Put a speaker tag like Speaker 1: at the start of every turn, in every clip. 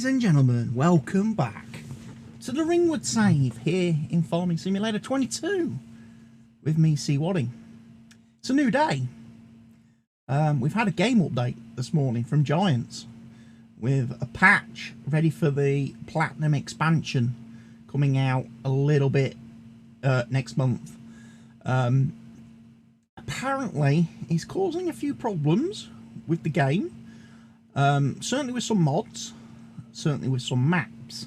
Speaker 1: and gentlemen, welcome back to the Ringwoods save here in Farming Simulator 22 with me, CWATTYESO. It's a new day. We've had a game update this morning from Giants with a patch ready for the Platinum expansion coming out a little bit next month. Apparently, it's causing a few problems with the game. Certainly with some mods, certainly with some maps,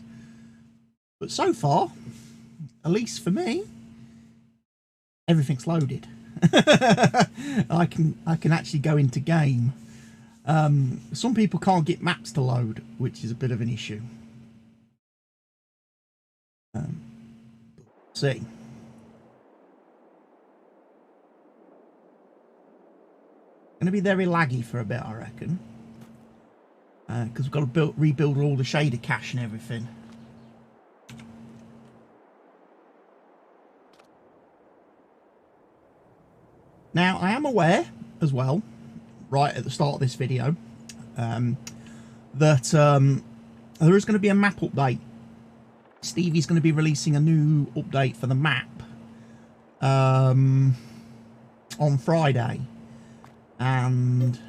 Speaker 1: but so far, at least for me, everything's loaded. I can actually go into game. Some people can't get maps to load, which is a bit of an issue. See. Going to be very laggy for a bit, I reckon. Because we've got to rebuild all the shader cache and everything. Now, I am aware as well, right at the start of this video, that there is going to be a map update. Stevie's going to be releasing a new update for the map on Friday. And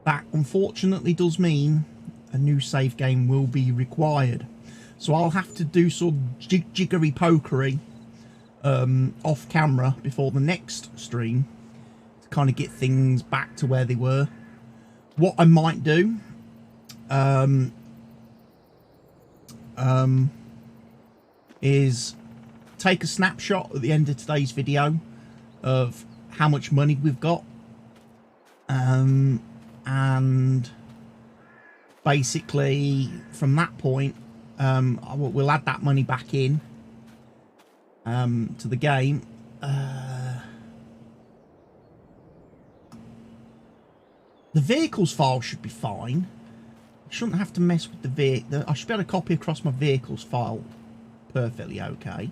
Speaker 1: that unfortunately does mean a new save game will be required. So I'll have to do some jiggery pokery off camera before the next stream to kind of get things back to where they were. What I might do is take a snapshot at the end of today's video of how much money we've got, and basically from that point we'll add that money back in to the game. The vehicles file should be fine. I shouldn't have to mess with the vehicle. I should be able to copy across my vehicles file perfectly okay.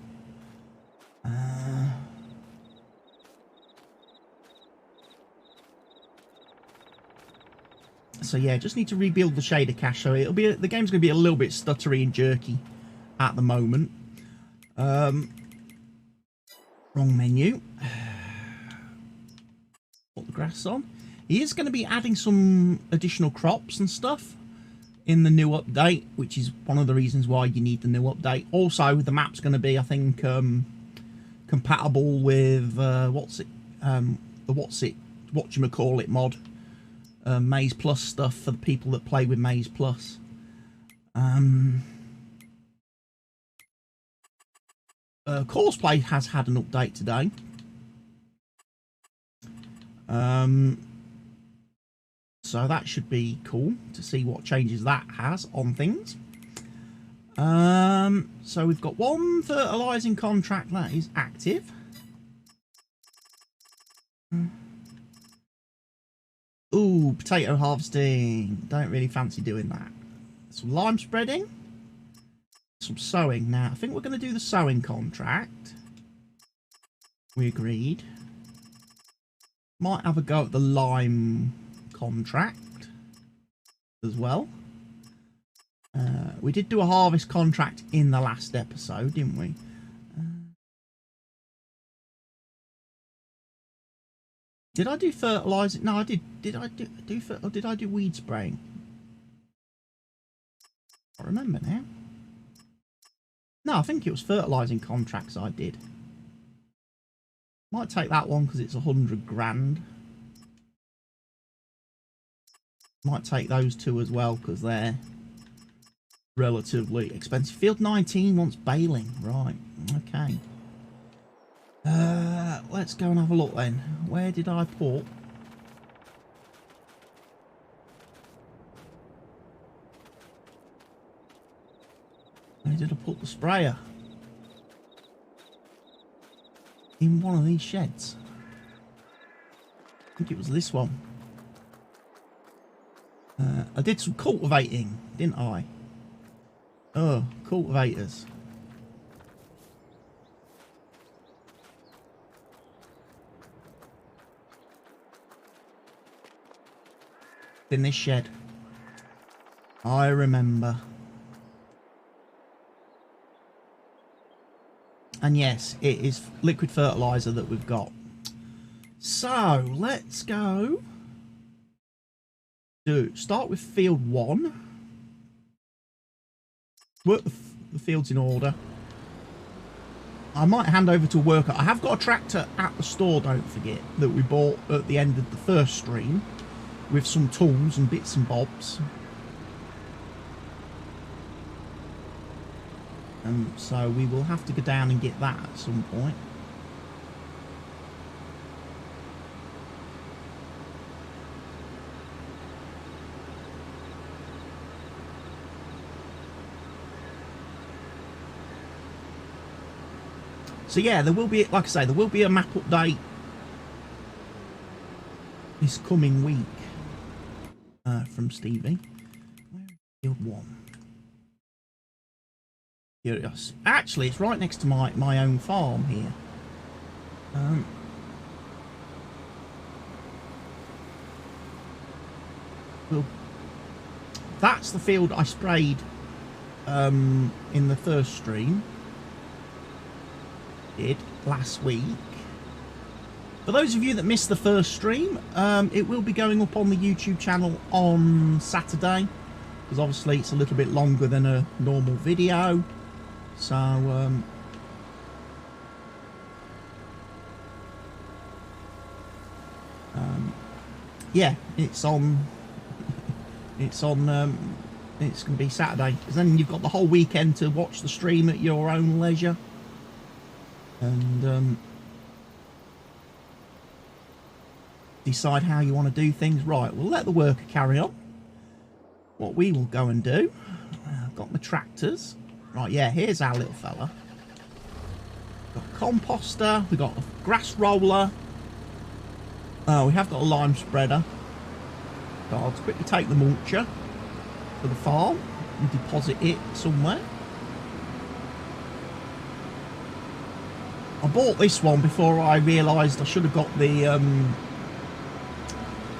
Speaker 1: So yeah, just need to rebuild the shader cache. So it'll be the game's going to be a little bit stuttery and jerky at the moment. Wrong menu. Put the grass on. He is going to be adding some additional crops and stuff in the new update, which is one of the reasons why you need the new update. Also, the map's going to be, I think, compatible with whatchamacallit mod. Maze Plus stuff for the people that play with Maze Plus. Courseplay has had an update today. So that should be cool to see what changes that has on things. So we've got one fertilising contract that is active. Ooh, potato harvesting. Don't really fancy doing that. Some lime spreading. Some sowing. Now, I think we're going to do the sowing contract. We agreed. Might have a go at the lime contract as well. We did do a harvest contract in the last episode, didn't we? Did I do fertilizer? No, I did. Did I do weed spraying? I remember now. No, I think it was fertilizing contracts I did. Might take that one because it's 100 grand. Might take those two as well because they're relatively expensive. Field 19 wants baling. Right. Okay. Let's go and have a look then. Where did I put? Where did I put the sprayer? In one of these sheds. I think it was this one. I did some cultivating, didn't I? Oh, cultivators. In this shed. I remember. And yes, it is liquid fertilizer that we've got. So let's go. Start with field 1. Work the fields in order. I might hand over to a worker. I have got a tractor at the store, don't forget, that we bought at the end of the first stream with some tools and bits and bobs. So we will have to go down and get that at some point. So yeah, there will be, like I say, there will be a map update this coming week from Stevie. Where is field 1? Curious. Actually, it's right next to my own farm here. Well, that's the field I sprayed in the first stream. Did last week. For those of you that missed the first stream, it will be going up on the YouTube channel on Saturday, because obviously it's a little bit longer than a normal video. So yeah, it's on it's going to be Saturday, because then you've got the whole weekend to watch the stream at your own leisure. And decide how you want to do things. Right, we'll let the worker carry on. What we will go and do, I've got my tractors. Right, yeah, here's our little fella. Got a composter, we've got a grass roller. We have got a lime spreader. So I'll quickly take the mulcher to the farm and deposit it somewhere. I bought this one before I realised I should have got the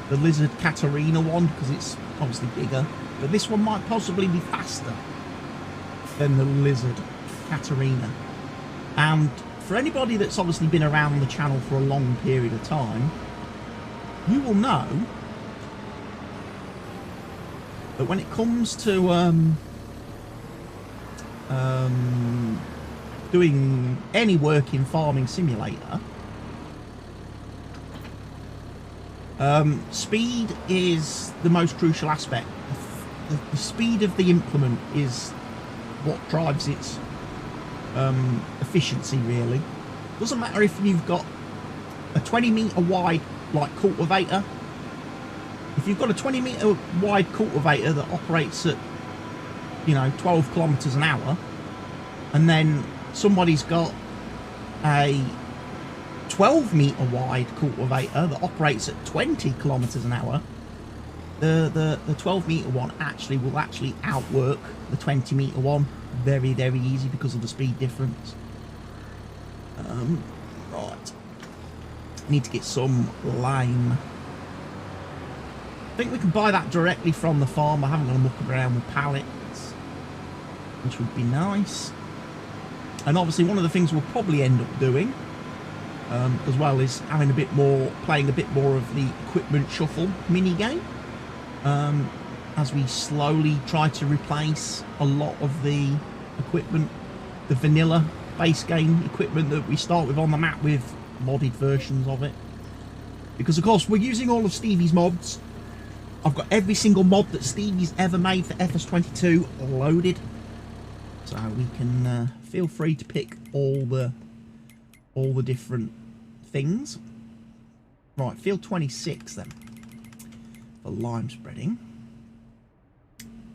Speaker 1: Lizard Katarina one, because it's obviously bigger. But this one might possibly be faster than the Lizard Katarina. And for anybody that's obviously been around the channel for a long period of time, you will know that when it comes to doing any work in Farming Simulator, speed is the most crucial aspect. The speed of the implement is what drives its efficiency, really. Doesn't matter if you've got a 20-meter wide like cultivator. If you've got a 20-meter wide cultivator that operates at, you know, 12 kilometers an hour, and then somebody's got a 12-meter wide cultivator that operates at 20 kilometers an hour, the 12-meter one will actually outwork the 20-meter one very, very easy because of the speed difference. Right, I need to get some lime. I think we can buy that directly from the farm. I haven't gone looking around with pallets, which would be nice. And obviously one of the things we'll probably end up doing as well is having playing a bit more of the equipment shuffle mini game, as we slowly try to replace a lot of the equipment, the vanilla base game equipment that we start with on the map, with modded versions of it. Because of course we're using all of Stevie's mods. I've got every single mod that Stevie's ever made for FS22 loaded, so we can feel free to pick all the different things. Right, field 26 then for lime spreading,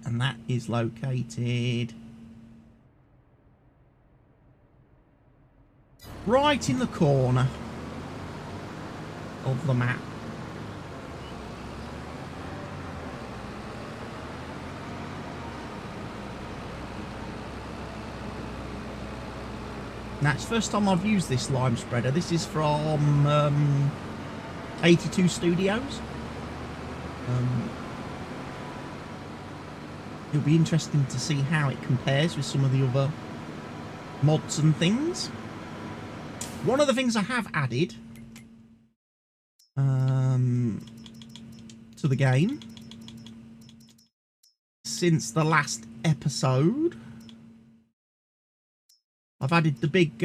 Speaker 1: and that is located right in the corner of the map. Now, it's the first time I've used this lime spreader. This is from 82 Studios. it'll be interesting to see how it compares with some of the other mods and things. One of the things I have added to the game since the last episode, I've added the big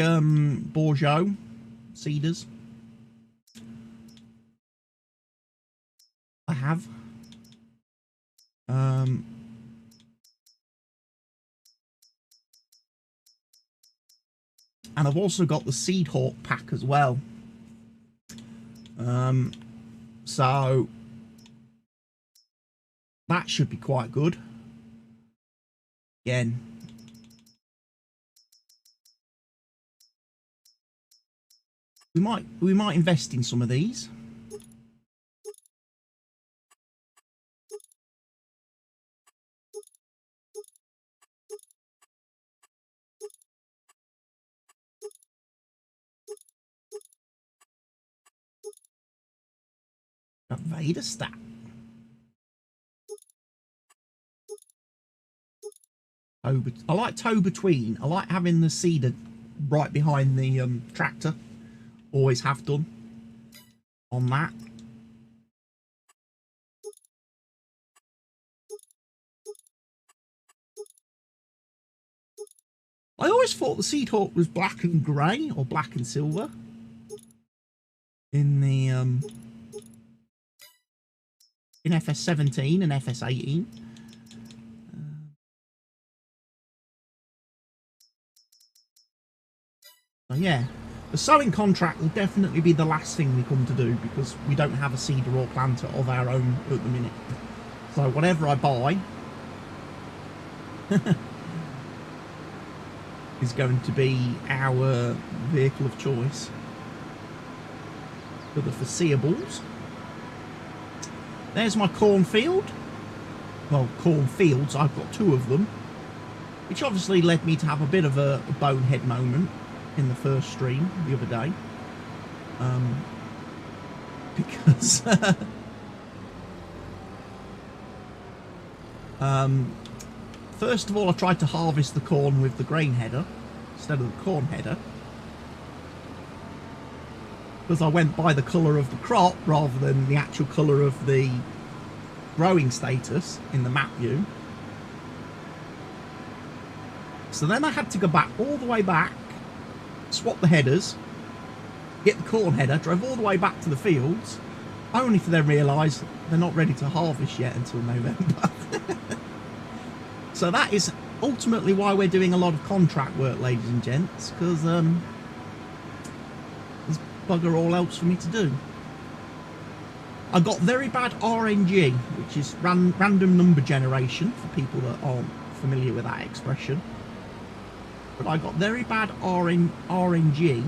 Speaker 1: Bourgeois cedars. I have. And I've also got the Seed Hawk pack as well. So that should be quite good. Again, we might invest in some of these. A Vader stat. I like toe between. I like having the cedar right behind the tractor. Always have done on that. I always thought the Seed Hawk was black and grey or black and silver in the in FS17 and FS18. So yeah, the sowing contract will definitely be the last thing we come to do because we don't have a seeder or planter of our own at the minute. So whatever I buy is going to be our vehicle of choice for the foreseeables. There's my cornfield. Well, cornfields, I've got two of them, which obviously led me to have a bit of a bonehead moment in the first stream the other day. Because first of all, I tried to harvest the corn with the grain header instead of the corn header, because I went by the colour of the crop rather than the actual colour of the growing status in the map view. So then I had to go back all the way back, swap the headers, get the corn header, drove all the way back to the fields, only to then realise they're not ready to harvest yet until November. So that is ultimately why we're doing a lot of contract work, ladies and gents, because there's bugger all else for me to do. I got very bad RNG, which is random number generation, for people that aren't familiar with that expression. But I got very bad RNG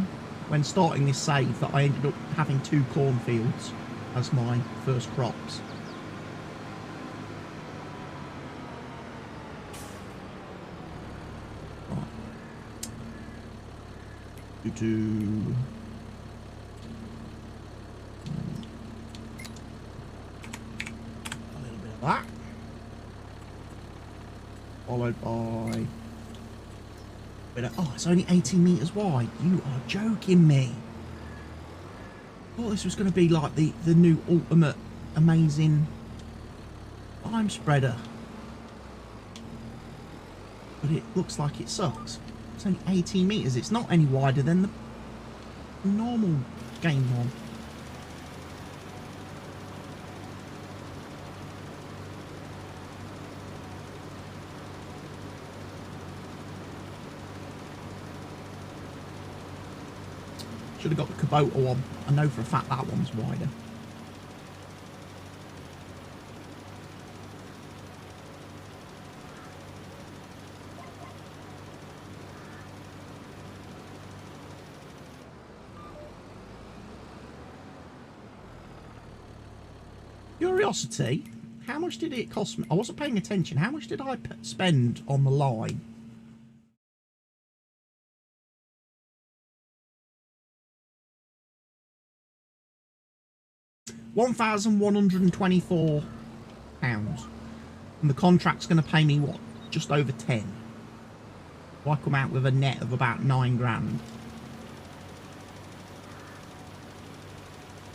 Speaker 1: when starting this save that I ended up having 2 cornfields as my first crops. Right. A little bit of that, followed by oh, it's only 18 meters wide. You are joking me. I thought this was going to be like the new ultimate amazing lime spreader, but it looks like it sucks. It's only 18 meters. It's not any wider than the normal game one. Should have got the Kubota one. I know for a fact that one's wider. Curiosity, how much did it cost me? I wasn't paying attention. How much did I spend on the line? £1,124. And the contract's going to pay me, what, just over 10. So I come out with a net of about 9 grand.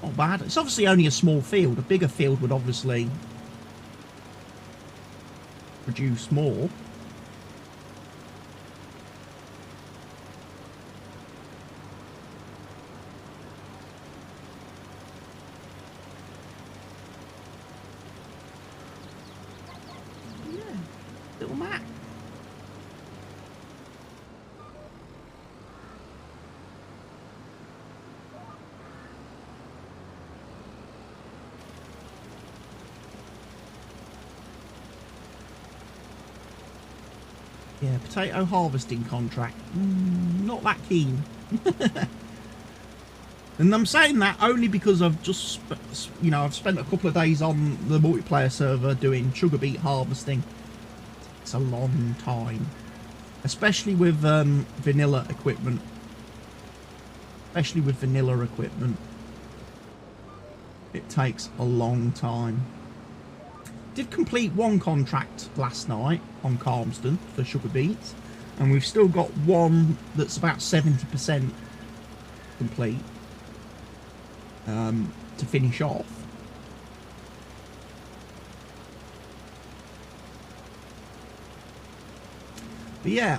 Speaker 1: Not bad. It's obviously only a small field. A bigger field would obviously produce more. Yeah, little map. Yeah, potato harvesting contract. Not that keen. And I'm saying that only because I've just, you know, I've spent a couple of days on the multiplayer server doing sugar beet harvesting. It's a long time, especially with vanilla equipment. It takes a long time. Did complete one contract last night on Calmsden for sugar beets, and we've still got one that's about 70% complete to finish off. But yeah,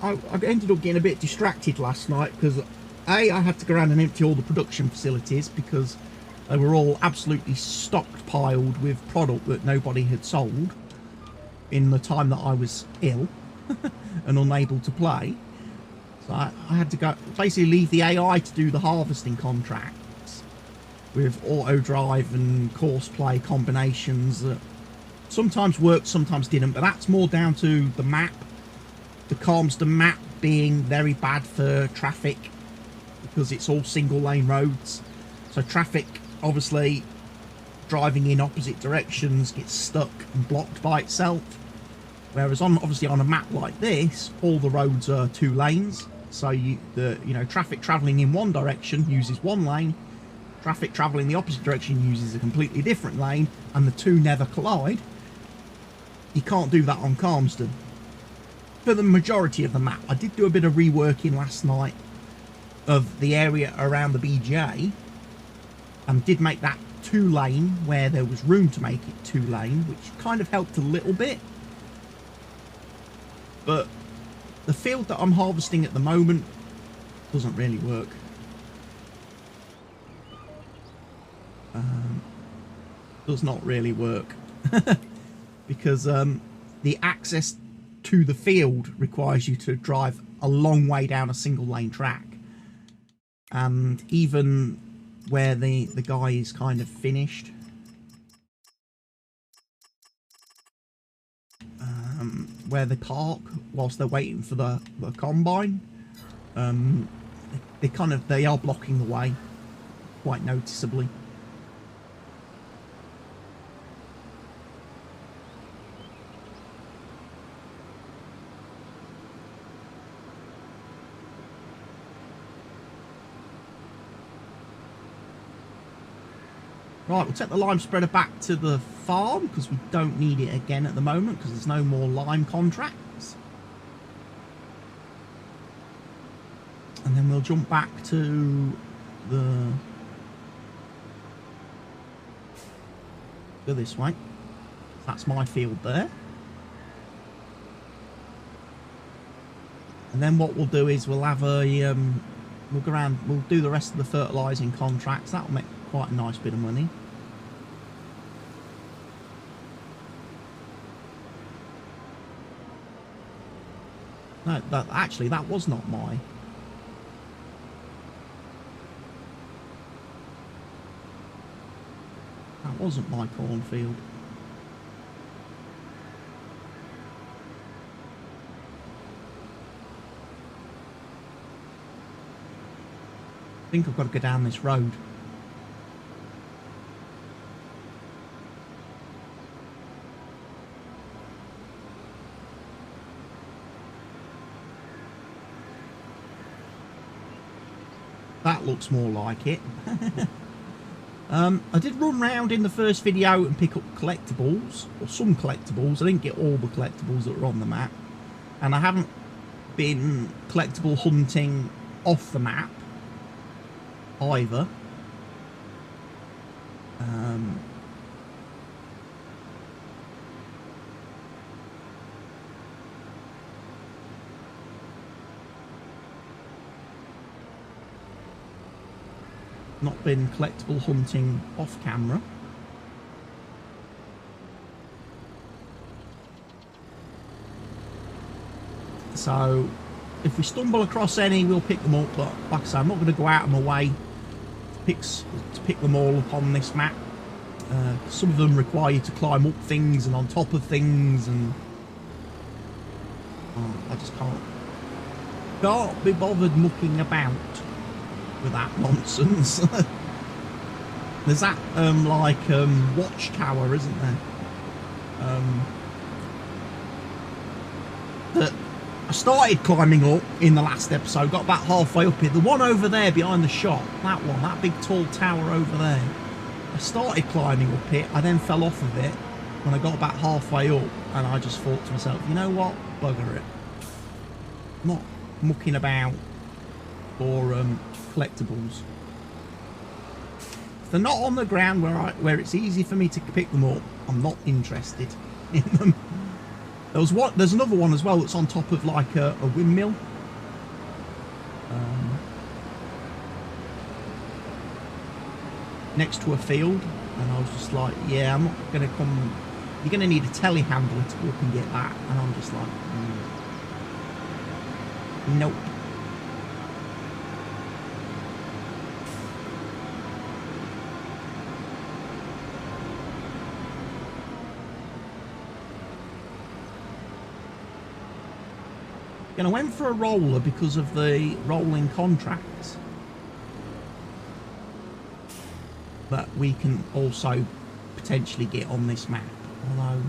Speaker 1: I ended up getting a bit distracted last night because I had to go around and empty all the production facilities because they were all absolutely stockpiled with product that nobody had sold in the time that I was ill and unable to play. So I had to go basically leave the AI to do the harvesting contracts with auto drive and course play combinations that sometimes worked, sometimes didn't. But that's more down to the map, the Calmsden map being very bad for traffic because it's all single lane roads. So traffic, obviously, driving in opposite directions gets stuck and blocked by itself. Whereas obviously on a map like this, all the roads are 2 lanes. So traffic travelling in one direction uses 1 lane. Traffic travelling the opposite direction uses a completely different lane, and the 2 never collide. You can't do that on Calmsden. For the majority of the map, I did do a bit of reworking last night of the area around the BJ, and did make that 2 lane where there was room to make it 2 lane, which kind of helped a little bit. But the field that I'm harvesting at the moment doesn't really work. Does not really work because the access to the field requires you to drive a long way down a single lane track, and even where the guy is kind of finished, where they park whilst they're waiting for the combine, they are blocking the way quite noticeably. Right, we'll take the lime spreader back to the farm because we don't need it again at the moment because there's no more lime contracts. And then we'll jump back to go this way. That's my field there. And then what we'll do is we'll have a we'll go around, we'll do the rest of the fertilising contracts. That'll make quite a nice bit of money. No, that was not my. That wasn't my cornfield. I think I've got to go down this road. That looks more like it. I did run round in the first video and pick up collectibles, or some collectibles. I didn't get all the collectibles that were on the map, and I haven't been collectible hunting off the map either. Not been collectible hunting off camera. So if we stumble across any, we'll pick them up, but like I say, I'm not going to go out of my way to pick them all up on this map. Some of them require you to climb up things and on top of things, and I just can't be bothered mucking about with that nonsense. There's that watchtower, isn't there, that I started climbing up in the last episode, got about halfway up it. The one over there behind the shop, that big tall tower over there, I started climbing up it, I then fell off of it when I got about halfway up, and I just thought to myself, you know what, bugger it, I'm not mucking about for collectibles. If they're not on the ground where it's easy for me to pick them up, I'm not interested in them. There's another one as well that's on top of like a windmill. Next to a field, and I was just like, yeah, I'm not going to come. You're going to need a telehandler to go up and get that, and I'm just like, nope. And I went for a roller because of the rolling contracts that we can also potentially get on this map, although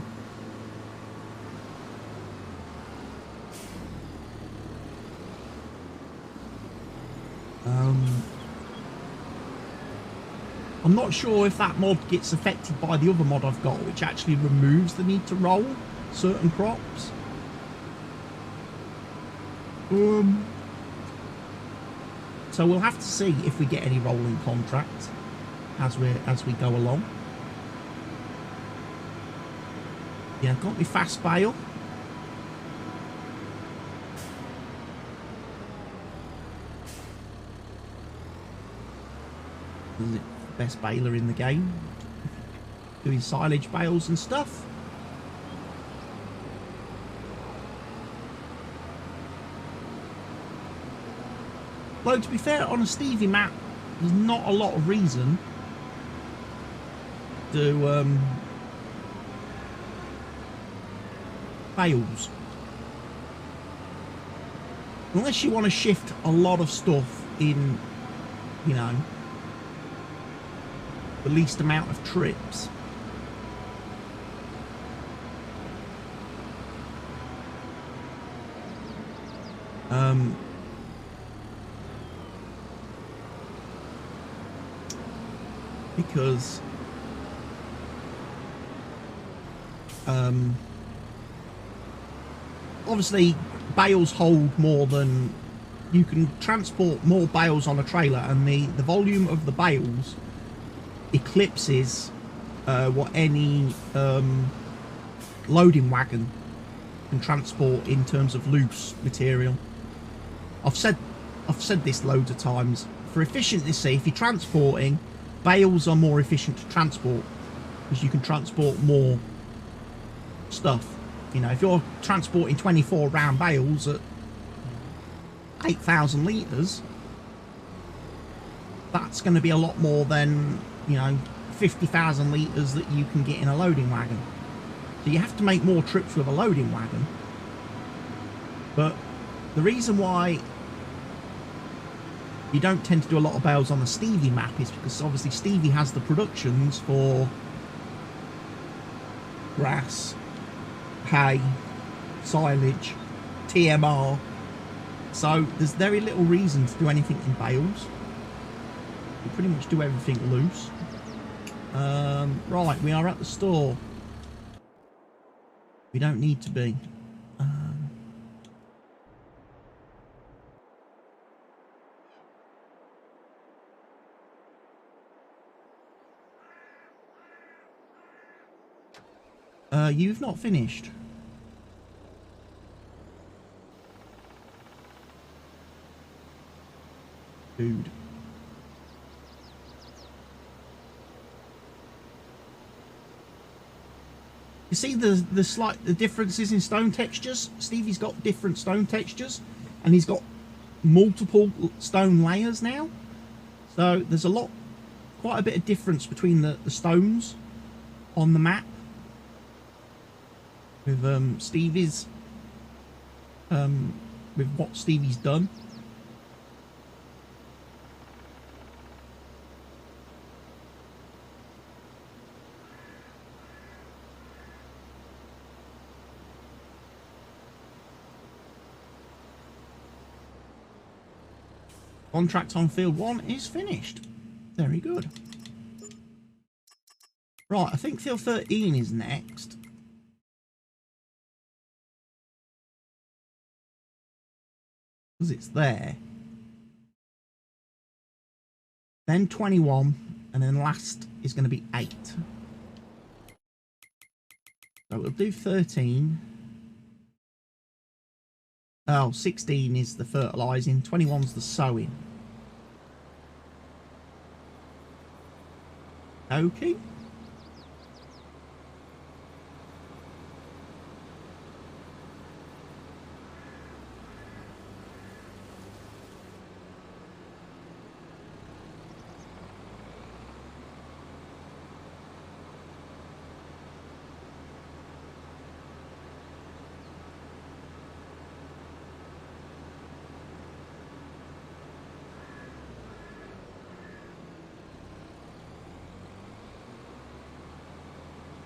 Speaker 1: I'm not sure if that mod gets affected by the other mod I've got, which actually removes the need to roll certain crops. So we'll have to see if we get any rolling contracts as we go along. Yeah, I've got my fast bale. Is it the best baler in the game? Doing silage bales and stuff. Though, to be fair, on a Stevie map, there's not a lot of reason to bales. Unless you want to shift a lot of stuff in, you know, the least amount of trips. Because obviously bales hold more than you can transport, more bales on a trailer, and the volume of the bales eclipses what any loading wagon can transport in terms of loose material. I've said this loads of times. For efficiency, if you're transporting, bales are more efficient to transport because you can transport more stuff. You know, if you're transporting 24 round bales at 8,000 litres, that's going to be a lot more than, you know, 50,000 litres that you can get in a loading wagon. So you have to make more trips with a loading wagon. But the reason why you don't tend to do a lot of bales on the Stevie map is because obviously Stevie has the productions for grass, hay, silage, TMR, so there's very little reason to do anything in bales. You pretty much do everything loose. Right, we are at the store. We don't need to be. You've not finished. Dude. You see the differences in stone textures? Stevie's got different stone textures, and he's got multiple stone layers now. So there's quite a bit of difference between the stones on the map. With Stevie's, with what Stevie's done. Contract on field 1 is finished. Very good. Right, I think field 13 is next. Because it's there. Then 21, and then last is going to be 8. So we'll do 13. Oh, 16 is the fertilising, 21's the sowing. Okay.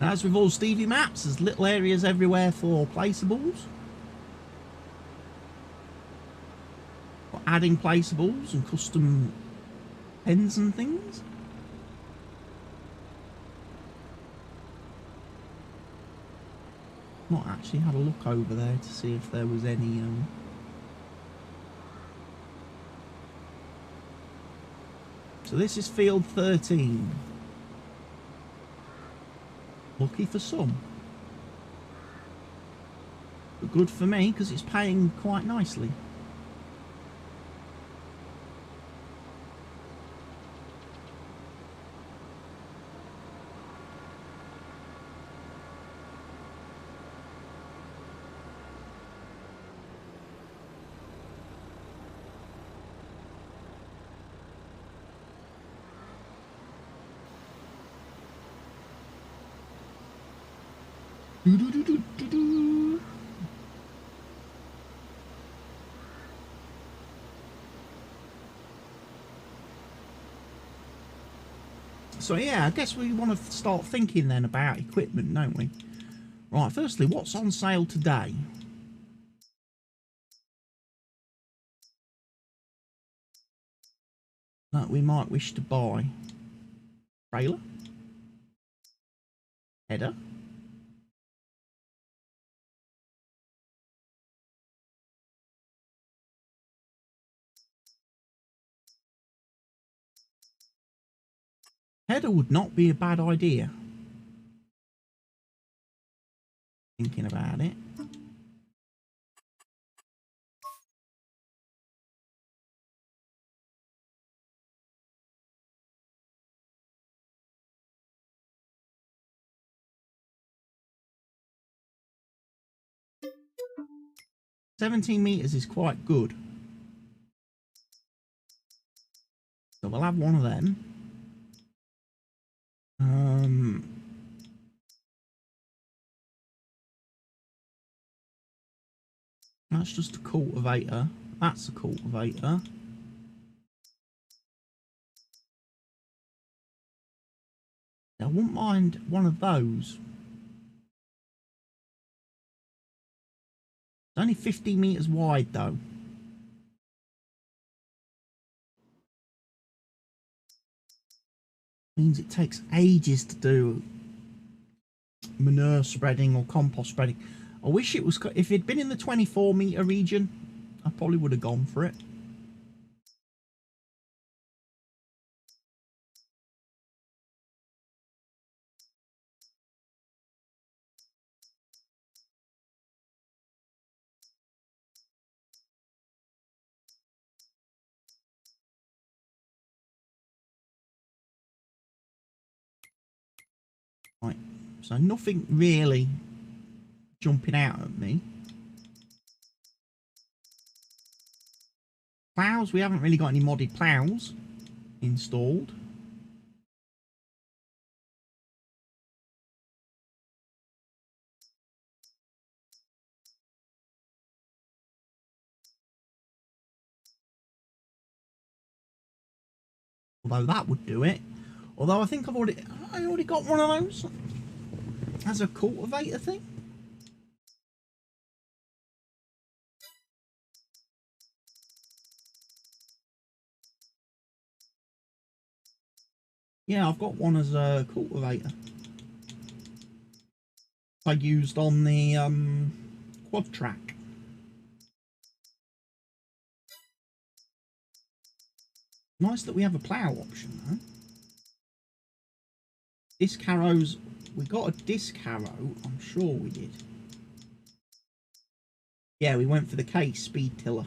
Speaker 1: As with all Stevie maps, there's little areas everywhere for placeables. For adding placeables and custom pens and things. Not actually had a look over there to see if there was any So this is field 13. Lucky for some, but good for me because it's paying quite nicely. So yeah, I guess we want to start thinking then about equipment, don't we? Right, firstly, what's on sale today? That we might wish to buy. Trailer. Header. Header would not be a bad idea. Thinking about it. "17 meters is quite good. So we'll have one of them. That's just a cultivator. That's a cultivator. I wouldn't mind one of those. It's only 50 meters wide though. Means it takes ages to do manure spreading or compost spreading. I wish it was, if it'd been in the 24 metre region, I probably would have gone for it. Right, so nothing really jumping out at me. Plows, we haven't really got any modded plows installed. Although that would do it. Although I think I already got one of those as a cultivator thing. Yeah, I've got one as a cultivator. I used on the quad track. Nice that we have a plough option though. Disc harrows, we got a disc harrow, I'm sure we did. Yeah, we went for the case speed tiller.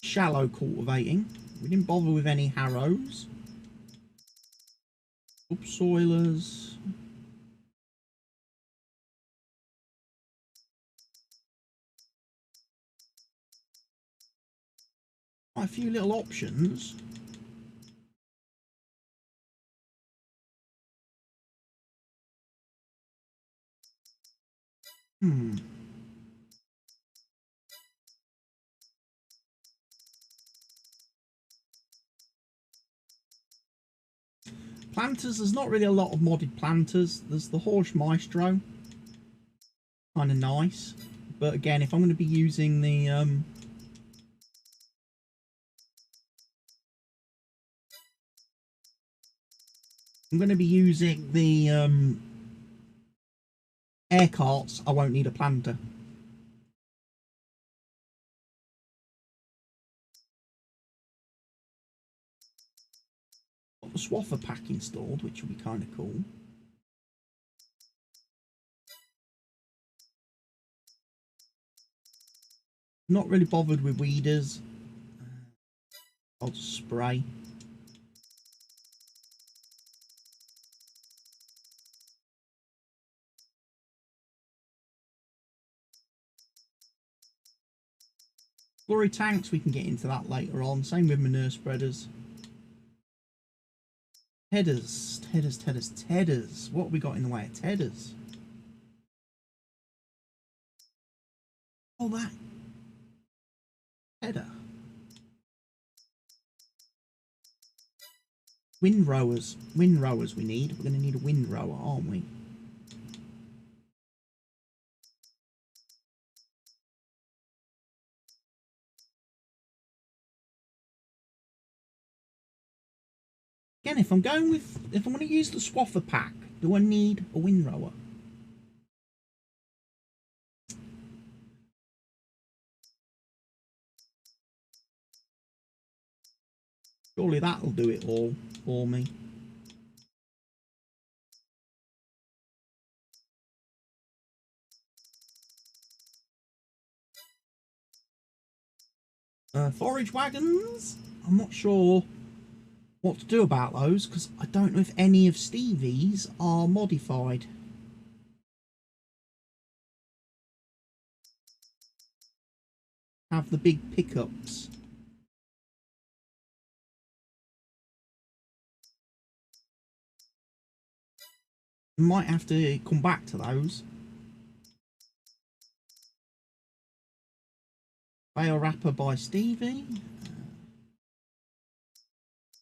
Speaker 1: Shallow cultivating. We didn't bother with any harrows. Subsoilers. Quite a few little options. Planters, there's not really a lot of modded planters. There's the Horse Maestro. Kind of nice. But again, if I'm going to be using the... I'm going to be using the air carts, I won't need a planter. Got the swather pack installed, which will be kind of cool. Not really bothered with weeders. I'll just spray. Slurry tanks, we can get into that later on. Same with manure spreaders. Headers. What have we got in the way of headers? Oh, that header. Windrowers we need. We're going to need a windrower, aren't we? Again, if I'm going to use the swather pack, do I need a windrower? Surely that'll do it all for me. Forage wagons, I'm not sure what to do about those because I don't know if any of Stevie's are modified. Have the big pickups. Might have to come back to those. Bale wrapper by Stevie.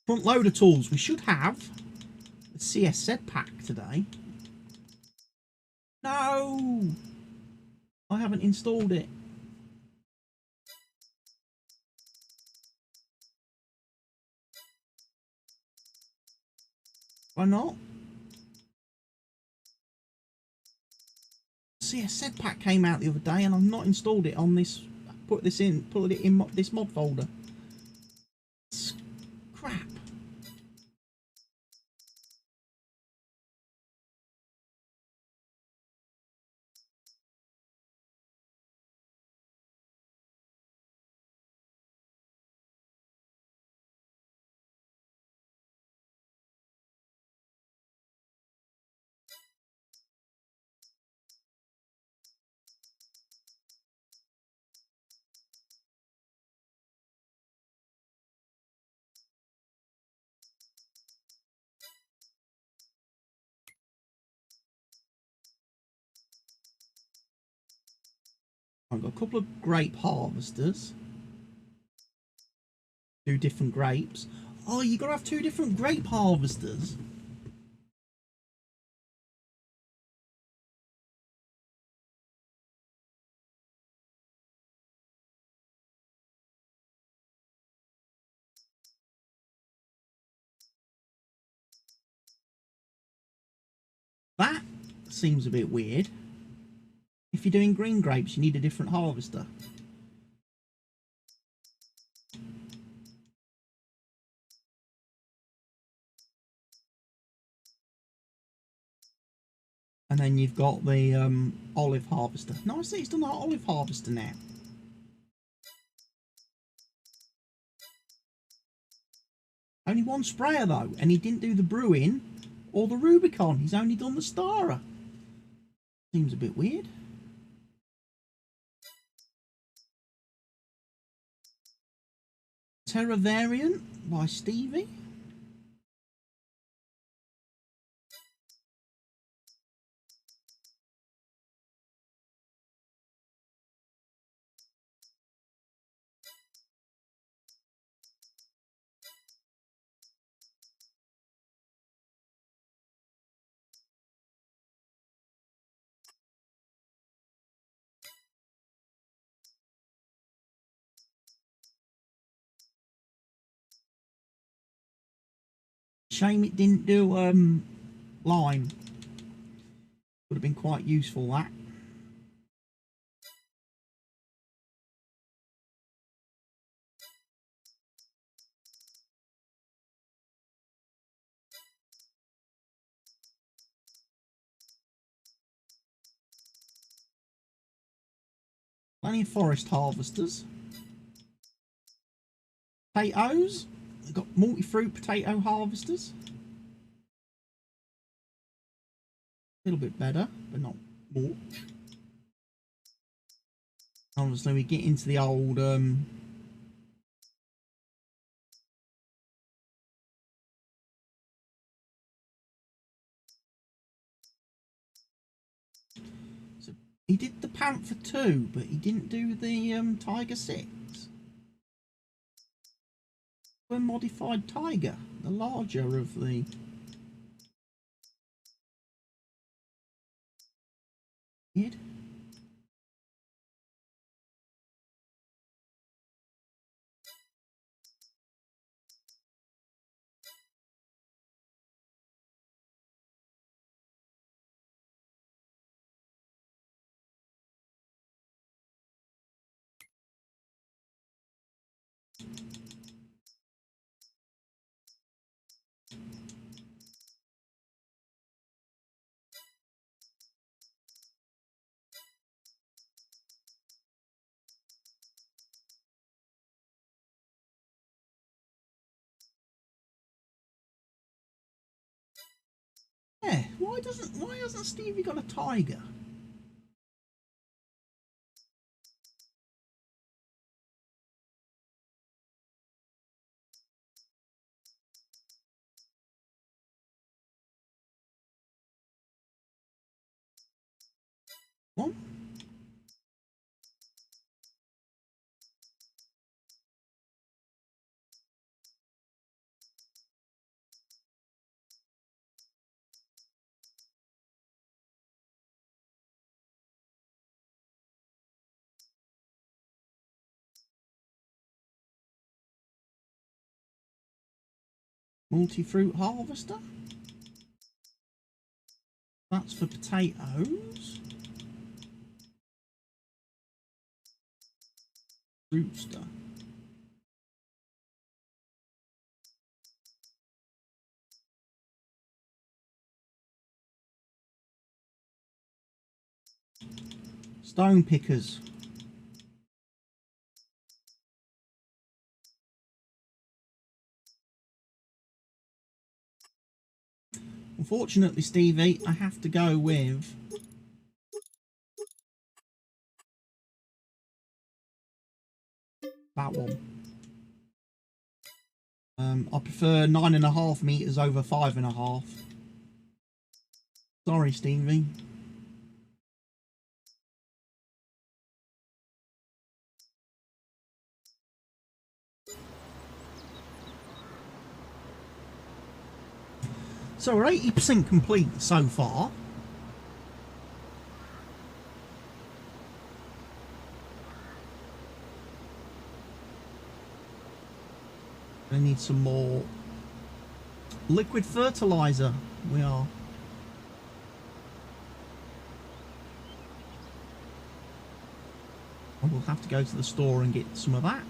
Speaker 1: Front loader tools. We should have the CSZ pack today. No! I haven't installed it. Why not? See, a set pack came out the other day and I've not installed it on this. Put it in this mod folder. It's crap. I've got a couple of grape harvesters. 2 different grapes. Oh, you gotta have 2 different grape harvesters. That seems a bit weird. If you're doing green grapes, you need a different harvester. And then you've got the olive harvester. No, I see it's done that olive harvester now. Only 1 sprayer though, and he didn't do the brewing or the Rubicon. He's only done the starer. Seems a bit weird. Terra Variant by Stevie. Shame it didn't do lime. Would have been quite useful, that. Plenty of forest harvesters. Potatoes. We've got multi-fruit potato harvesters. A little bit better, but not much. Obviously, we get into the old so he did the Panther 2, but he didn't do the Tiger 6. A modified Tiger, the larger of the... Weird. Yeah, why hasn't Stevie got a Tiger? What? Multi-fruit harvester? That's for potatoes. Rooster. Stone pickers. Unfortunately, Stevie, I have to go with that one. I prefer 9.5 meters over 5.5. Sorry, Stevie. So we're 80% complete so far. I need some more liquid fertilizer. We are. We'll have to go to the store and get some of that.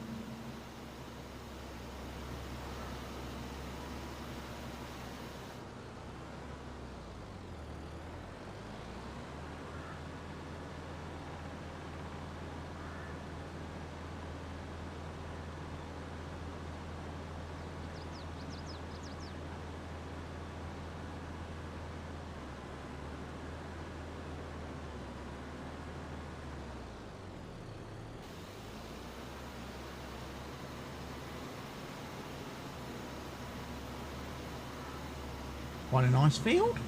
Speaker 1: Quite a nice field.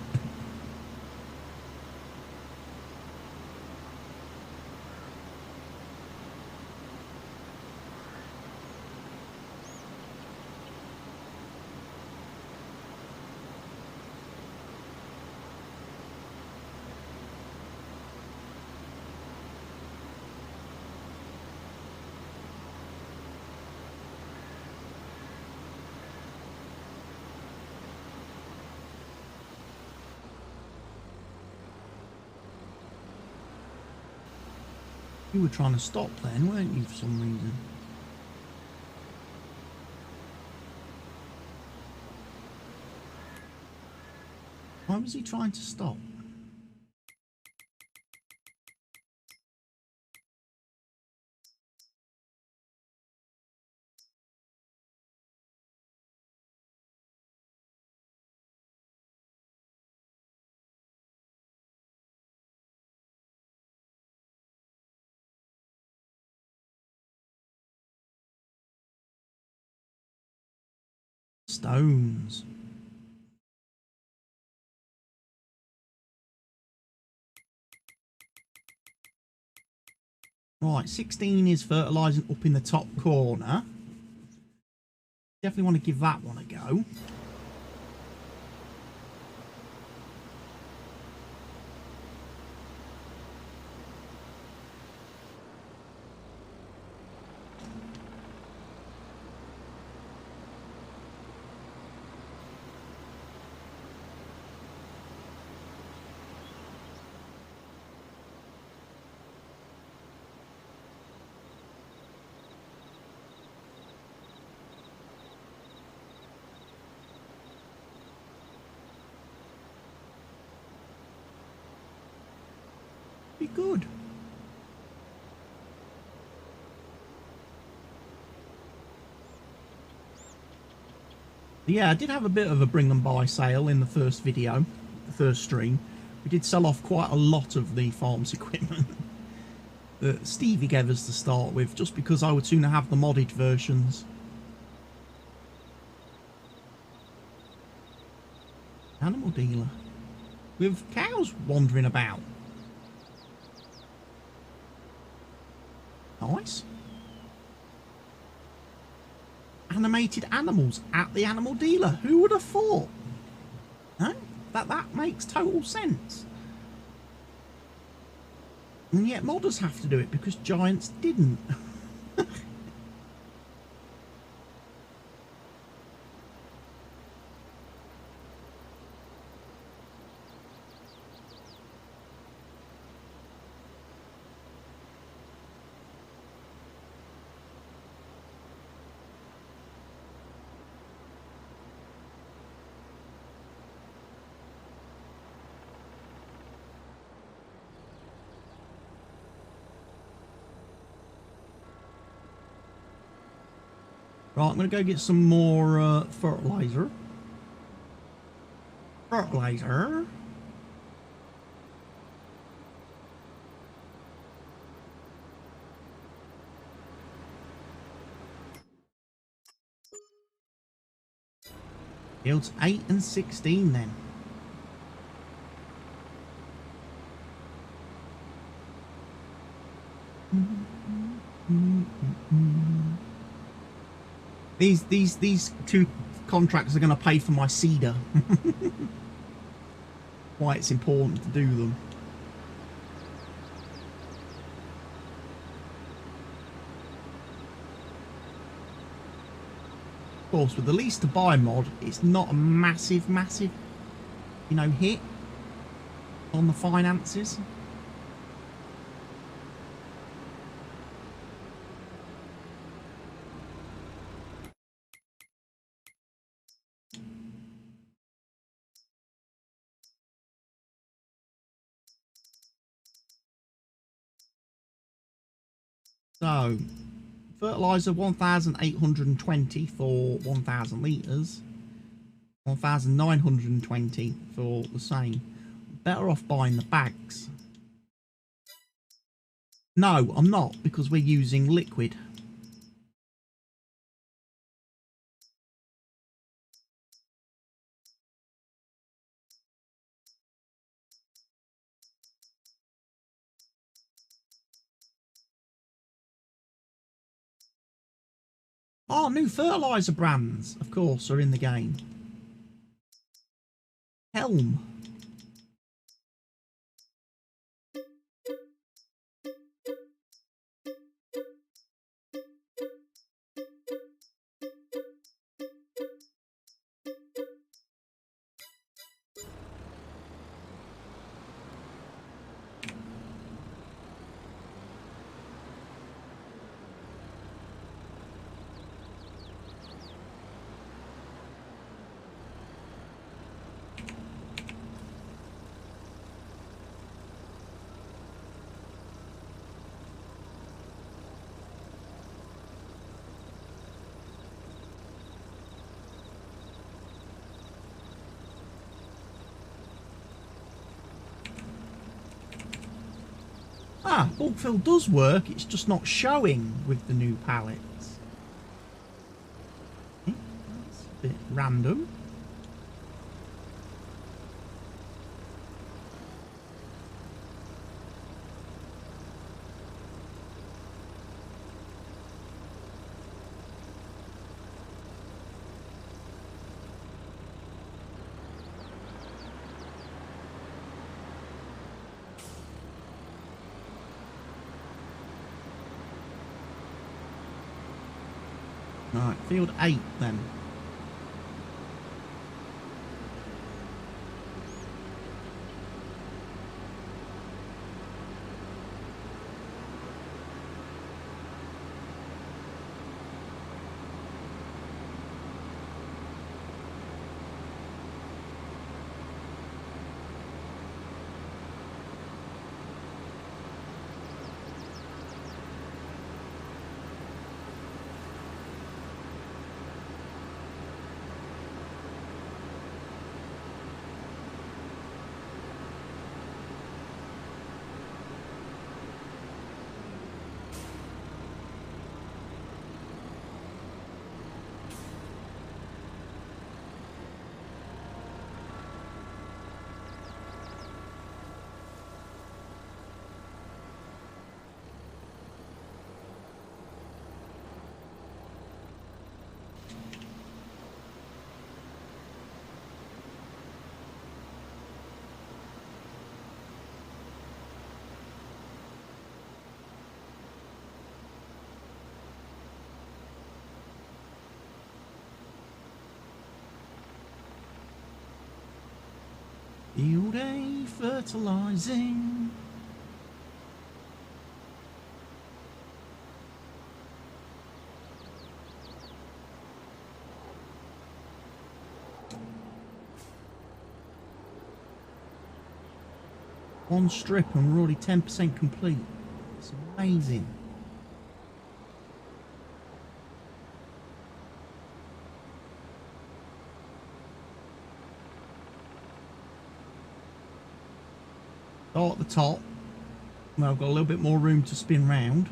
Speaker 1: You were trying to stop then, weren't you, for some reason? Why was he trying to stop? Stones. Right, 16 is fertilising up in the top corner. Definitely want to give that one a go. Be good. Yeah, I did have a bit of a bring and buy sale in the first video, the first stream. We did sell off quite a lot of the farm's equipment that Stevie gave us to start with, just because I would sooner have the modded versions. Animal dealer. With cows wandering about. Nice. Animated animals at the animal dealer. Who would have thought? No? That makes total sense. And yet modders have to do it because Giants didn't. Right, I'm going to go get some more fertilizer. Fertilizer. Fields 8 and 16 then. These two contracts are going to pay for my cedar. Why it's important to do them. Of course, with the lease to buy mod, it's not a massive, you know, hit on the finances. So, fertilizer 1,820 for 1,000 litres, 1,920 for the same. Better off buying the bags. No, I'm not, because we're using liquid. Oh, new fertilizer brands, of course, are in the game. Helm. Ah, bulk fill does work, it's just not showing with the new pallets. Okay, that's a bit random. Right, field 8 then. Field A fertilizing. One strip and we're already 10% complete. It's amazing. Start at the top. Now I've got a little bit more room to spin round.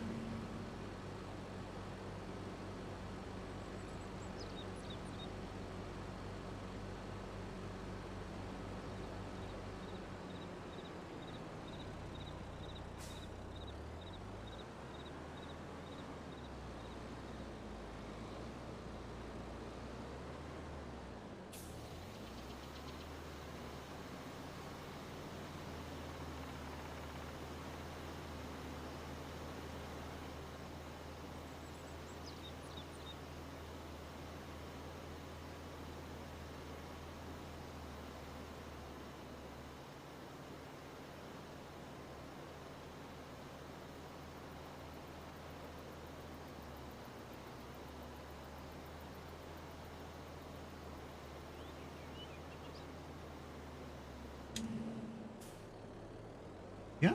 Speaker 1: Yeah.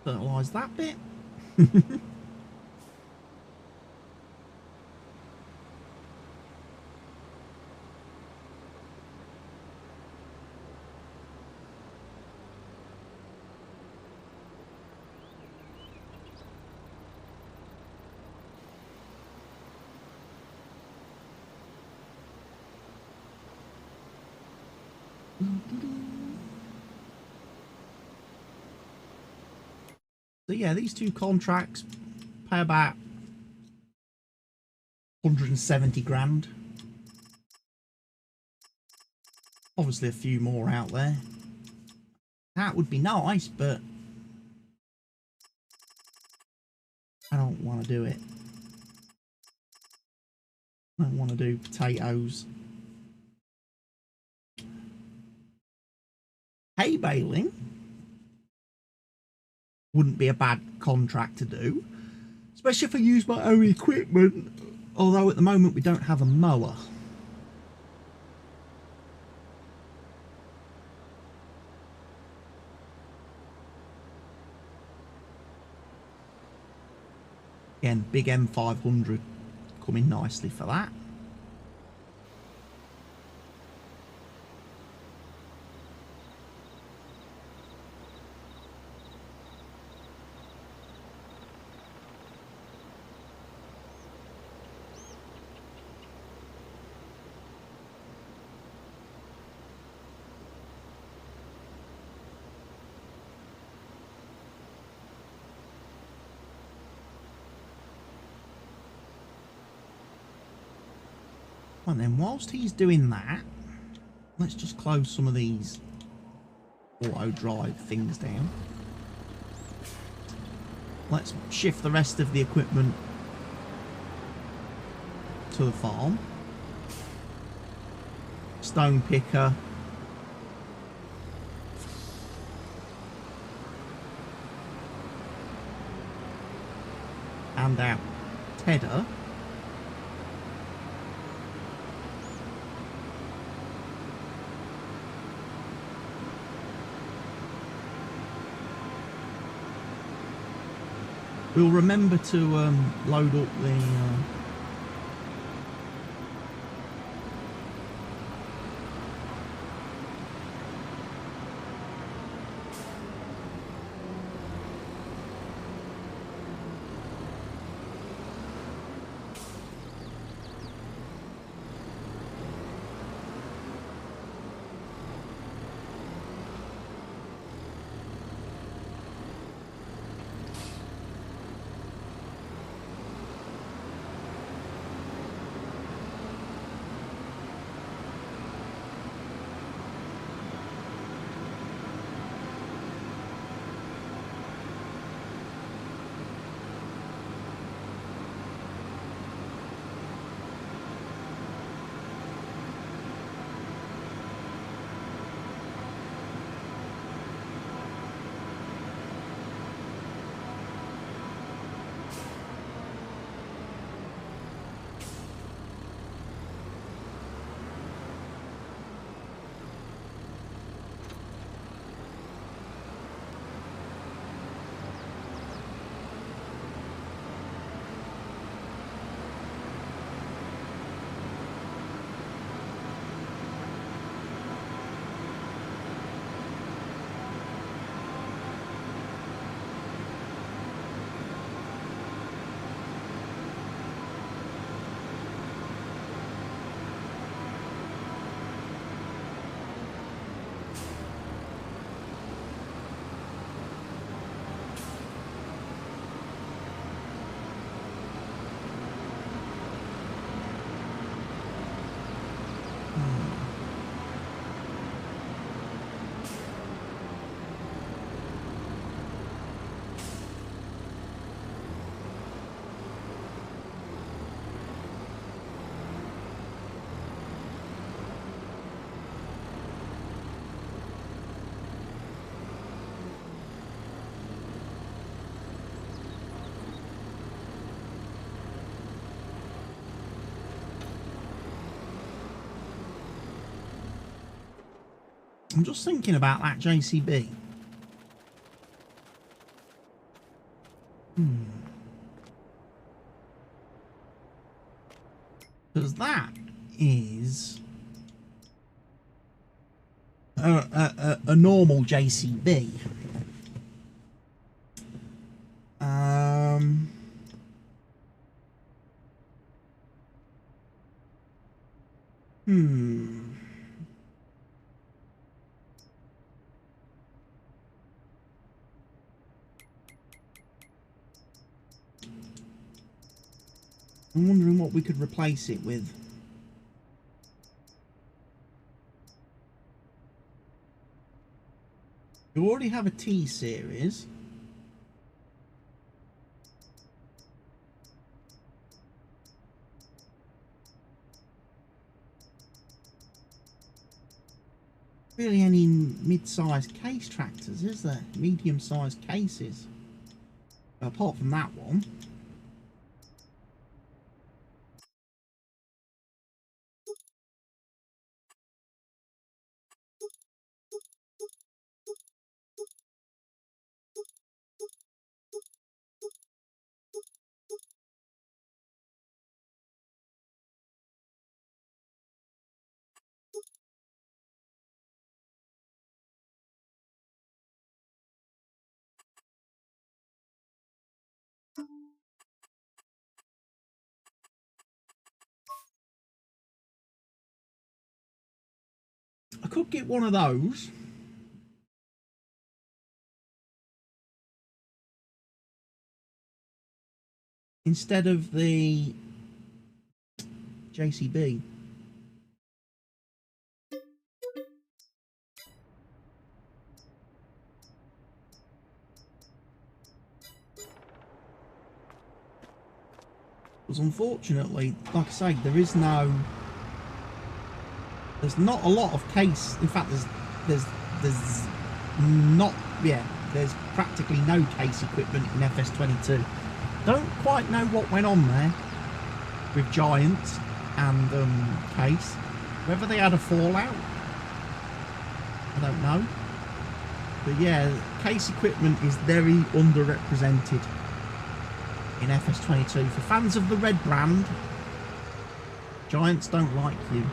Speaker 1: Fertilise that bit. So yeah, these two contracts pay about 170 grand. Obviously a few more out there. That would be nice, but I don't want to do it. I don't want to do potatoes. Hay baling wouldn't be a bad contract to do, especially if I use my own equipment, although at the moment we don't have a mower. Again, big M500 coming nicely for that. And then whilst he's doing that, let's just close some of these auto drive things down. Let's shift the rest of the equipment to the farm. Stone picker. And our tedder. We'll remember to load up the I'm just thinking about that JCB. Because that is a normal JCB. I'm wondering what we could replace it with. We already have a T series. Really any mid-sized case tractors, is there? Medium-sized cases. Apart from that one. I could get one of those. Instead of the JCB. Because unfortunately, like I say, there's not a lot of case. In fact, there's practically no case equipment in FS22. Don't quite know what went on there with Giants and case. Whether they had a fallout, I don't know. But yeah, case equipment is very underrepresented in FS22. For fans of the red brand, Giants don't like you.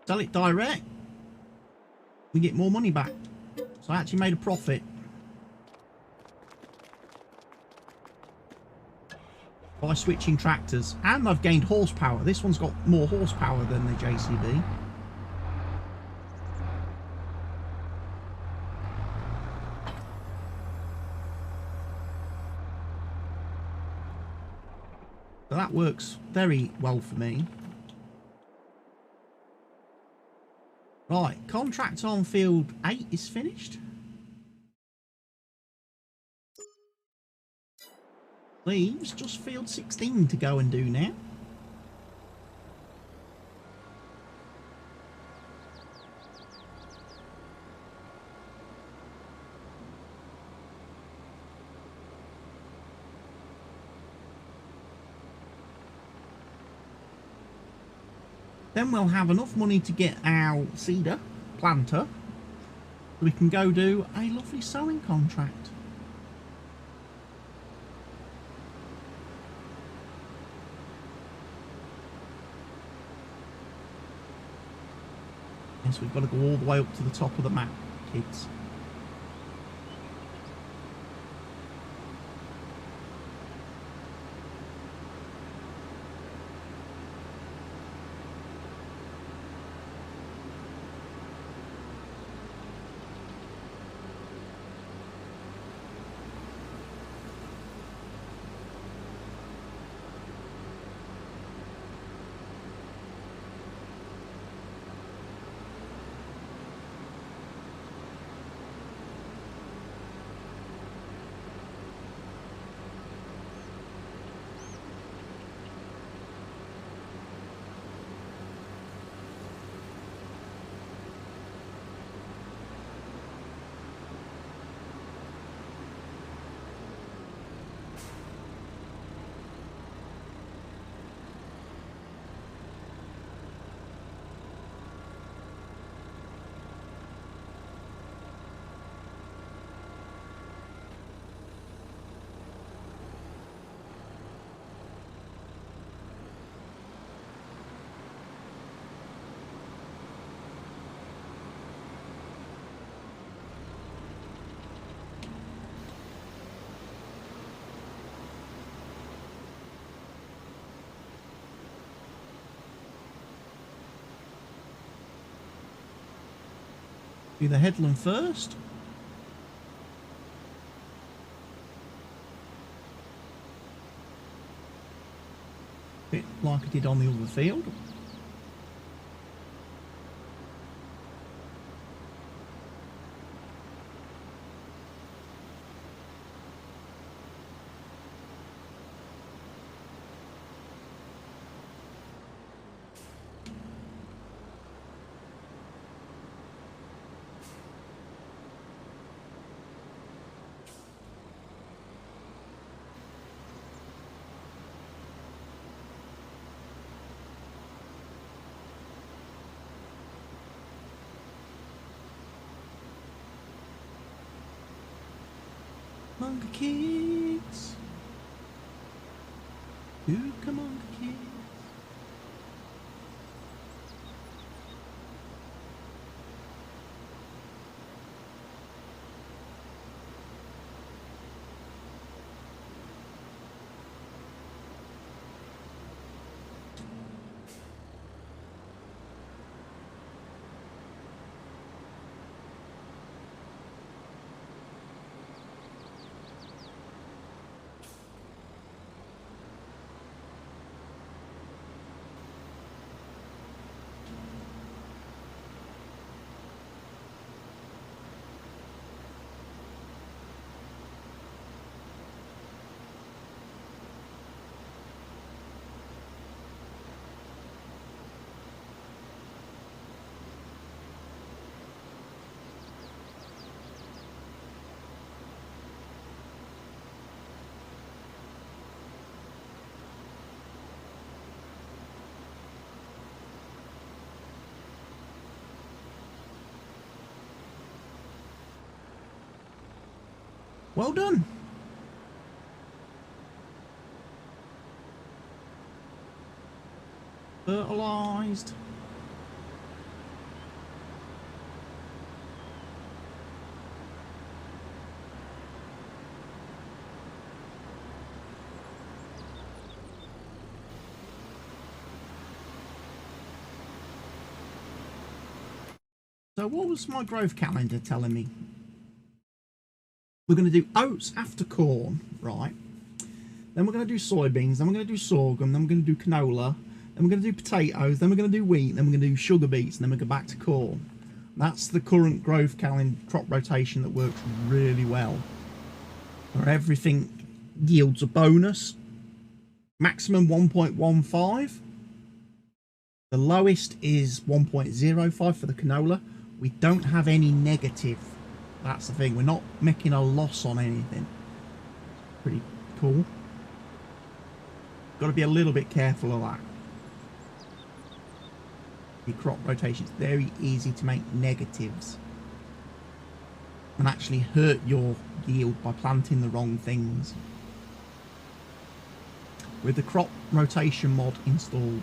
Speaker 1: Sell it direct, we get more money back. So I actually made a profit by switching tractors, and I've gained horsepower. This one's got more horsepower than the JCB. So that works very well for me. Right, contract on field 8 is finished. Leaves just field 16 to go and do now. Then we'll have enough money to get our cedar planter so we can go do a lovely sowing contract. Yes, we've got to go all the way up to the top of the map, kids. Do the headland first. Bit like I did on the other field. Monkey kids, who come on, kids? Well done. Fertilised. So what was my growth calendar telling me? We're going to do oats after corn, right? Then we're going to do soybeans, then we're going to do sorghum, then we're going to do canola, then we're going to do potatoes, then we're going to do wheat, then we're going to do sugar beets, and then we go back to corn. That's the current growth calendar crop rotation that works really well. Where everything yields a bonus. Maximum 1.15. The lowest is 1.05 for the canola. We don't have any negative. That's the thing, we're not making a loss on anything. Pretty cool. Got to be a little bit careful of that. Your crop rotation, it's very easy to make negatives and actually hurt your yield by planting the wrong things. With the crop rotation mod installed.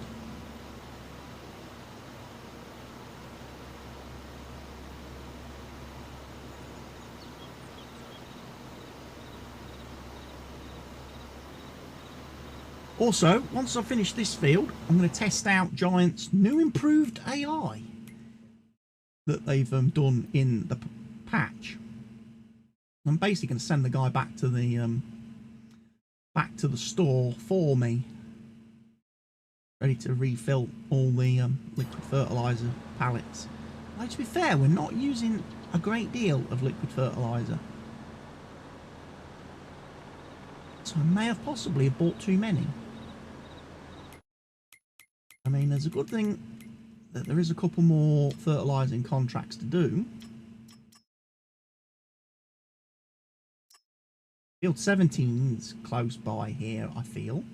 Speaker 1: Also, once I finish this field, I'm going to test out Giant's new improved AI that they've done in the patch. I'm basically going to send the guy back to the store for me, ready to refill all the liquid fertilizer pallets. Like, to be fair, we're not using a great deal of liquid fertilizer, so I may have possibly bought too many. I mean, there's a good thing that there is a couple more fertilising contracts to do. Field 17 is close by here, I feel.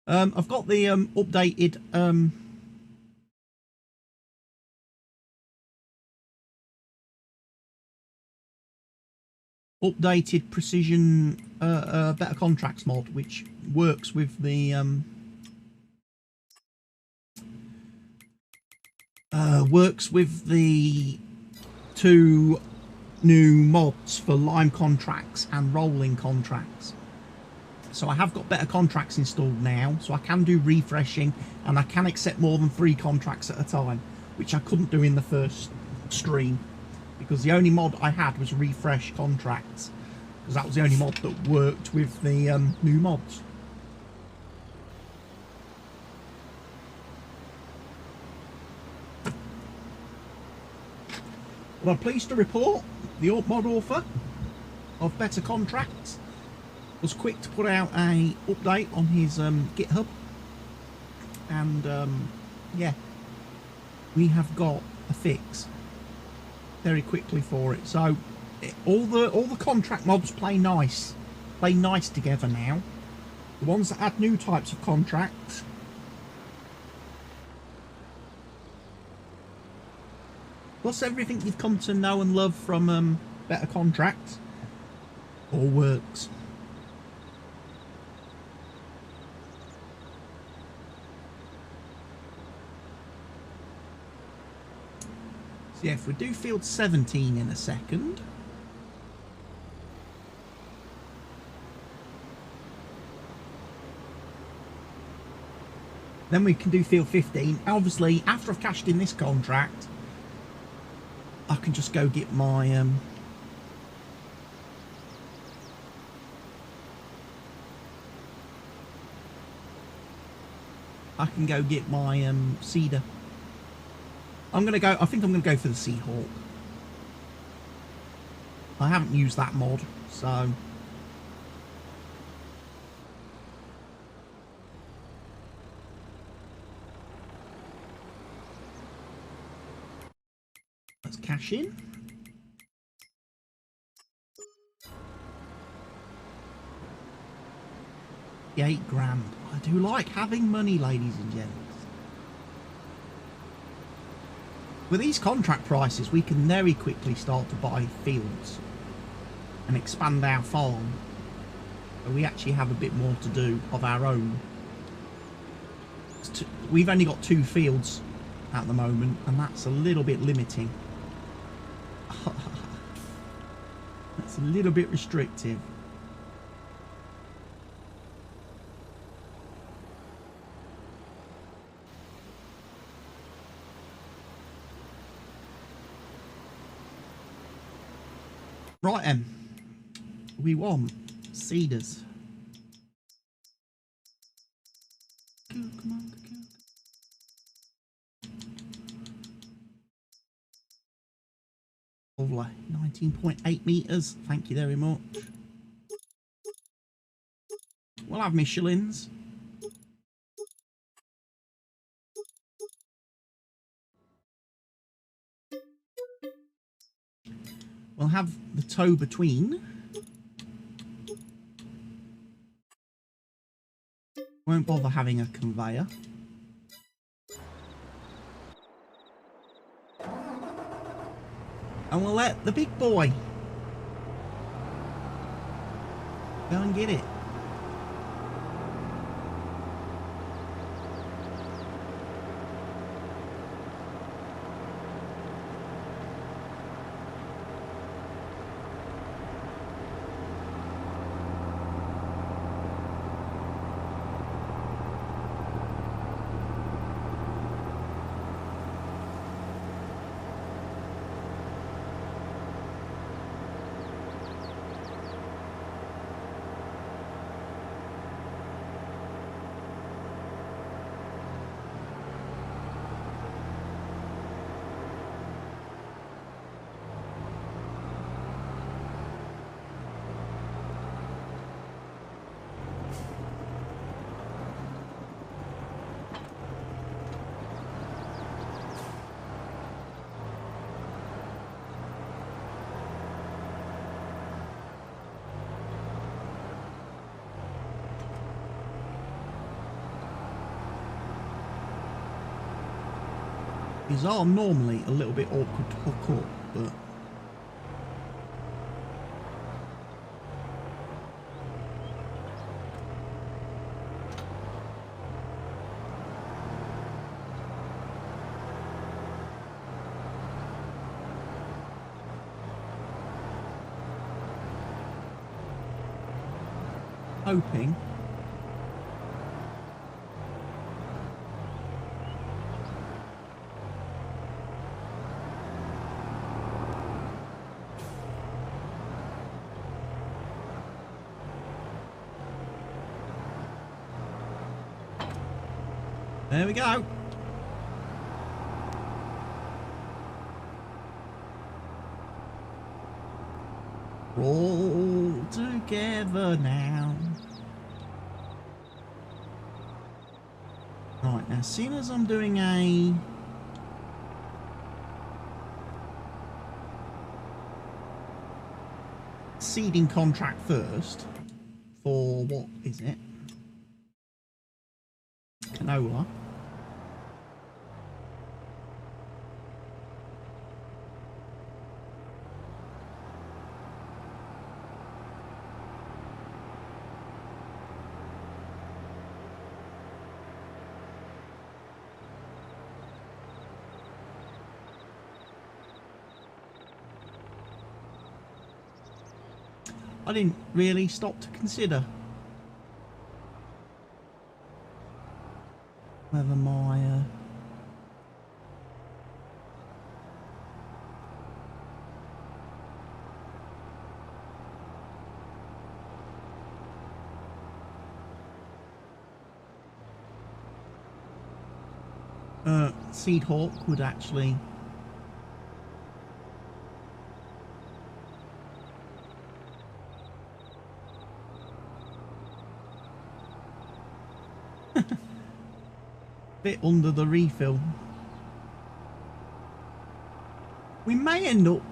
Speaker 1: I've got the updated precision better contracts mod, which works with the two new mods for lime contracts and rolling contracts. So I have got better contracts installed now, so I can do refreshing, and I can accept more than 3 contracts at a time, which I couldn't do in the first stream, because the only mod I had was refresh contracts, because that was the only mod that worked with the new mods. But I'm pleased to report the mod author of Better Contracts was quick to put out a update on his GitHub, and yeah, we have got a fix very quickly for it. So all the contract mods play nice together now. The ones that add new types of contracts, plus everything you've come to know and love from Better Contracts, all works. So yeah, if we do field 17 in a second. Then we can do field 15. Obviously, after I've cashed in this contract, I can just go get my cedar. I think I'm gonna go for the Seahawk. I haven't used that mod, so let's cash in. Yeah, £8,000. I do like having money, ladies and gents. With these contract prices, we can very quickly start to buy fields and expand our farm. So we actually have a bit more to do of our own. We've only got 2 fields at the moment, and that's a little bit limiting. That's a little bit restrictive. Right then, we want cedars. Come on, lovely. 19.8 meters. Thank you very much. We'll have Michelins. We'll have the toe between. Won't bother having a conveyor. And we'll let the big boy go and get it. These are normally a little bit awkward to hook up, but hoping there we go. We're all together now. Right, now seeing as I'm doing a seeding contract first for, what is it? Canola. I didn't really stop to consider whether my Seed Hawk would actually bit under the refill. We may end up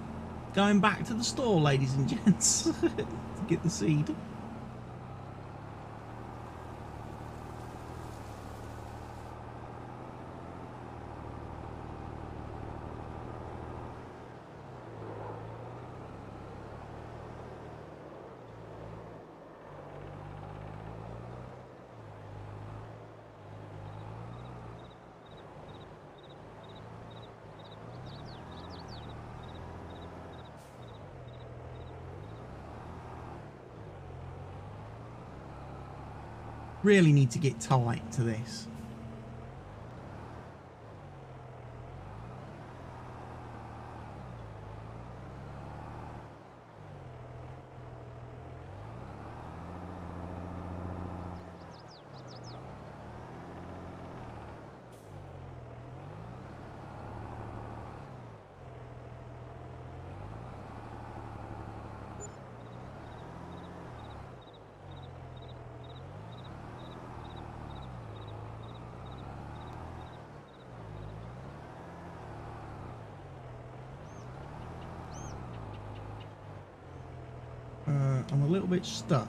Speaker 1: going back to the store, ladies and gents, to get the seed. Really need to get tight to this. I'm a little bit stuck.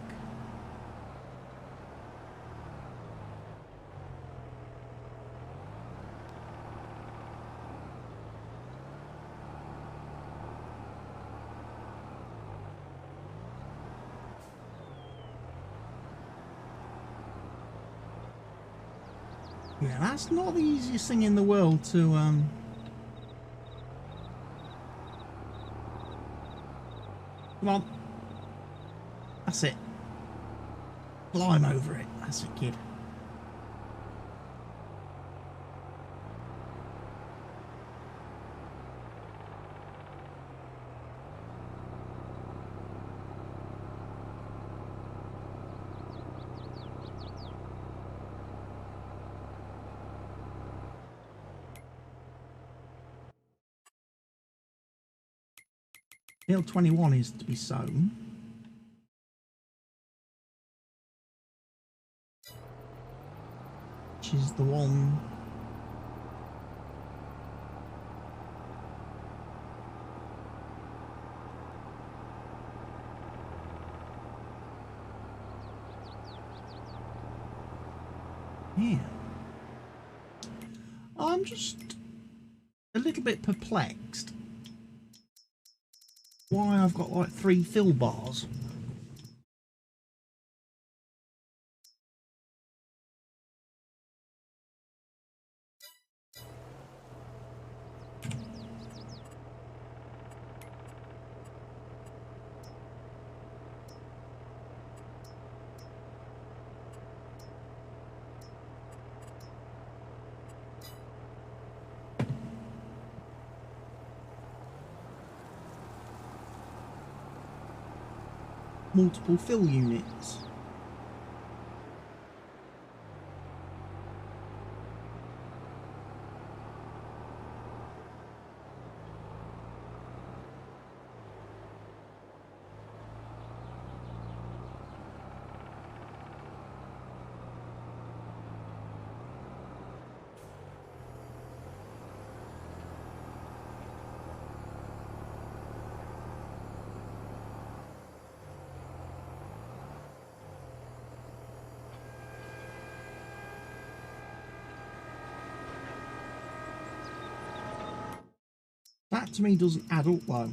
Speaker 1: Yeah, that's not the easiest thing in the world to come on. That's it. Climb over it. That's it, kid. Hill 21 is to be sown. Which is the one. Yeah. I'm just a little bit perplexed why I've got like 3 fill bars. multiple fill units. That to me doesn't add up though.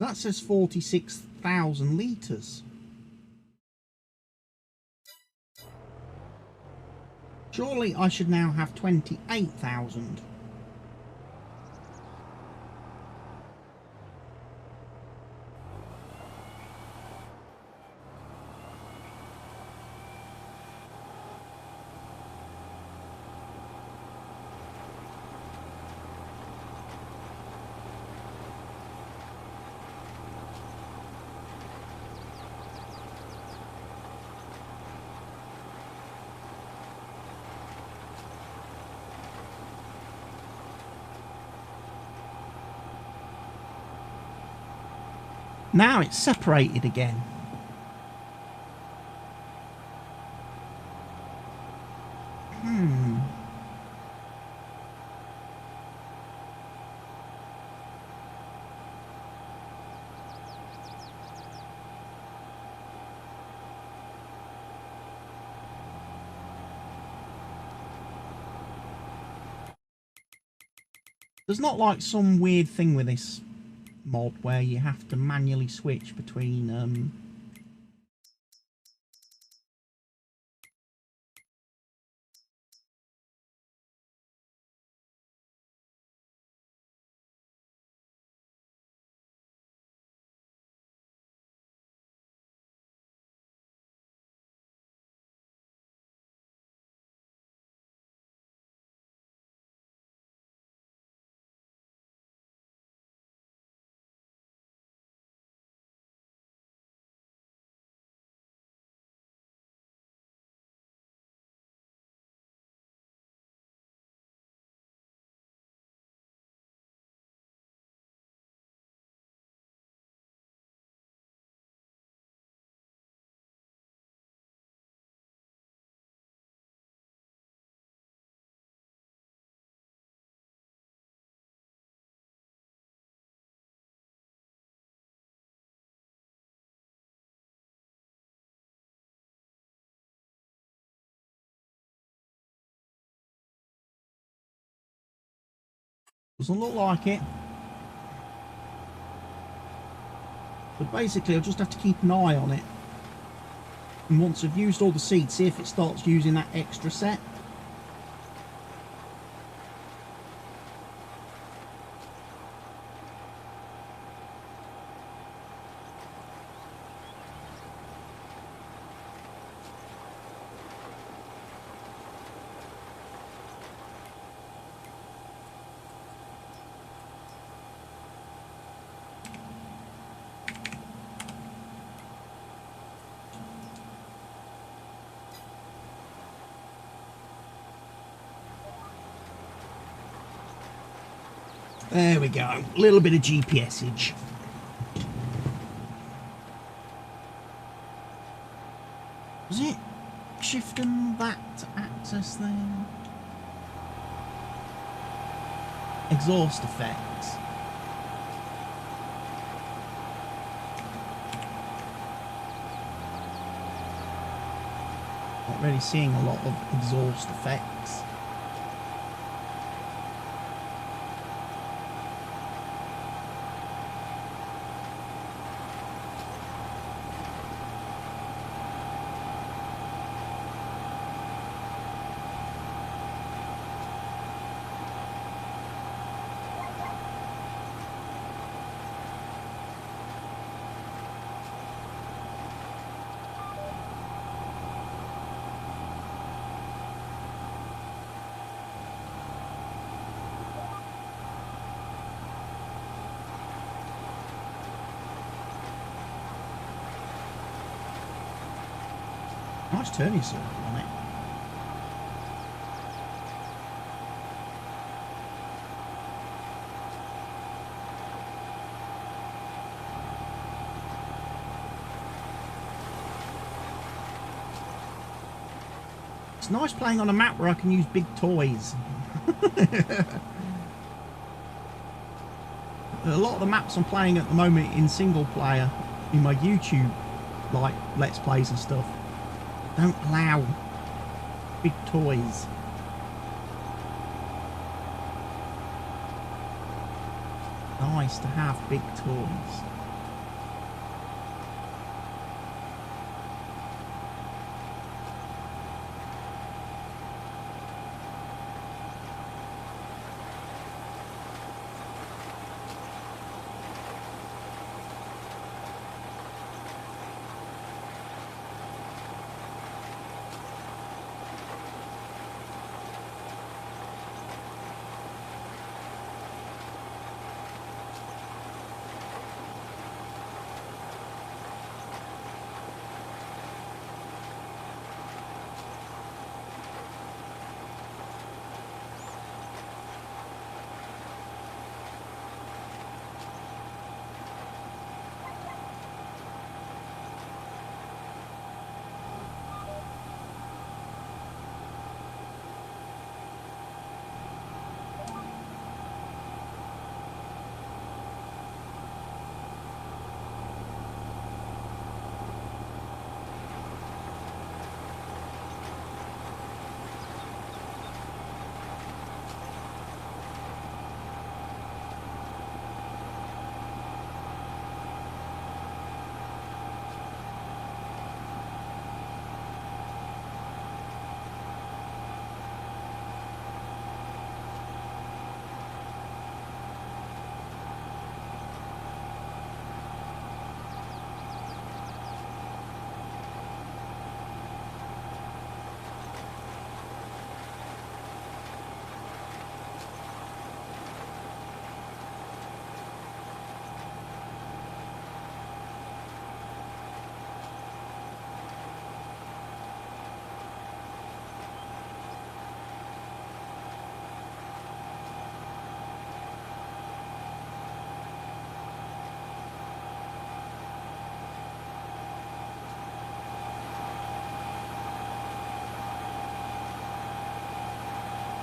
Speaker 1: That says 46,000 litres. Surely I should now have 28,000. Now it's separated again. There's not like some weird thing with this mod where you have to manually switch between doesn't look like it. But basically I'll just have to keep an eye on it. And once I've used all the seeds, see if it starts using that extra set. There we go, a little bit of GPSage. Was it shifting that to access there? Exhaust effects. Not really seeing a lot of exhaust effects. Nice turning circle on it. It's nice playing on a map where I can use big toys. A lot of the maps I'm playing at the moment in single player in my YouTube, like Let's Plays and stuff, don't allow big toys. Nice to have big toys.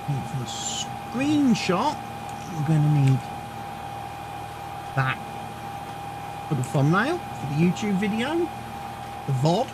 Speaker 1: For the screenshot, we're going to need that for the thumbnail for the YouTube video, the VOD.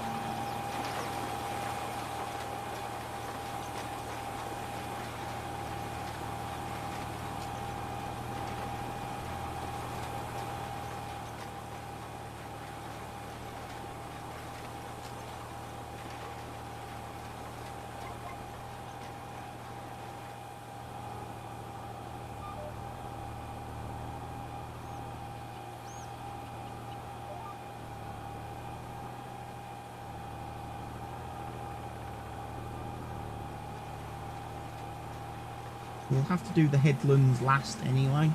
Speaker 1: We'll have to do the headlands last anyway.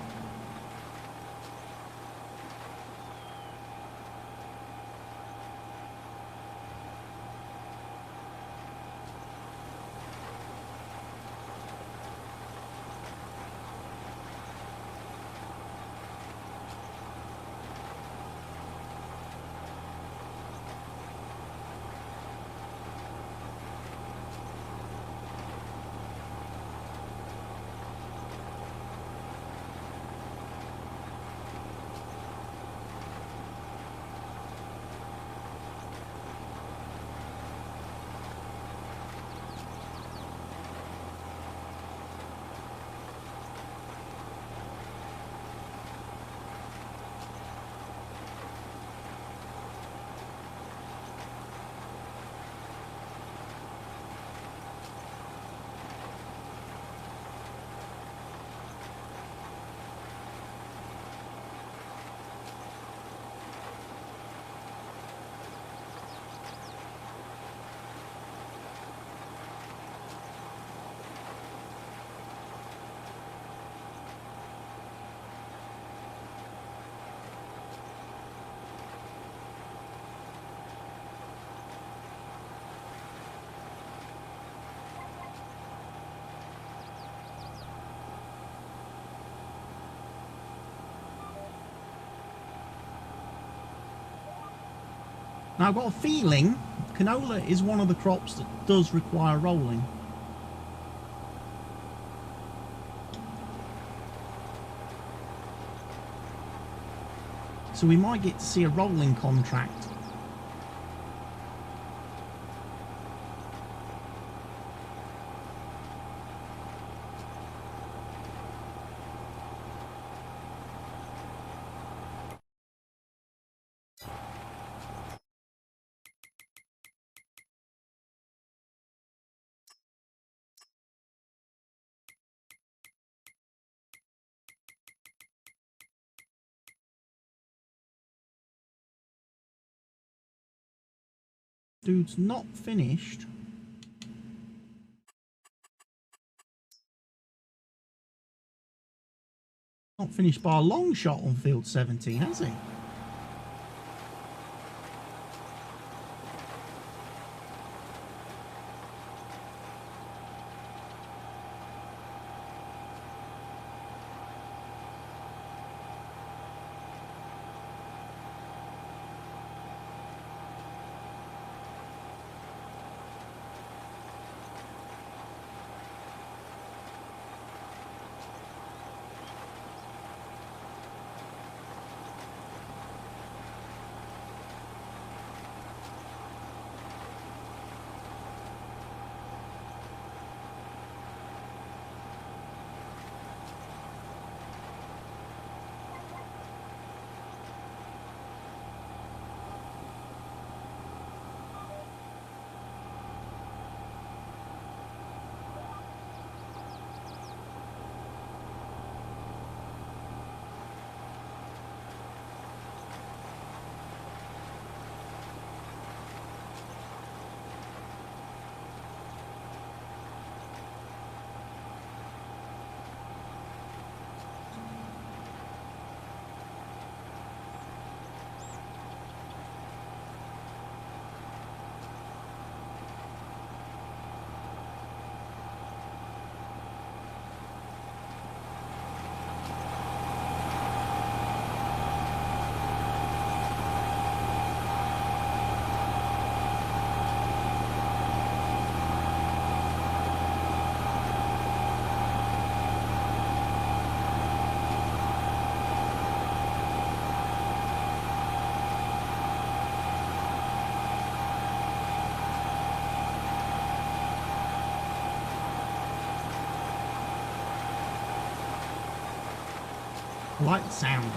Speaker 1: Now I've got a feeling canola is one of the crops that does require rolling. So we might get to see a rolling contract. Dude's not finished. Not finished by a long shot on field 17, has he? I like the sounds.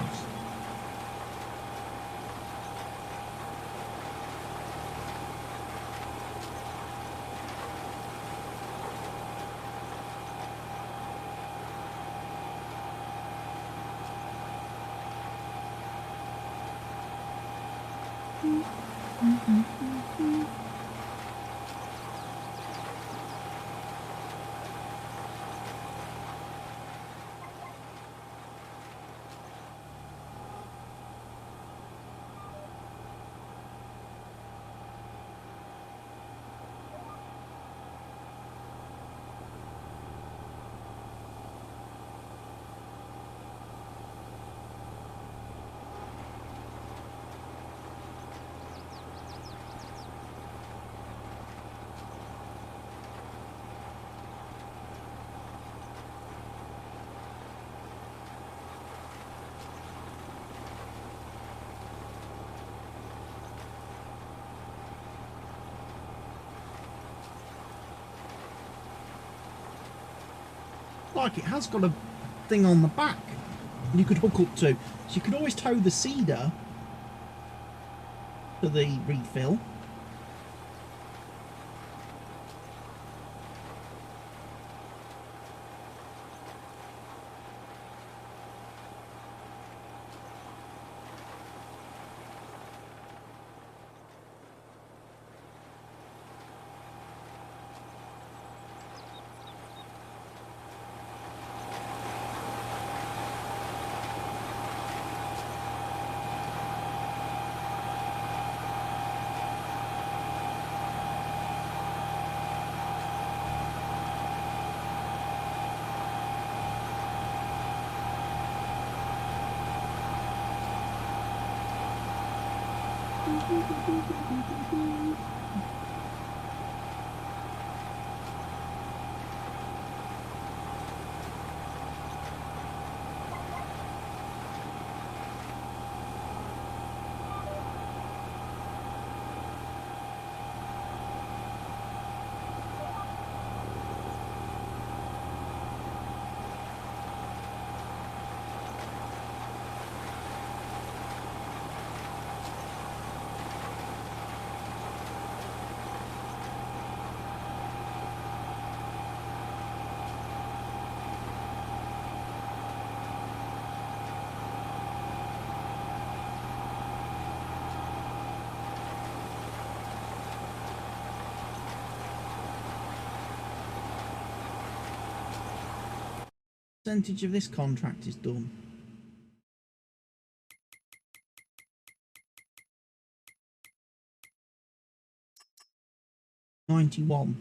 Speaker 1: Like it has got a thing on the back you could hook up to, so you could always tow the seeder to the refill. Percentage of this contract is done. $91.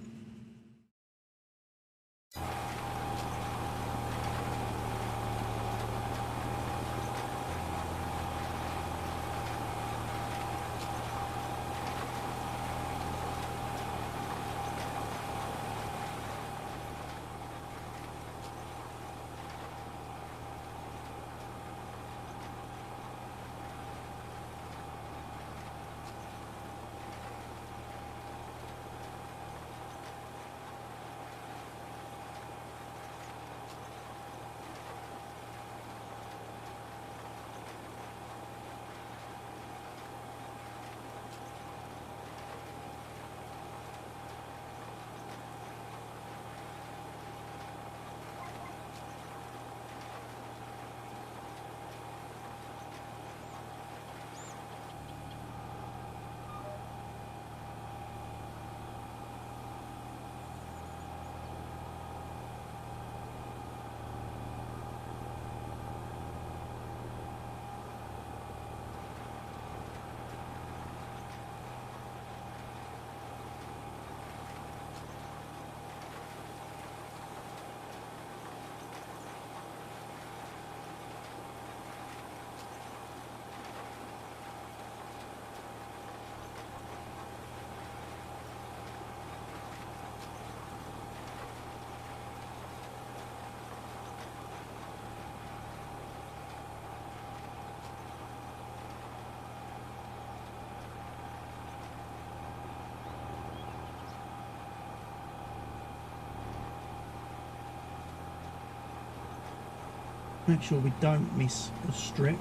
Speaker 1: Make sure we don't miss the strip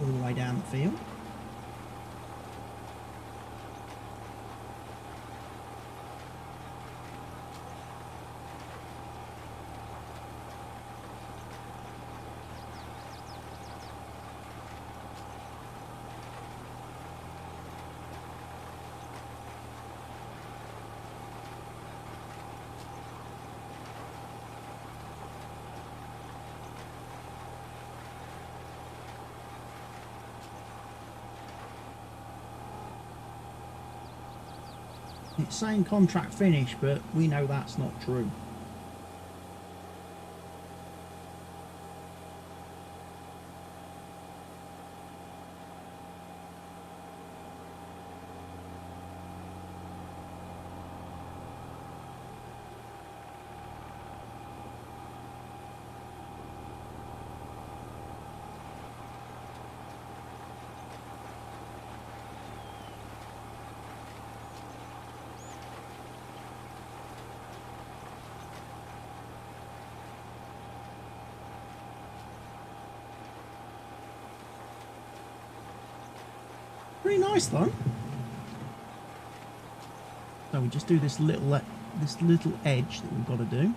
Speaker 1: all the way down the field. It's saying contract finish, but we know that's not true. Pretty nice though. So we just do this little edge that we've got to do.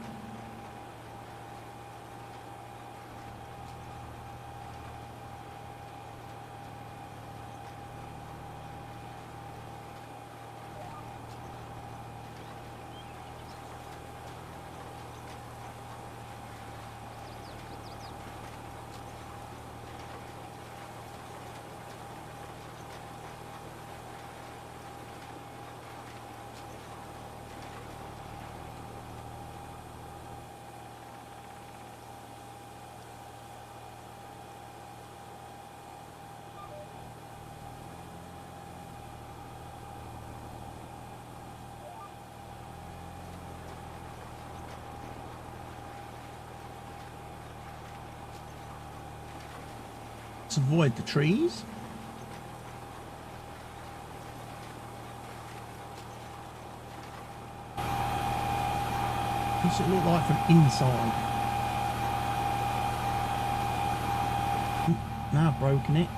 Speaker 1: let's avoid the trees. What's it look like from inside? Now I've broken it.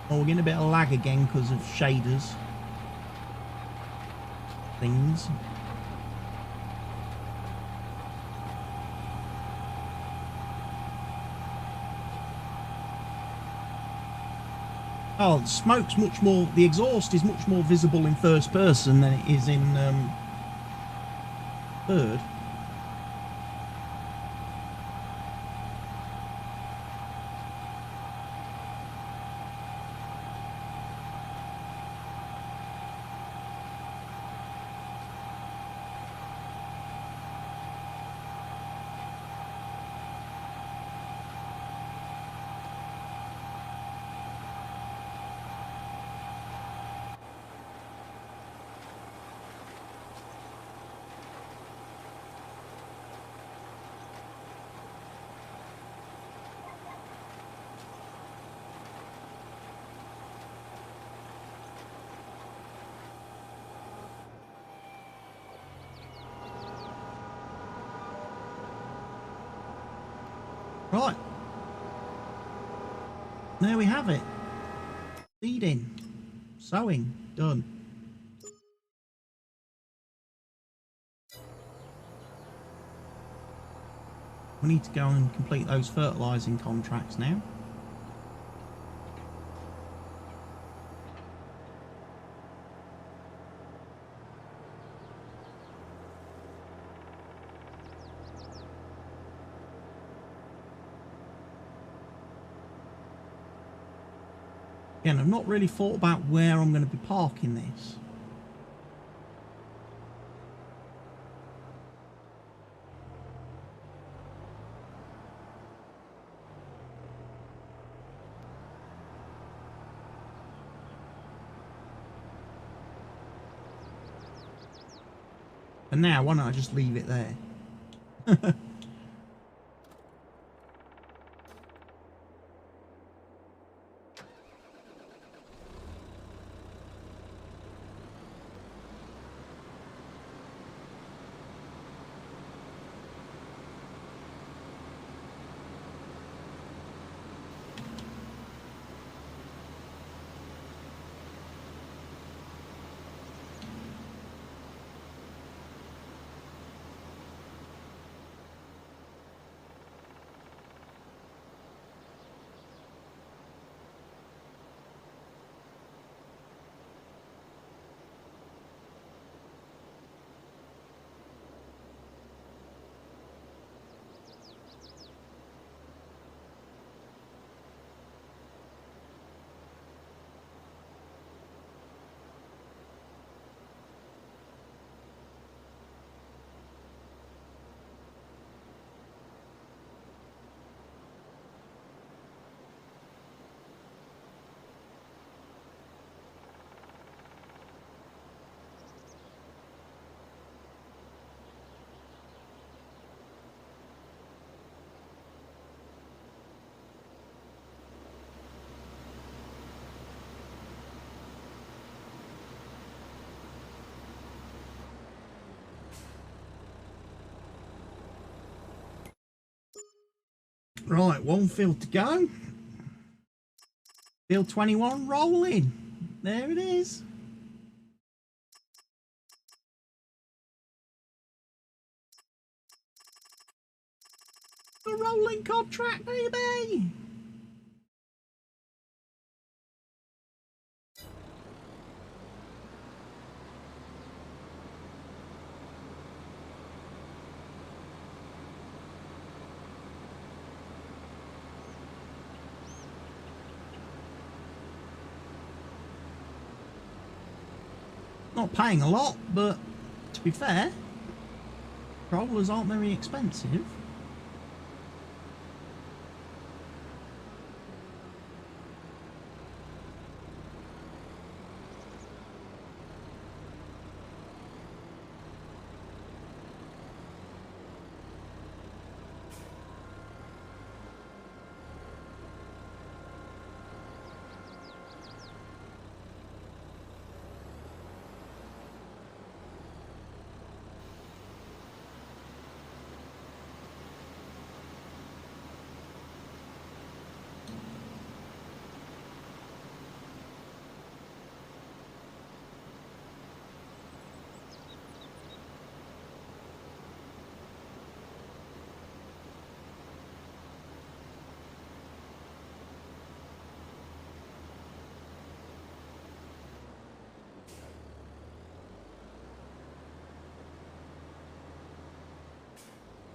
Speaker 1: Oh, we're getting a bit of lag again because of shaders. Things. Oh, the smoke's much more, the exhaust is much more visible in first person than it is in third. Right. There we have it. Seeding. Sowing. Done. We need to go and complete those fertilising contracts now. Again, I've not really thought about where I'm going to be parking this. And now, why don't I just leave it there? Right, one field to go. Field 21 rolling. There it is. A rolling contract, baby. Not paying a lot, but to be fair, rollers aren't very expensive.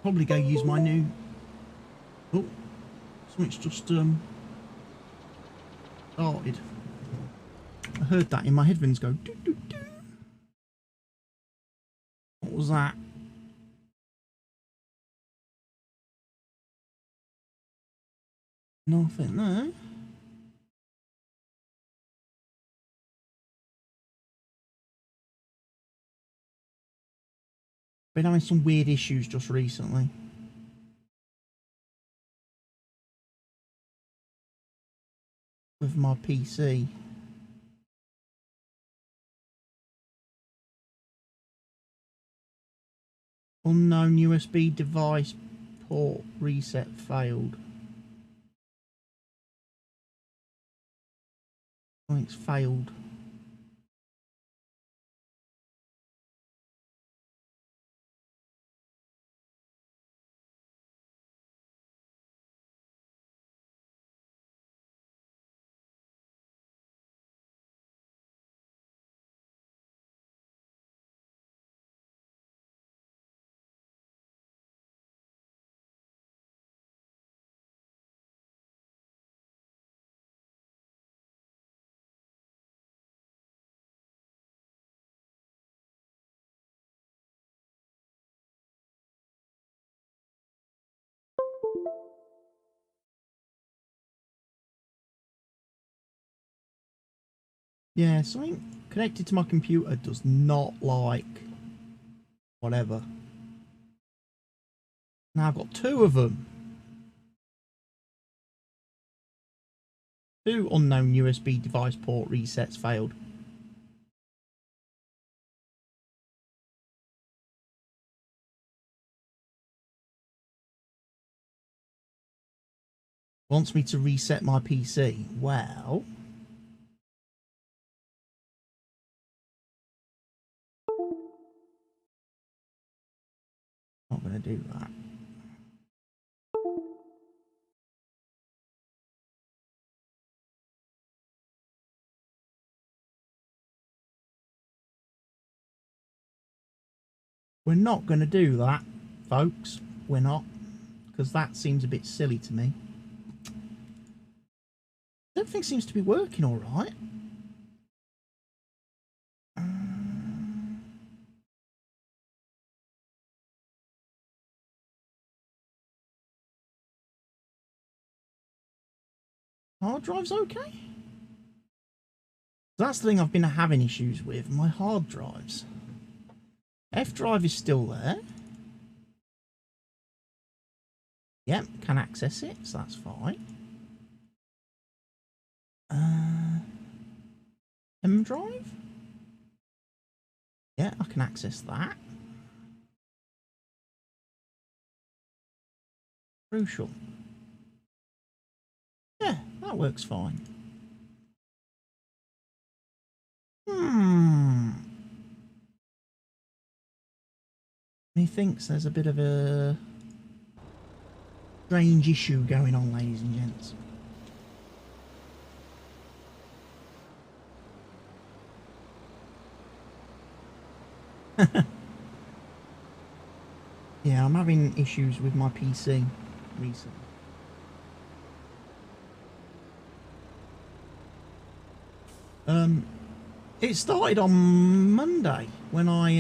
Speaker 1: Probably go use my new... Oh, something's just started. I heard that in my headphones go doo, doo, doo. What was that? Nothing there. Been having some weird issues just recently. With my PC. Unknown USB device port reset failed. Something's failed. Yeah, something connected to my computer does not like whatever. Now I've got two of them. Two unknown USB device port resets failed. Wants me to reset my PC. Well... not going to do that. We're not going to do that, folks. We're not. Because that seems a bit silly to me. Everything seems to be working all right. Hard drive's okay. That's the thing I've been having issues with, my hard drives. F drive is still there. Yep, can access it, so that's fine. M drive? Yeah, I can access that. Crucial. Yeah, that works fine. He thinks there's a bit of a strange issue going on, ladies and gents. Yeah, I'm having issues with my PC recently. It started on Monday when I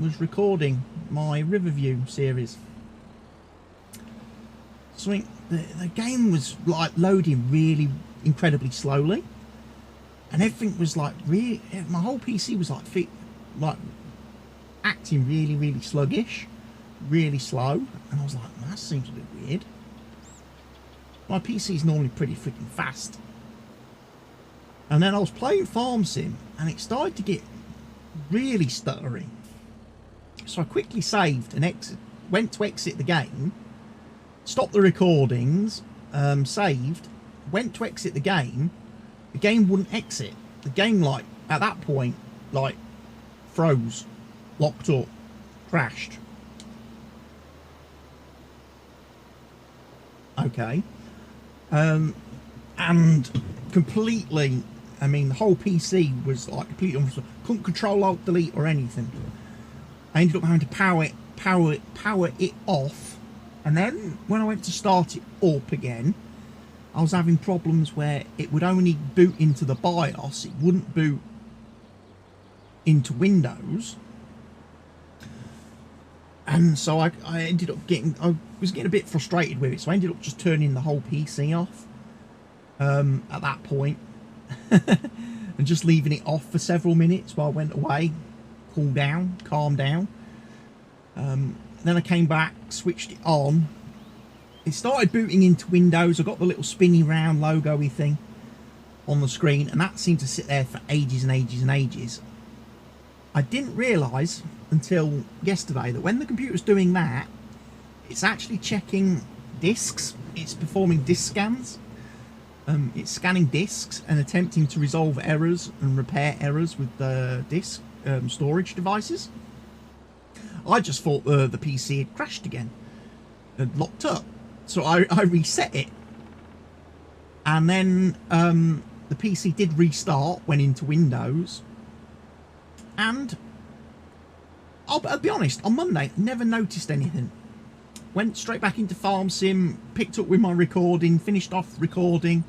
Speaker 1: was recording my Riverview series. So the game was like loading really incredibly slowly, and everything was like really. My whole PC was like acting really sluggish, really slow, and I was like, that seems a bit weird. My PC is normally pretty freaking fast. And then I was playing Farm Sim, and it started to get really stuttery. So I quickly saved and went to exit the game, stopped the recordings, saved, went to exit the game wouldn't exit. The game, like, at that point, like, froze, locked up, crashed. Okay. And completely... I mean, the whole PC was like completely unresolved. Couldn't control Alt Delete or anything. I ended up having to power it off And then when I went to start it up again, I was having problems where it would only boot into the BIOS, it wouldn't boot into Windows. And so I ended up I was getting a bit frustrated with it, so I ended up just turning the whole PC off at that point. And just leaving it off for several minutes while I went away, cool down, calm down. Then I came back, switched it on. It started booting into Windows. I got the little spinny round logo-y thing on the screen, and that seemed to sit there for ages and ages and ages. I didn't realise until yesterday that when the computer's doing that, it's actually checking disks. It's performing disk scans. It's scanning disks and attempting to resolve errors and repair errors with the disk storage devices. I just thought the PC had crashed again, had locked up. So I reset it. And then the PC did restart, went into Windows. And I'll be honest, on Monday, never noticed anything. Went straight back into Farm Sim, picked up with my recording, finished off recording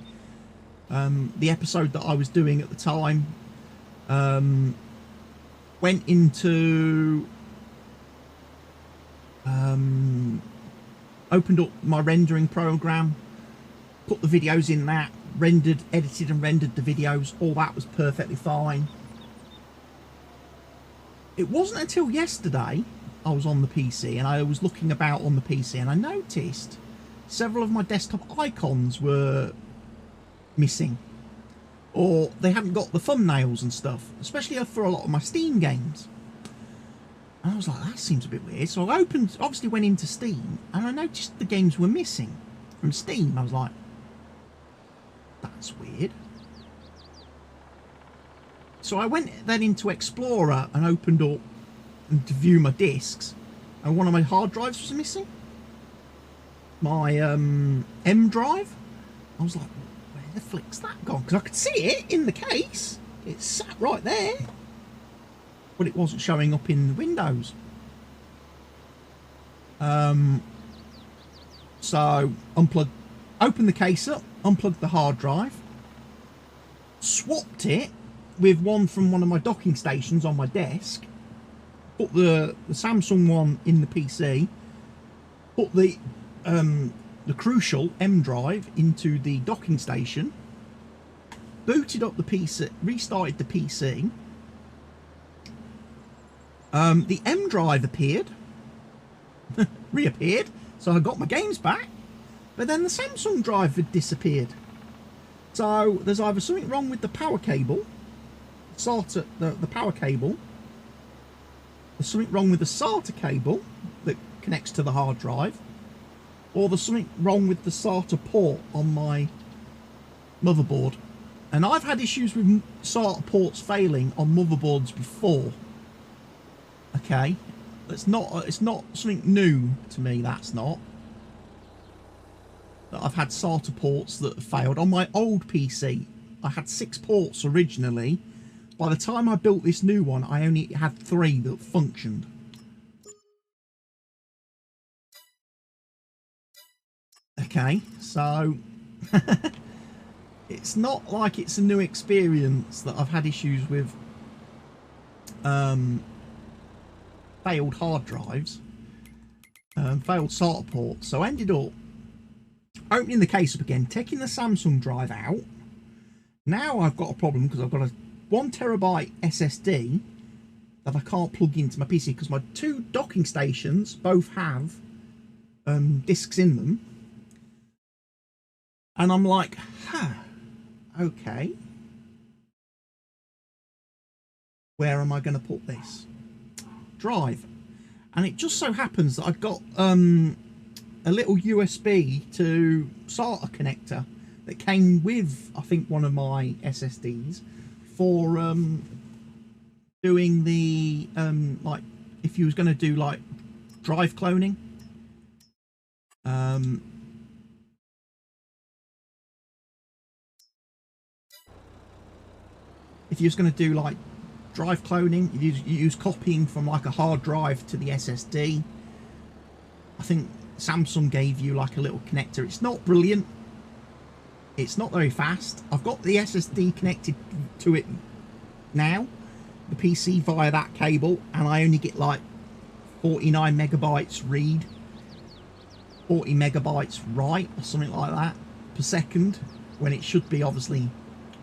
Speaker 1: the episode that I was doing at the time. Went into... opened up my rendering program, put the videos in that, edited and rendered the videos. All that was perfectly fine. It wasn't until yesterday I was on the PC and I was looking about on the PC and I noticed several of my desktop icons were missing, or they hadn't got the thumbnails and stuff, especially for a lot of my Steam games. And I was like, that seems a bit weird. So I obviously went into Steam and I noticed the games were missing from Steam. I was like, that's weird. So I went then into Explorer and opened up to view my discs, and one of my hard drives was missing. My M drive. I was like, where the flick's that gone? Because I could see it in the case. It sat right there. But it wasn't showing up in Windows. So opened the case up, unplugged the hard drive, swapped it with one from one of my docking stations on my desk, put the Samsung one in the PC, put the crucial M drive into the docking station, booted up the PC, restarted the PC. The M drive appeared, reappeared, so I got my games back, but then the Samsung drive had disappeared. So there's either something wrong with the power cable, SATA, the power cable, there's something wrong with the SATA cable that connects to the hard drive, or there's something wrong with the SATA port on my motherboard. And I've had issues with SATA ports failing on motherboards before. Okay, it's not something new to me. That's not. That I've had SATA ports that have failed on my old PC. I had 6 ports originally. By the time I built this new one, I only had 3 that functioned. Okay, so it's not like it's a new experience that I've had issues with failed hard drives, failed SATA ports. So I ended up opening the case up again, taking the Samsung drive out. Now I've got a problem because I've got a 1 terabyte SSD that I can't plug into my PC because my 2 docking stations both have discs in them. And I'm like, okay, where am I going to put this drive? And it just so happens that I've got a little USB to SATA connector that came with, I think, one of my SSDs for doing the like if you was going to do like drive cloning. If you was going to do like drive cloning, you use copying from like a hard drive to the SSD. I think Samsung gave you like a little connector. It's not brilliant. It's not very fast. I've got the SSD connected to it now, the PC, via that cable, and I only get like 49 megabytes read, 40 megabytes write, or something like that per second, when it should be obviously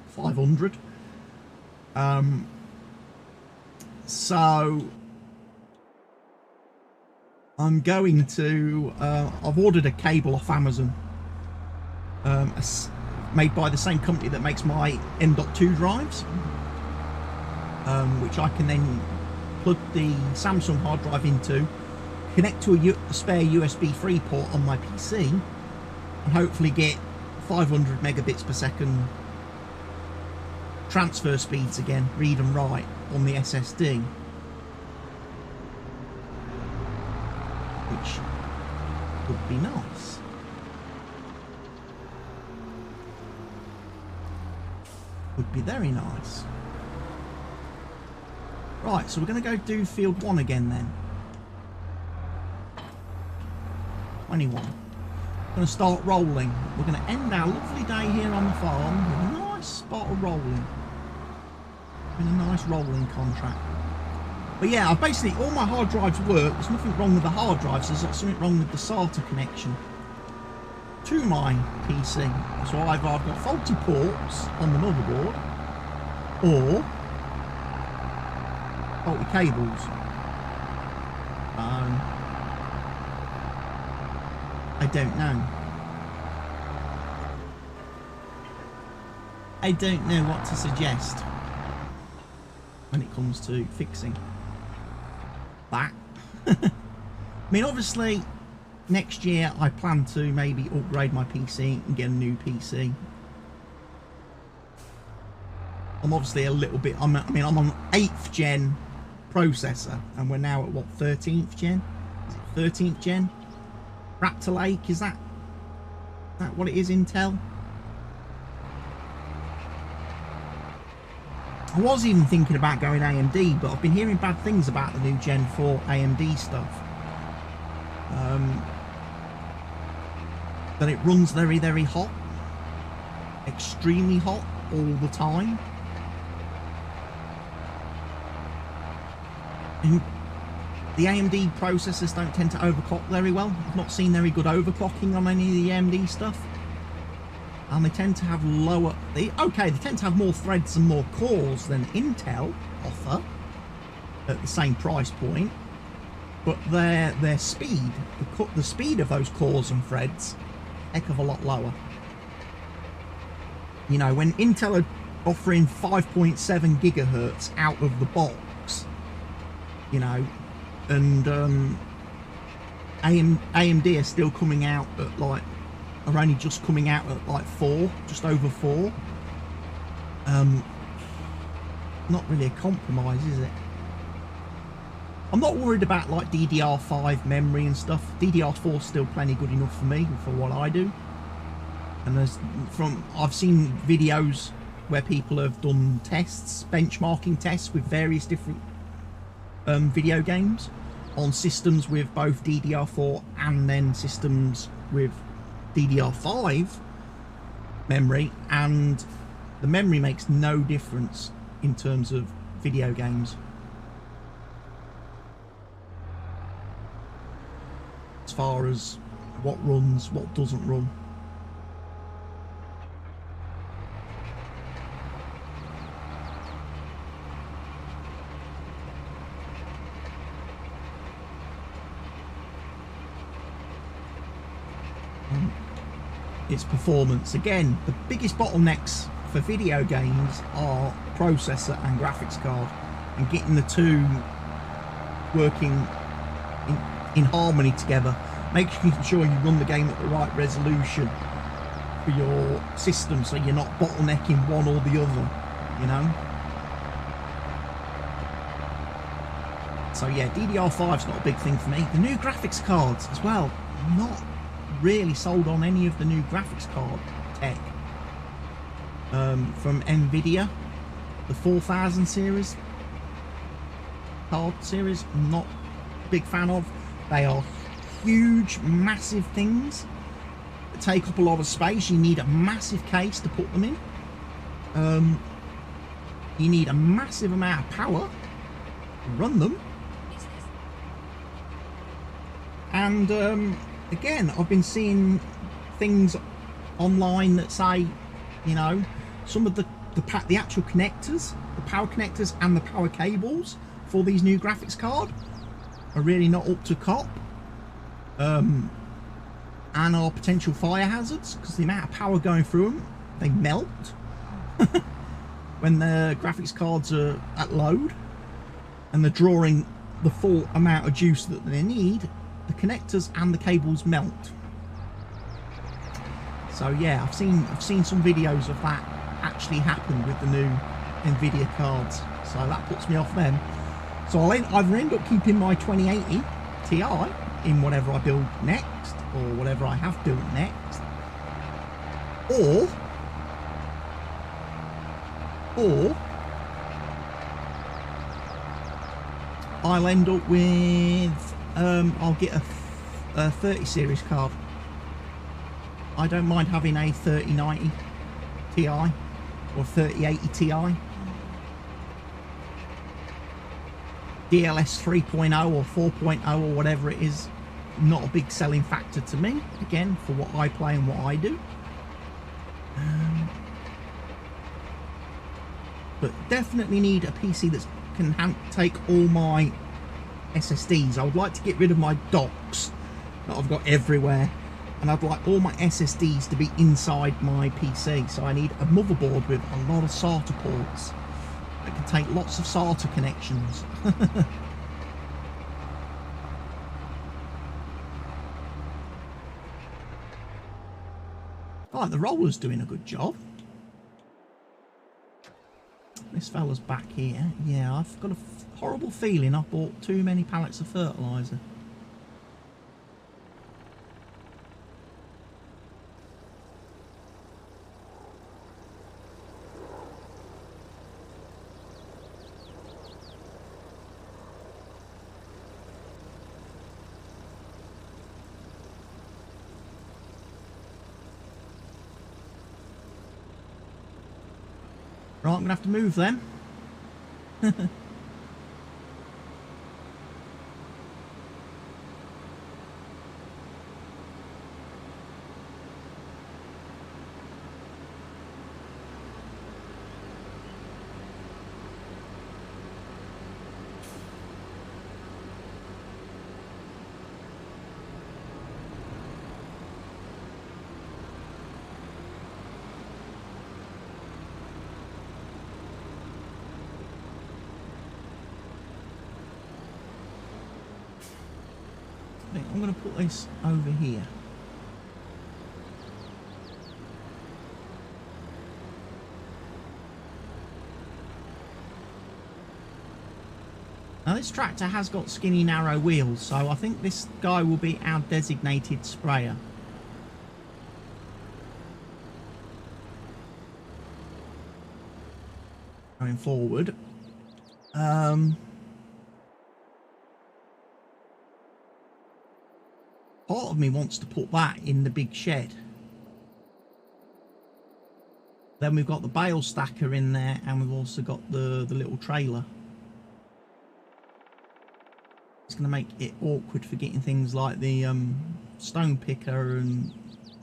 Speaker 1: 500. So I'm going to I've ordered a cable off Amazon, made by the same company that makes my M.2 drives, which I can then plug the Samsung hard drive into, connect to a spare USB 3 port on my PC, and hopefully get 500 megabits per second transfer speeds again, read and write, on the SSD, which would be nice. Would be very nice. Right, so we're going to go do field 1 again then. 21. We're going to start rolling. We're going to end our lovely day here on the farm with a nice spot of rolling. In a nice rolling contract. But yeah, I've basically, all my hard drives work. There's nothing wrong with the hard drives. There's something wrong with the SATA connection to my PC. So either I've got faulty ports on the motherboard, or faulty cables. I don't know. I don't know what to suggest when it comes to fixing that. I mean, obviously next year I plan to maybe upgrade my PC and get a new PC. I'm obviously a little bit, I mean, I'm on 8th gen processor, and we're now at what, 13th gen? Is it 13th gen? Raptor Lake, is that what it is, Intel? I was even thinking about going AMD, but I've been hearing bad things about the new Gen 4 AMD stuff. That it runs very, very hot. Extremely hot all the time. And the AMD processors don't tend to overclock very well. I've not seen very good overclocking on any of the AMD stuff. And they tend to have lower, they tend to have more threads and more cores than Intel offer at the same price point, but their speed, the speed of those cores and threads, heck of a lot lower. You know, when Intel are offering 5.7 gigahertz out of the box, you know, and AMD are still coming out at like, are only just coming out at like 4, just over 4. Not really a compromise, is it? I'm not worried about like DDR5 memory and stuff. DDR4 is still plenty good enough for me for what I do. And I've seen videos where people have done tests, benchmarking tests with various different video games on systems with both DDR4 and then systems with DDR5 memory, and the memory makes no difference in terms of video games as far as what runs, what doesn't run. Its performance. Again, the biggest bottlenecks for video games are processor and graphics card, and getting the two working in harmony together, making sure you run the game at the right resolution for your system, so you're not bottlenecking one or the other, you know. So yeah, DDR5's not a big thing for me. The new graphics cards as well, not really sold on any of the new graphics card tech from Nvidia. The 4000 series card series, I'm not a big fan of. They are huge, massive things that take up a lot of space. You need a massive case to put them in. You need a massive amount of power to run them. And again, I've been seeing things online that say, you know, some of the actual connectors, the power connectors and the power cables for these new graphics card are really not up to cop, and are potential fire hazards because the amount of power going through them, they melt when the graphics cards are at load and they're drawing the full amount of juice that they need. The connectors and the cables melt. So yeah, I've seen some videos of that actually happen with the new Nvidia cards, so that puts me off them. So I'll either end up keeping my 2080 Ti in whatever I build next, or whatever I have built next, or I'll end up with I'll get a 30 series card. I don't mind having a 3090 Ti or 3080 Ti. DLS 3.0 or 4.0 or whatever it is, not a big selling factor to me, again, for what I play and what I do. But definitely need a PC that can take all my SSDs. I would like to get rid of my docks that I've got everywhere, and I'd like all my SSDs to be inside my PC. So I need a motherboard with a lot of SATA ports that can take lots of SATA connections. Right, the roller's doing a good job. This fella's back here. Yeah, I've got a horrible feeling I've bought too many pallets of fertiliser. Right, I'm going to have to move them. I'm going to put this over here. Now this tractor has got skinny narrow wheels, so I think this guy will be our designated sprayer. Going forward. Part of me wants to put that in the big shed. Then we've got the bale stacker in there, and we've also got the little trailer. It's going to make it awkward for getting things like the stone picker and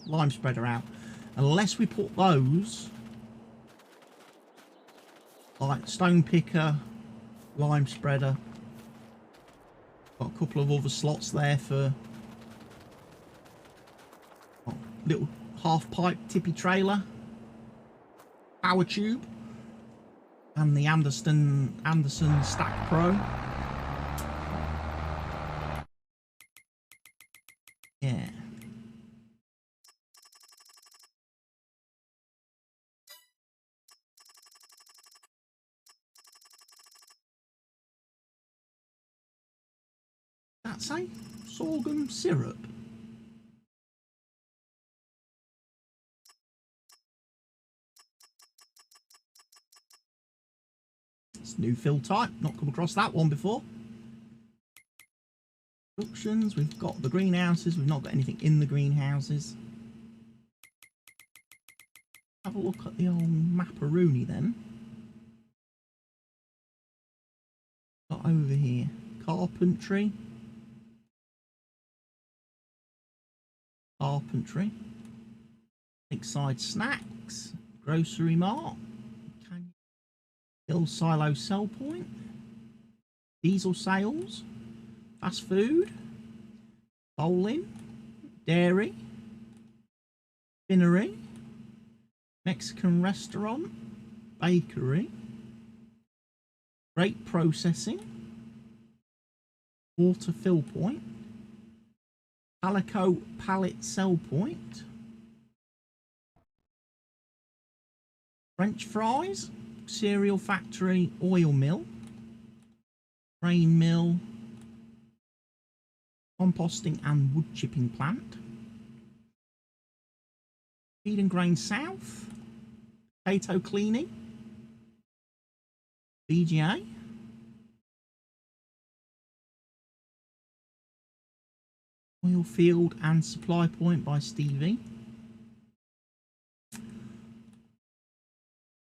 Speaker 1: lime spreader out. Unless we put those, like stone picker, lime spreader. Got a couple of other slots there for little half pipe tippy trailer, power tube, and the Anderson Stack Pro. Yeah. That's a sorghum syrup. It's new fill type, not come across that one before. Productions, we've got the greenhouses, we've not got anything in the greenhouses. Have a look at the old Maparoni then. Got over here, carpentry. Lakeside snacks, grocery mart, Hill silo sell point, diesel sales, fast food, bowling, dairy, spinnery, Mexican restaurant, bakery, grape processing, water fill point, calico pallet sell point, French fries, cereal factory, oil mill, grain mill, composting and wood chipping plant, feed and grain south, potato cleaning, BGA, oil field and supply point by Stevie,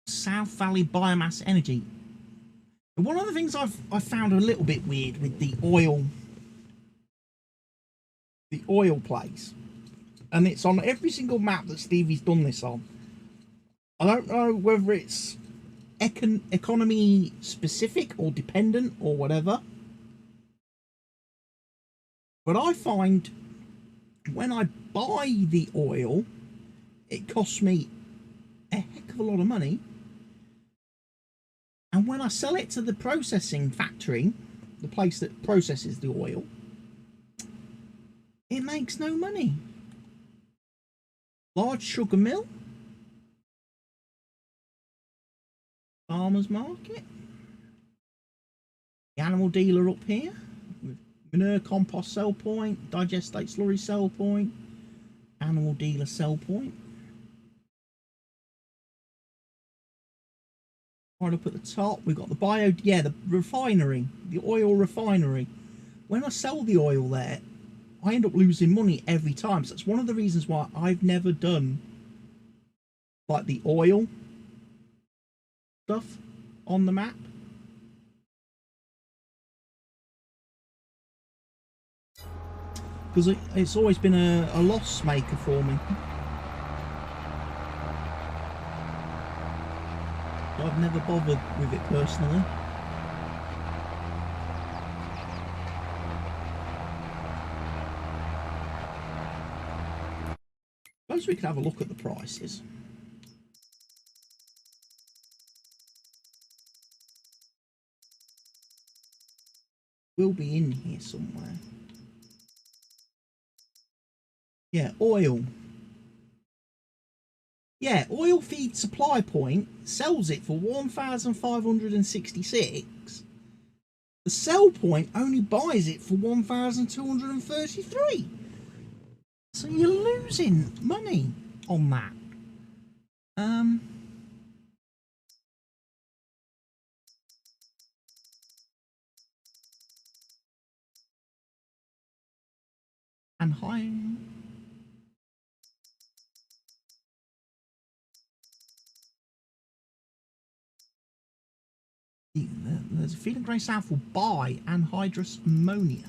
Speaker 1: South Valley Biomass Energy. And one of the things I've found a little bit weird with the oil place, and it's on every single map that Stevie's done this on. I don't know whether it's economy specific or dependent or whatever, but I find when I buy the oil, it costs me a heck of a lot of money, and when I sell it to the processing factory, the place that processes the oil, it makes no money. Large sugar mill, farmers market, the animal dealer up here, manure compost sell point, digestate slurry sell point, animal dealer sell point. Right up at the top, we've got the the refinery, the oil refinery. When I sell the oil there, I end up losing money every time. So that's one of the reasons why I've never done like the oil stuff on the map. Because it's always been a loss maker for me. I've never bothered with it personally. Suppose we could have a look at the prices. Will be in here somewhere. Yeah, oil. Yeah, oil feed supply point sells it for 1,566. The sell point only buys it for 1,233. So you're losing money on that. And high. There's a feed and grain south will buy anhydrous ammonia.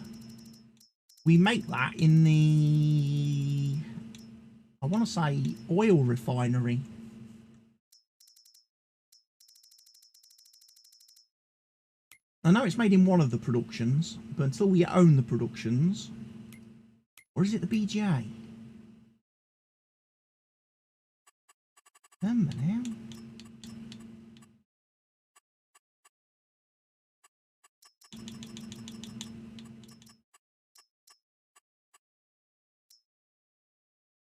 Speaker 1: We make that in the, I want to say, oil refinery. I know it's made in one of the productions, but until we own the productions, or is it the BGA? Remember now.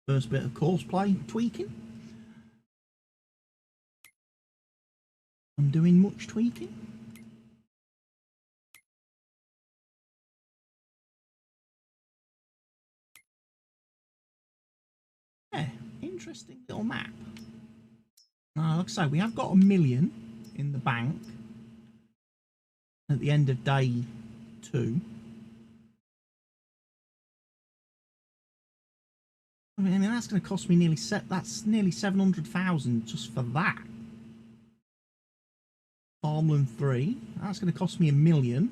Speaker 1: First bit of courseplay tweaking. I'm doing much tweaking. Yeah, interesting little map. Now, like I say, we have got 1 million in the bank at the end of day 2. I mean, that's going to cost me nearly that's nearly 700,000 just for that. Farmland 3. That's going to cost me $1 million.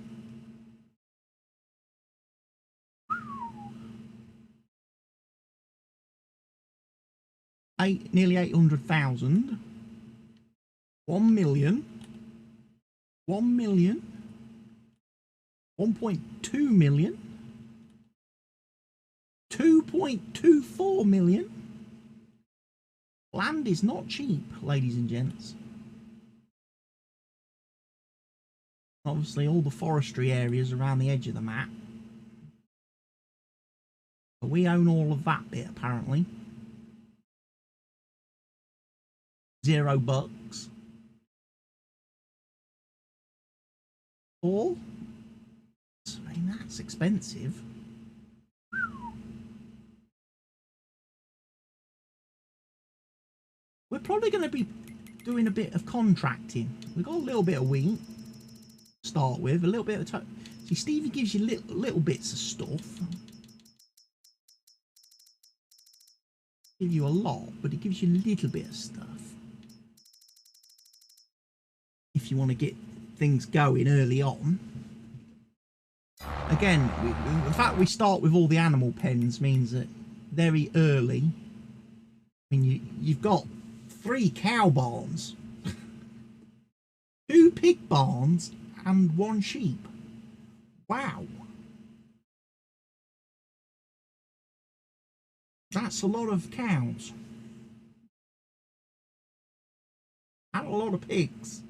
Speaker 1: Nearly 800,000. 1 million. 1 million. 1.2 million. 2.24 million. Land is not cheap, ladies and gents. Obviously, all the forestry areas around the edge of the map. But we own all of that bit, apparently. $0. All? I mean, that's expensive. We're probably going to be doing a bit of contracting. We've got a little bit of wheat to start with, a little bit of... See, Stevie gives you little bits of stuff. Give you a lot, but it gives you a little bit of stuff. If you want to get things going early on. Again, the fact we start with all the animal pens means that very early, I mean, you've got 3 cow barns, 2 pig barns, and 1 sheep. Wow. That's a lot of cows. And a lot of pigs.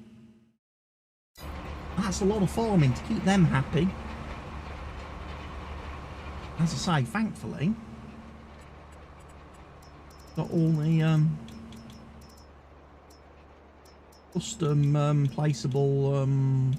Speaker 1: That's a lot of farming to keep them happy. As I say, thankfully, got all the custom placeable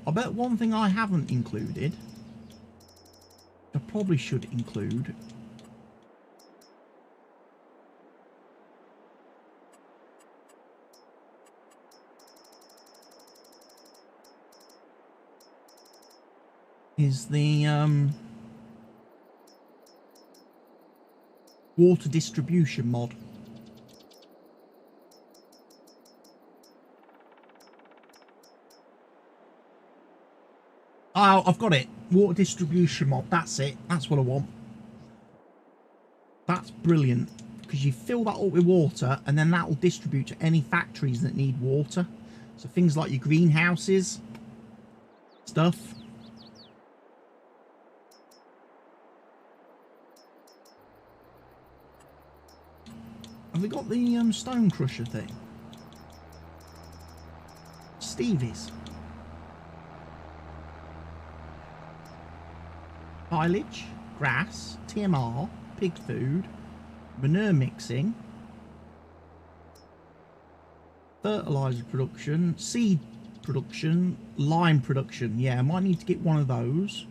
Speaker 1: I bet one thing I haven't included, I probably should include, is the water distribution mod. Oh, I've got it. Water distribution mod. That's it. That's what I want. That's brilliant. Because you fill that up with water and then that will distribute to any factories that need water. So things like your greenhouses, stuff. Have we got the stone crusher thing? Stevie's. Silage, grass, TMR, pig food, manure mixing, fertilizer production, seed production, lime production. Yeah, I might need to get one of those.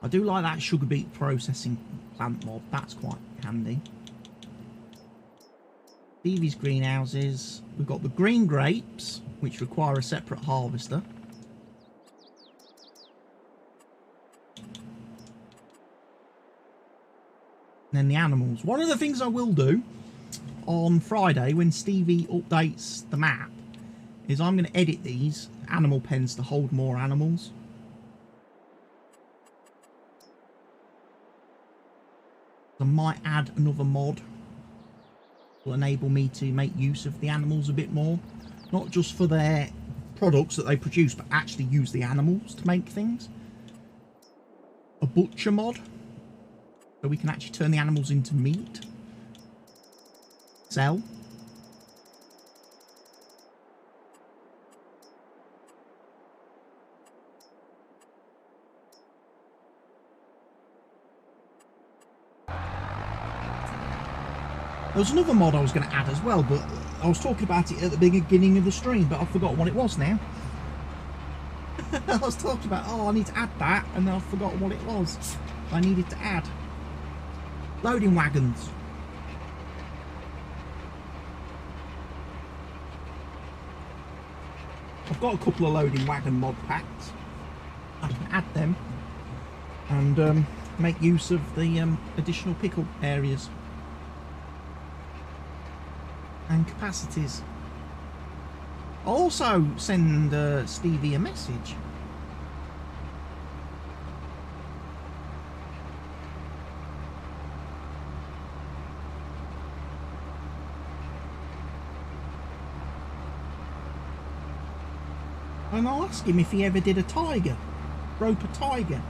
Speaker 1: I do like that sugar beet processing plant mod. That's quite handy. Stevie's greenhouses. We've got the green grapes, which require a separate harvester. And then the animals. One of the things I will do on Friday when Stevie updates the map is I'm going to edit these animal pens to hold more animals. I might add another mod. Will enable me to make use of the animals a bit more, not just for their products that they produce, but actually use the animals to make things. A butcher mod, so we can actually turn the animals into meat. Sell. There was another mod I was going to add as well, but I was talking about it at the beginning of the stream, but I've forgotten what it was now. I was talking about, oh, I need to add that, and then I've forgotten what it was I needed to add. Loading wagons. I've got a couple of loading wagon mod packs. I can add them and make use of the additional pickle areas and capacities. I'll also send Stevie a message. And I'll ask him if he ever did a tiger, rope a tiger.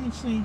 Speaker 1: Let's see.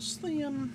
Speaker 1: What's the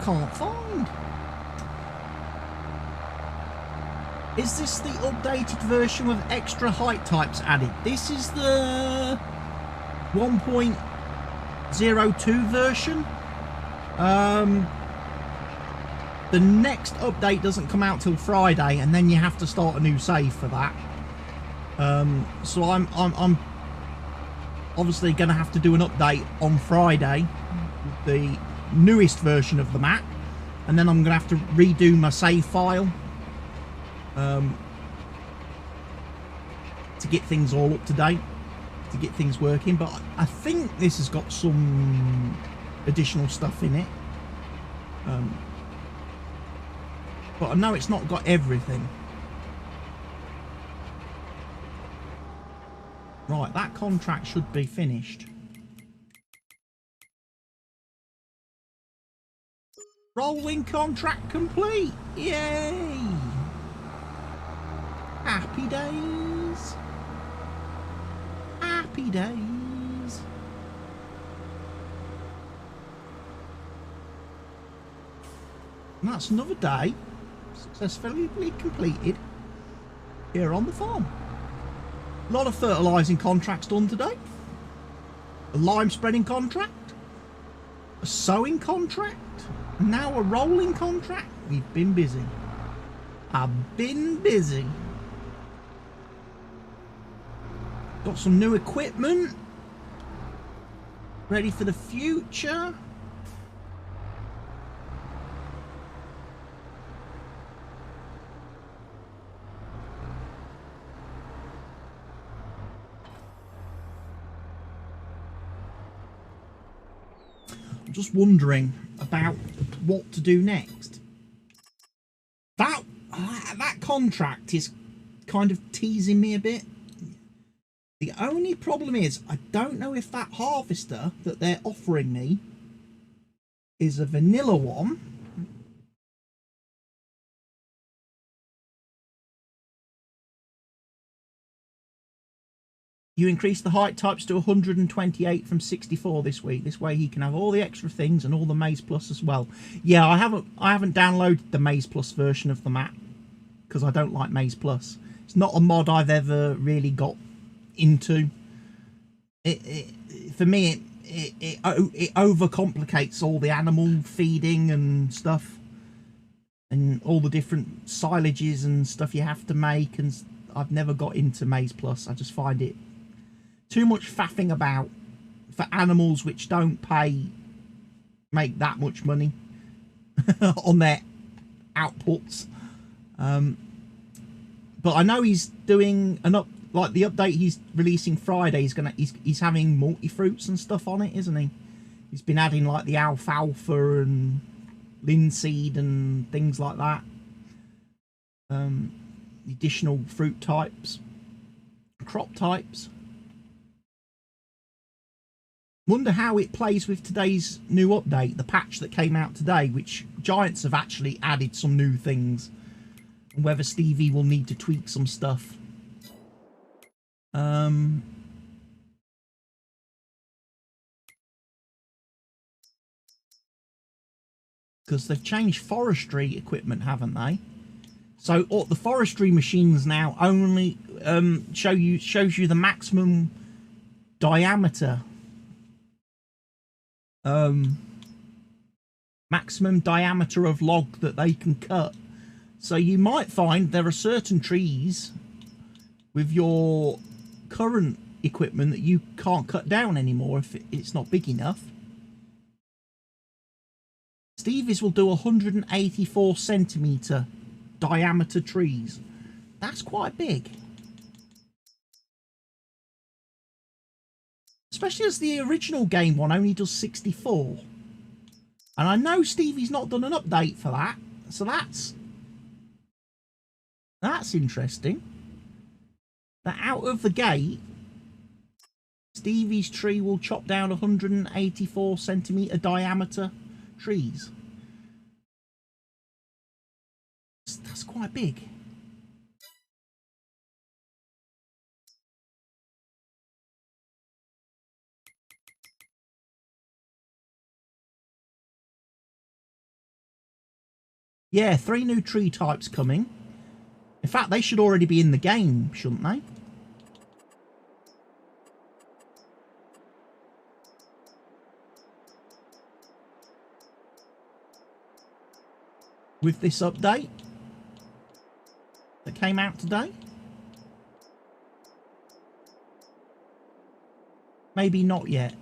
Speaker 1: can't find. Is this the updated version with extra height types added? This is the 1.02 version. The next update doesn't come out till Friday, and then you have to start a new save for that. So I'm obviously going to have to do an update on Friday, the newest version of the map, and then I'm going to have to redo my save file to get things all up to date, to get things working. But I think this has got some additional stuff in it. But I know it's not got everything. Right, that contract should be finished. Rolling contract complete! Yay! Happy days! Happy days! And that's another day successfully completed here on the farm. A lot of fertilising contracts done today. A lime spreading contract. A sowing contract. And now a rolling contract. We've been busy. I've been busy. Got some new equipment. Ready for the future. I'm just wondering about what to do next. That contract is kind of teasing me a bit. The only problem is I don't know if that harvester that they're offering me is a vanilla one. You increase the height types to 128 from 64 this week. This way he can have all the extra things and all the Maize Plus as well. Yeah, I haven't downloaded the Maize Plus version of the map because I don't like Maize Plus. It's not a mod I've ever really got into. For me, it overcomplicates all the animal feeding and stuff, and all the different silages and stuff you have to make. And I've never got into Maize Plus. I just find it too much faffing about for animals which don't make that much money on their outputs. But I know he's doing like the update he's releasing Friday. He's having multi-fruits and stuff on it, isn't he? He's been adding like the alfalfa and linseed and things like that. Additional fruit types, crop types. Wonder how it plays with today's new update, the patch that came out today, which Giants have actually added some new things, and whether Stevie will need to tweak some stuff. Because they've changed forestry equipment, haven't they? So the forestry machines now only shows you the maximum diameter. Maximum diameter of log that they can cut. So you might find there are certain trees with your current equipment that you can't cut down anymore if it's not big enough. Stevie's will do 184 centimetre diameter trees. That's quite big. Especially as the original game one only does 64. And I know Stevie's not done an update for that. So that's interesting. That out of the gate, Stevie's tree will chop down 184 centimetre diameter trees. That's quite big. Yeah, 3 new tree types coming. In fact, they should already be in the game, shouldn't they? With this update that came out today. Maybe not yet.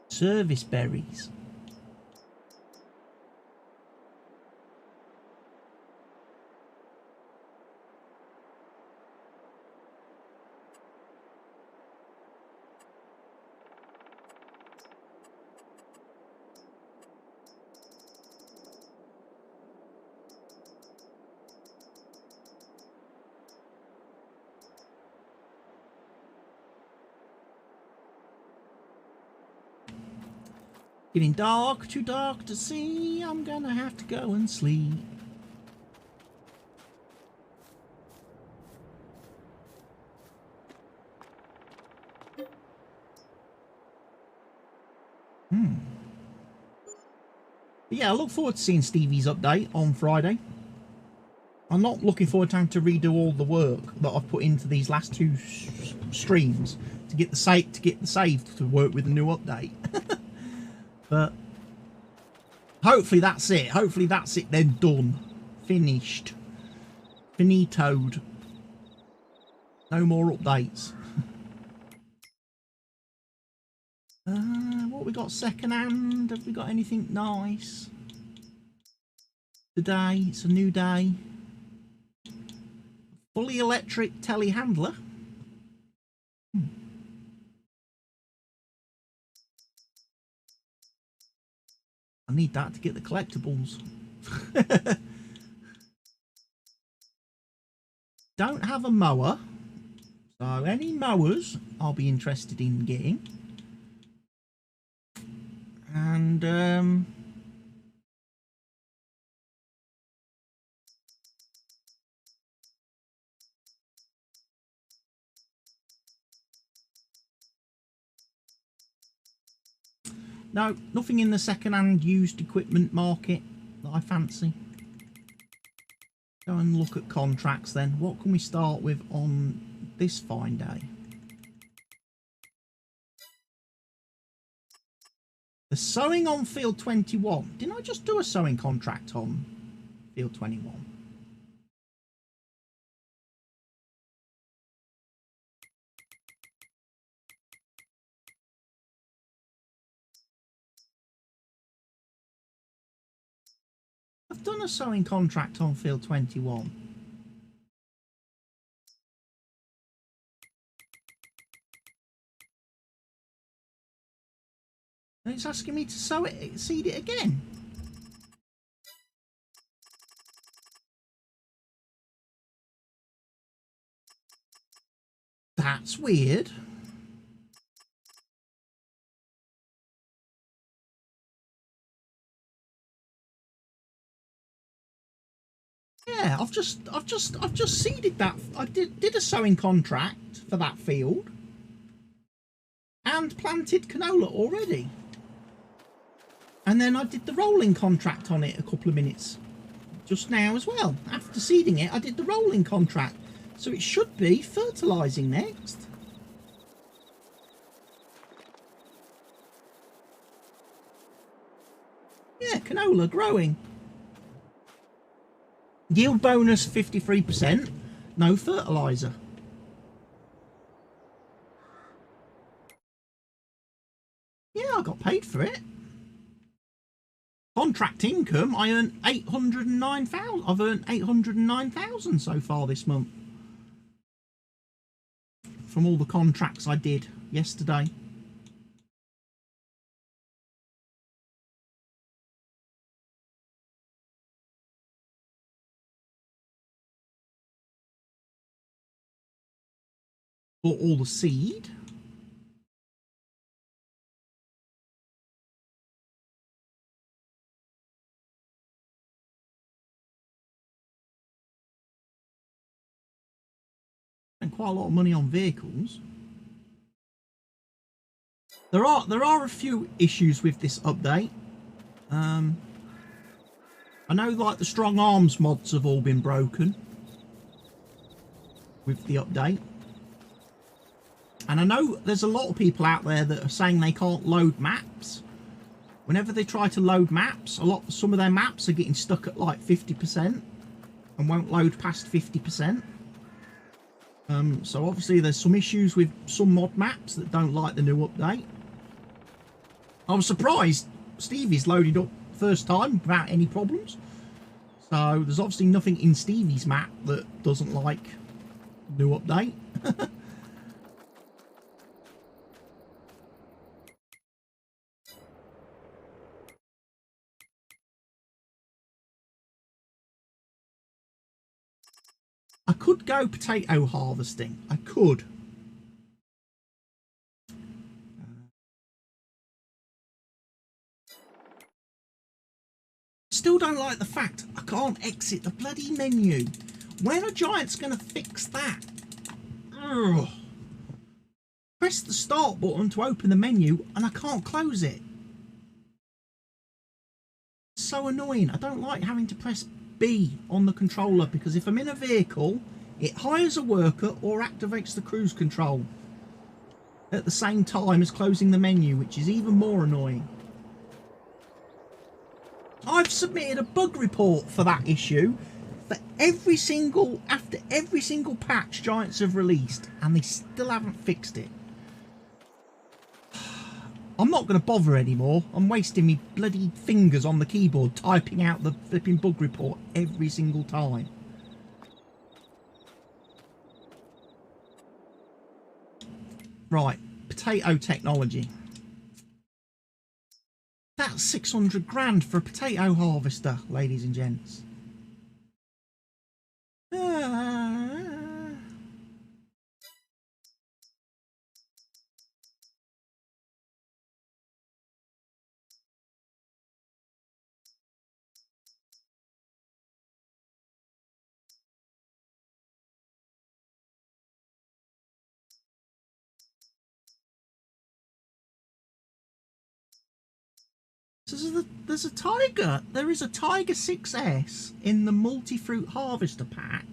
Speaker 1: Service berries. Getting dark, too dark to see. I'm gonna have to go and sleep. But yeah, I look forward to seeing Stevie's update on Friday. I'm not looking forward to having to redo all the work that I've put into these last 2 streams to get the save to work with the new update. But hopefully that's it. Hopefully that's it then, done. Finished. Finitoed. No more updates. What we got second hand? Have we got anything nice? Today, it's a new day. Fully electric telehandler. I need that to get the collectibles. Don't have a mower, so any mowers I'll be interested in getting. And no, nothing in the second-hand used equipment market that I fancy. Go and look at contracts then. What can we start with on this fine day? The sowing on field 21. Didn't I just do a sowing contract on field 21? I've done a sowing contract on field 21. And it's asking me to sow it, seed it again. That's weird. Yeah, I've just seeded that. I did a sowing contract for that field and planted canola already. And then I did the rolling contract on it a couple of minutes just now as well. After seeding it, I did the rolling contract. So it should be fertilising next. Yeah, canola growing. Yield bonus 53%. No fertiliser. Yeah, I got paid for it. Contract income, I earned 809,000. I've earned 809,000 so far this month from all the contracts I did yesterday. Bought all the seed. Spent quite a lot of money on vehicles. There are a few issues with this update. I know like the strong arms mods have all been broken with the update. And I know there's a lot of people out there that are saying they can't load maps. Whenever they try to load maps, some of their maps are getting stuck at like 50% and won't load past 50%. So obviously there's some issues with some mod maps that don't like the new update. I was surprised Stevie's loaded up first time without any problems. So there's obviously nothing in Stevie's map that doesn't like the new update. I could go potato harvesting. I could. Still don't like the fact I can't exit the bloody menu. When are Giants going to fix that? Ugh. Press the start button to open the menu and I can't close it. It's so annoying. I don't like having to press B on the controller because if I'm in a vehicle, it hires a worker or activates the cruise control at the same time as closing the menu, which is even more annoying. I've submitted a bug report for that issue for after every single patch Giants have released, and they still haven't fixed it. I'm not going to bother anymore. I'm wasting me bloody fingers on the keyboard typing out the flipping bug report every single time. Right, potato technology. That's 600 grand for a potato harvester, ladies and gents. So there's a Tiger. There is a Tiger 6S in the multi-fruit harvester pack.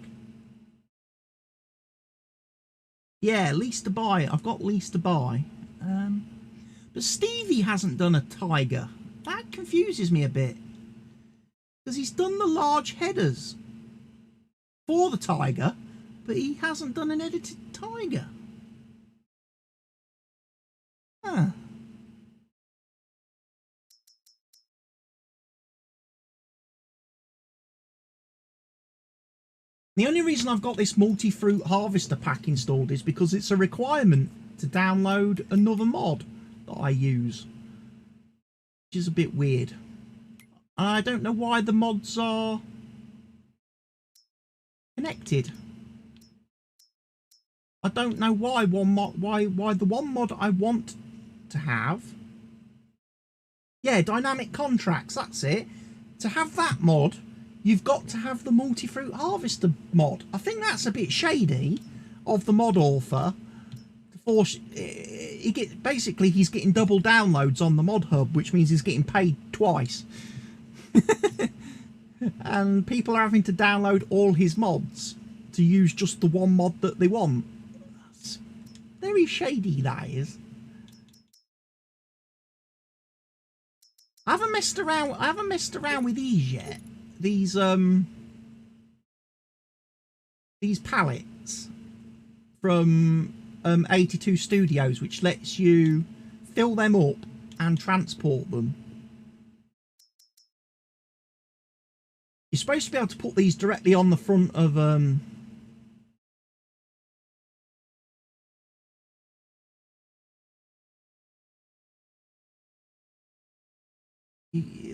Speaker 1: Yeah, lease to buy. I've got lease to buy. But Stevie hasn't done a Tiger. That confuses me a bit. Because he's done the large headers for the Tiger, but he hasn't done an edited Tiger. Huh. The only reason I've got this multi-fruit harvester pack installed is because it's a requirement to download another mod that I use, which is a bit weird. I don't know why the mods are connected. I don't know why why the one mod I want to have. Yeah, dynamic contracts, that's it. To have that mod, you've got to have the multi-fruit harvester mod. I think that's a bit shady of the mod author to force. Basically, he's getting double downloads on the mod hub, which means he's getting paid twice. And people are having to download all his mods to use just the one mod that they want. That's very shady, that is. I haven't messed around with these yet. These pallets from 82 Studios, which lets you fill them up and transport them. You're supposed to be able to put these directly on the front of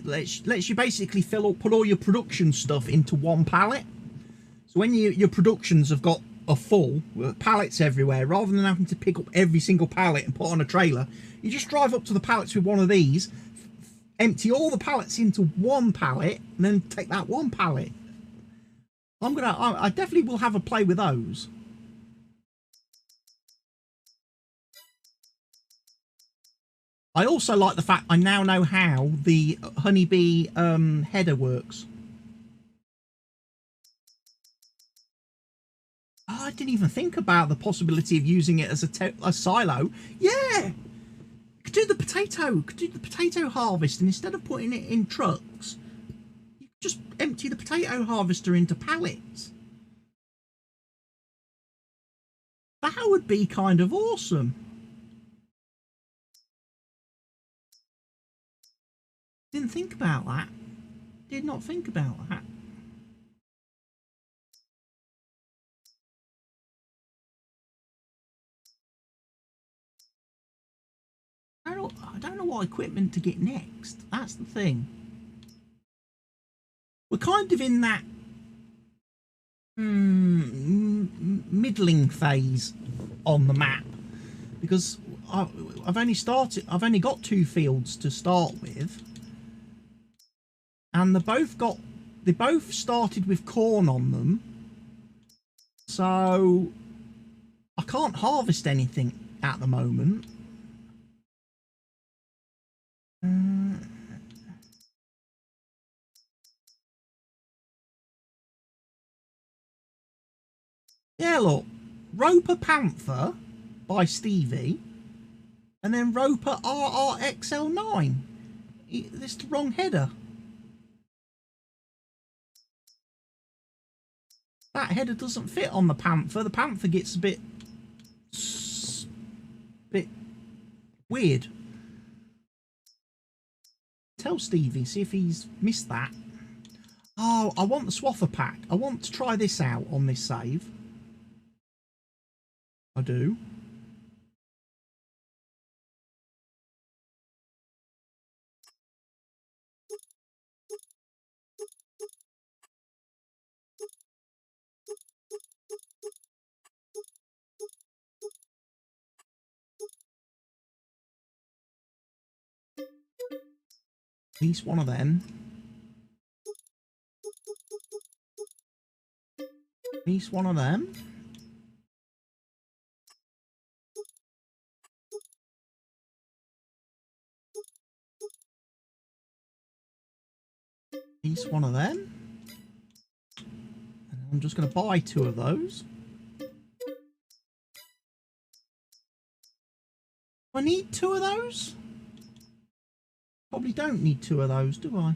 Speaker 1: lets you basically put all your production stuff into one pallet. So when your productions have got a full pallets everywhere, rather than having to pick up every single pallet and put on a trailer, you just drive up to the pallets with one of these, empty all the pallets into one pallet, and then take that one pallet. I definitely will have a play with those. I also like the fact I now know how the honeybee header works. Oh, I didn't even think about the possibility of using it as a silo. Yeah, could do the potato harvest, and instead of putting it in trucks, you could just empty the potato harvester into pallets. That would be kind of awesome. Didn't think about that. Did not think about that. I don't know what equipment to get next. That's the thing. We're kind of in that middling phase on the map, because I've only got 2 fields to start with, and they both started with corn on them, so I can't harvest anything at the moment. Yeah, look, Roper Panther by Stevie, and then Roper RRXL9. This is the wrong header. That header doesn't fit on the Panther. The Panther gets a bit weird. Tell Stevie, see if he's missed that. Oh, I want the Swather pack. I want to try this out on this save. I do. At least one of them. At least one of them. At least one of them. And I'm just going to buy 2 of those. I need 2 of those? Probably don't need 2 of those, do I?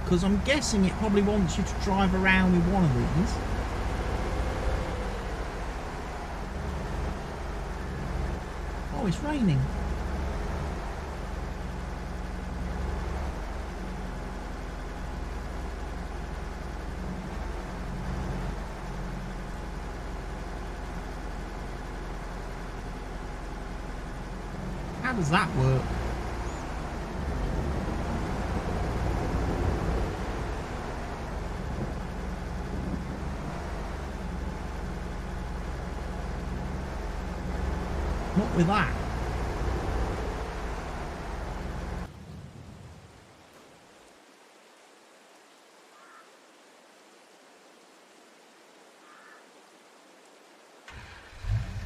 Speaker 1: Because I'm guessing it probably wants you to drive around with one of these. Oh, it's raining. How does that work? Not with that.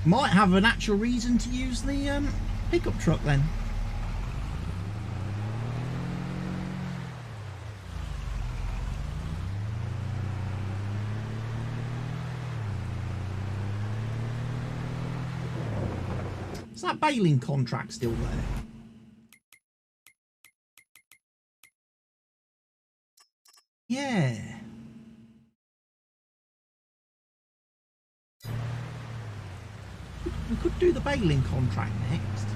Speaker 1: Might have an actual reason to use the pickup truck then. Is that baling contract still there? Yeah. We could do the baling contract next.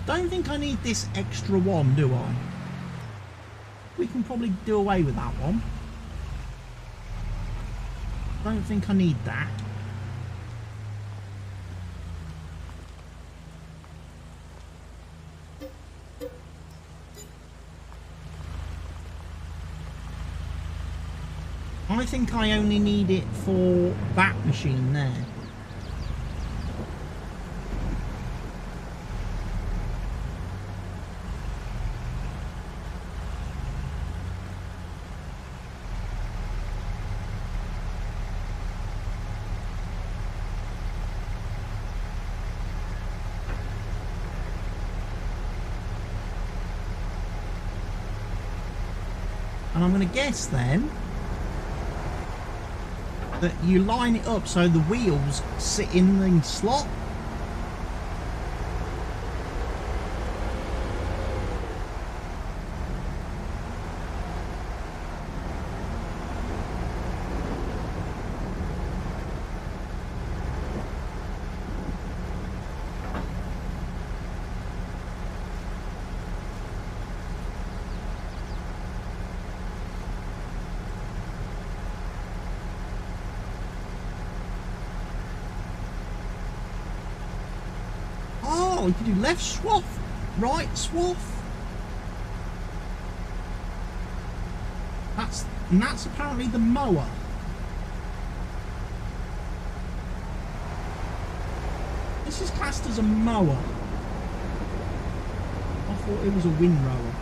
Speaker 1: Don't think I need this extra one, do I? We can probably do away with that one. Don't think I need that. I think I only need it for that machine there. And I'm going to guess then that you line it up so the wheels sit in the slot. You can do left swath, right swath. That's apparently the mower. This is classed as a mower. I thought it was a windrower.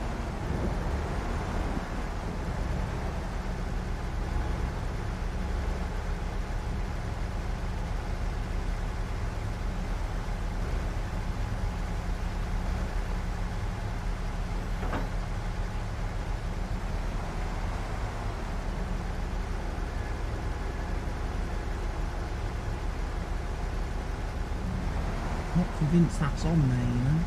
Speaker 1: Not convinced that's on there, you know.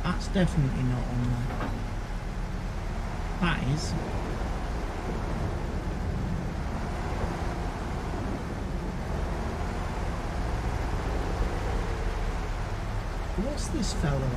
Speaker 1: That's definitely not on there. That is. What's this fella like?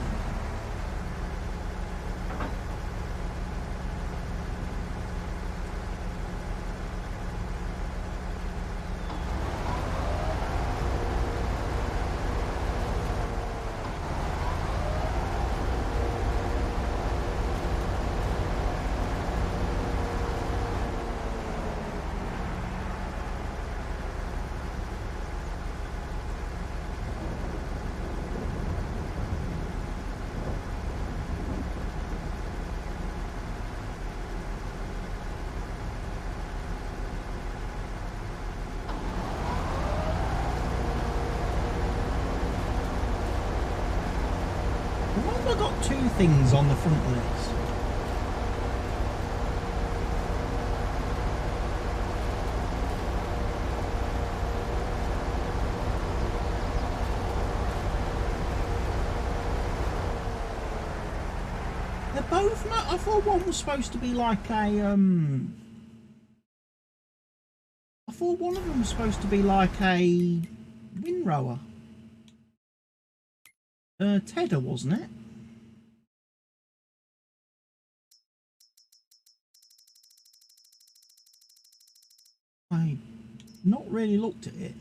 Speaker 1: I've got two things on the front of this. They're both not. I thought one was supposed to be like a I thought one of them was supposed to be like a windrower. Tedder, wasn't it? I've not really looked at it.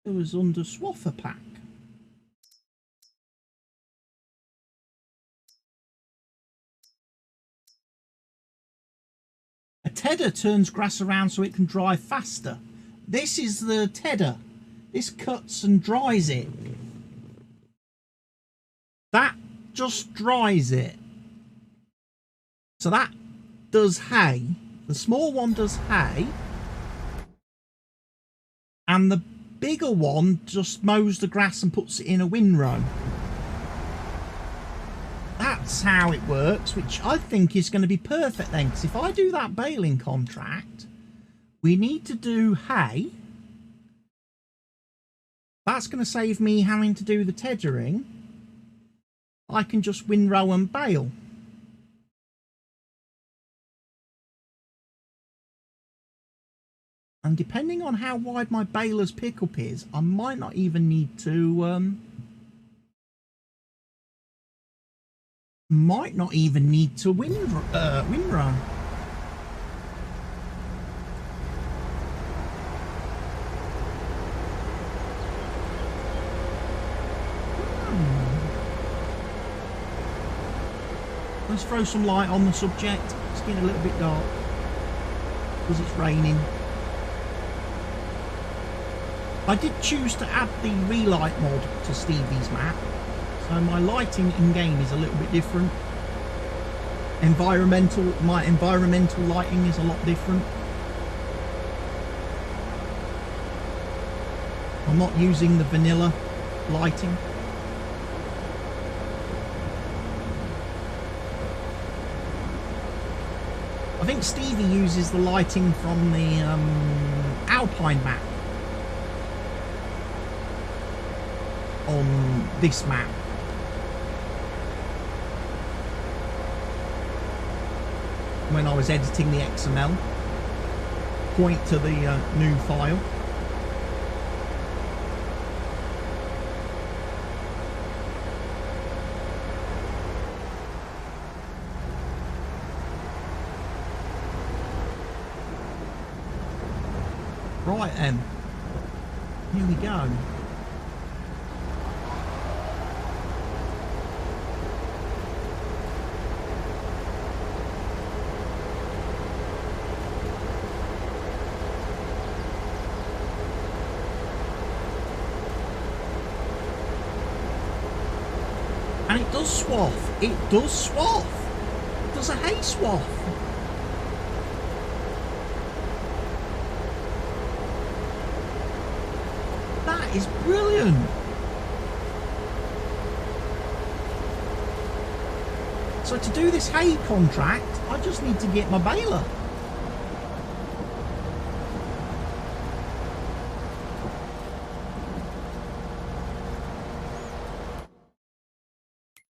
Speaker 1: It was under Swaffer Pack. A tedder turns grass around so it can dry faster. This is the tedder. This cuts and dries it. That just dries it. So that does hay. The small one does hay. And the bigger one just mows the grass and puts it in a windrow. That's how it works, which I think is going to be perfect then, because if I do that baling contract, We need to do hay. That's going to save me having to do the tethering. I can just windrow and bale. And depending on how wide my baler's pickup is, I might not even need to windrow. Let's throw some light on the subject. It's getting a little bit dark because it's raining. I did choose to add the relight mod to Stevie's map, so my lighting in game is a little bit different. My environmental lighting is a lot different. I'm not using the vanilla lighting. I think Stevie uses the lighting from the Alpine map on this map. When I was editing the XML, point to the new file. Right then, here we go. And it does swath. It does swath. It does a hay swath. That is brilliant. So to do this hay contract, I just need to get my baler.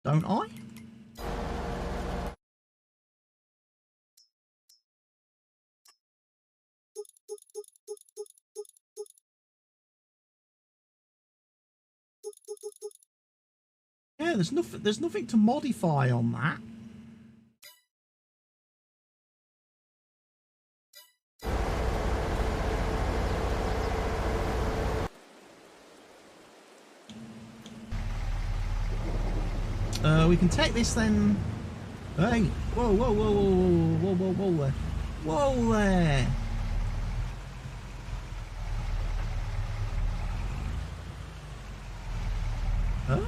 Speaker 1: Don't I? Yeah, there's nothing to modify on that. We can take this then. Hey, whoa, whoa, whoa, whoa, whoa, whoa, whoa there. Whoa there. Huh?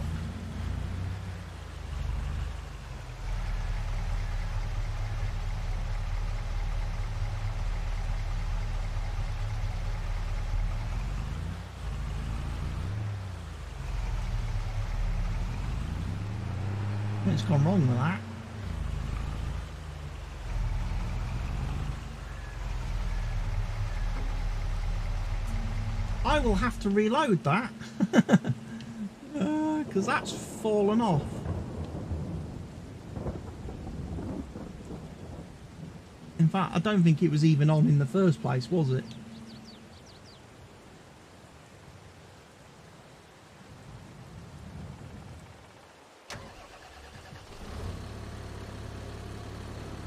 Speaker 1: What's gone wrong with that? I will have to reload that because that's fallen off. In fact, I don't think it was even on in the first place, was it?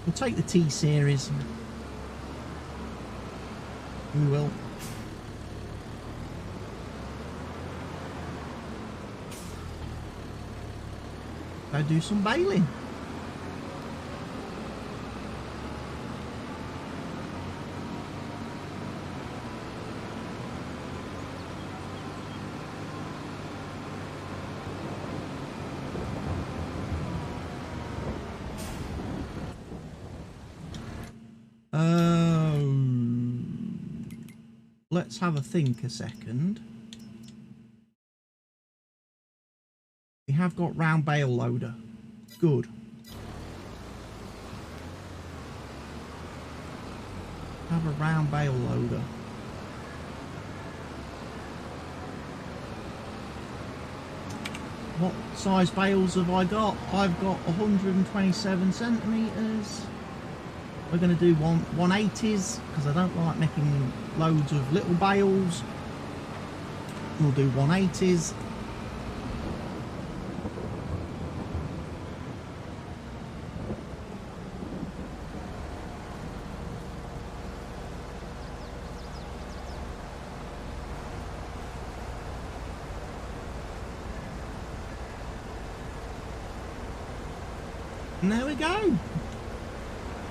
Speaker 1: We'll take the T-Series. We will. Go do some baling. Let's have a think a second. We have got round bale loader. Good. Have a round bale loader. What size bales have I got? I've got 127 centimetres. We're going to do 180s because I don't like making loads of little bales. We'll do 180s. And there we go.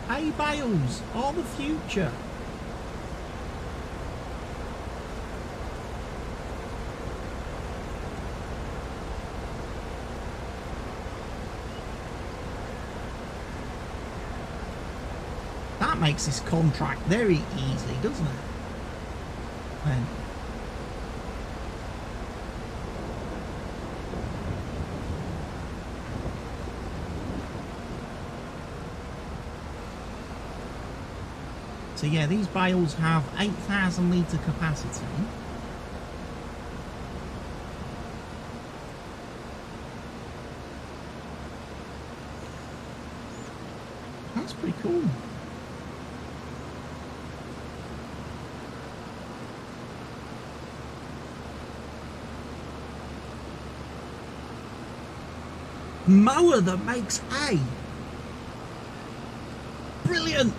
Speaker 1: Hay bales are the future. That makes this contract very easy, doesn't it? Man. So yeah, these bales have 8,000 litre capacity. That's pretty cool. Mower that makes hay. Brilliant.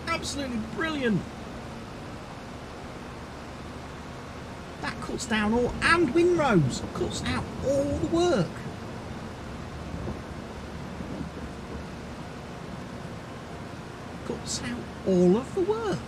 Speaker 1: Absolutely brilliant. That cuts down all, and windrows, cuts out all the work. Cuts out all of the work.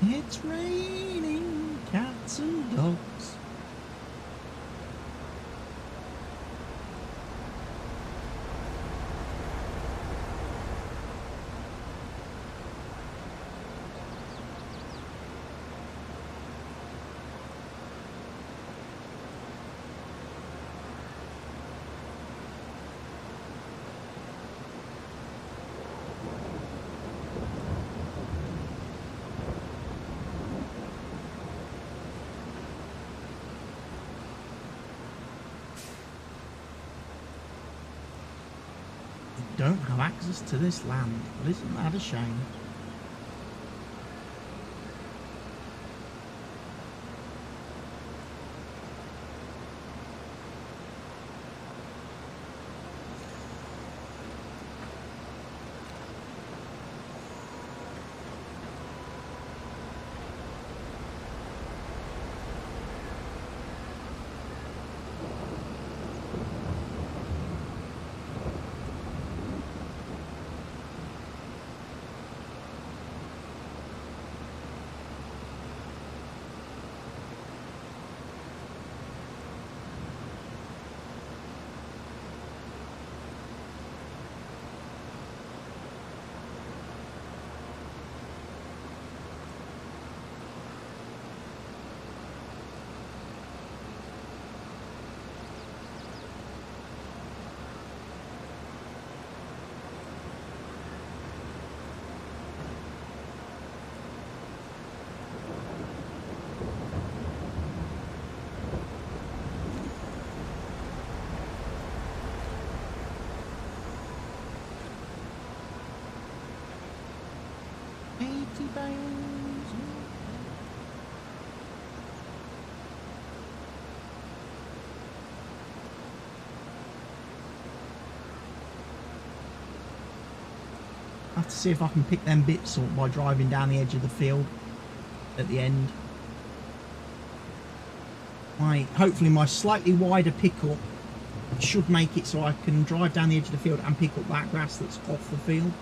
Speaker 1: It's raining cats and dogs. Don't have access to this land, but isn't that a shame? I have to see if I can pick them bits up by driving down the edge of the field at the end. Hopefully my slightly wider pickup should make it so I can drive down the edge of the field and pick up that grass that's off the field.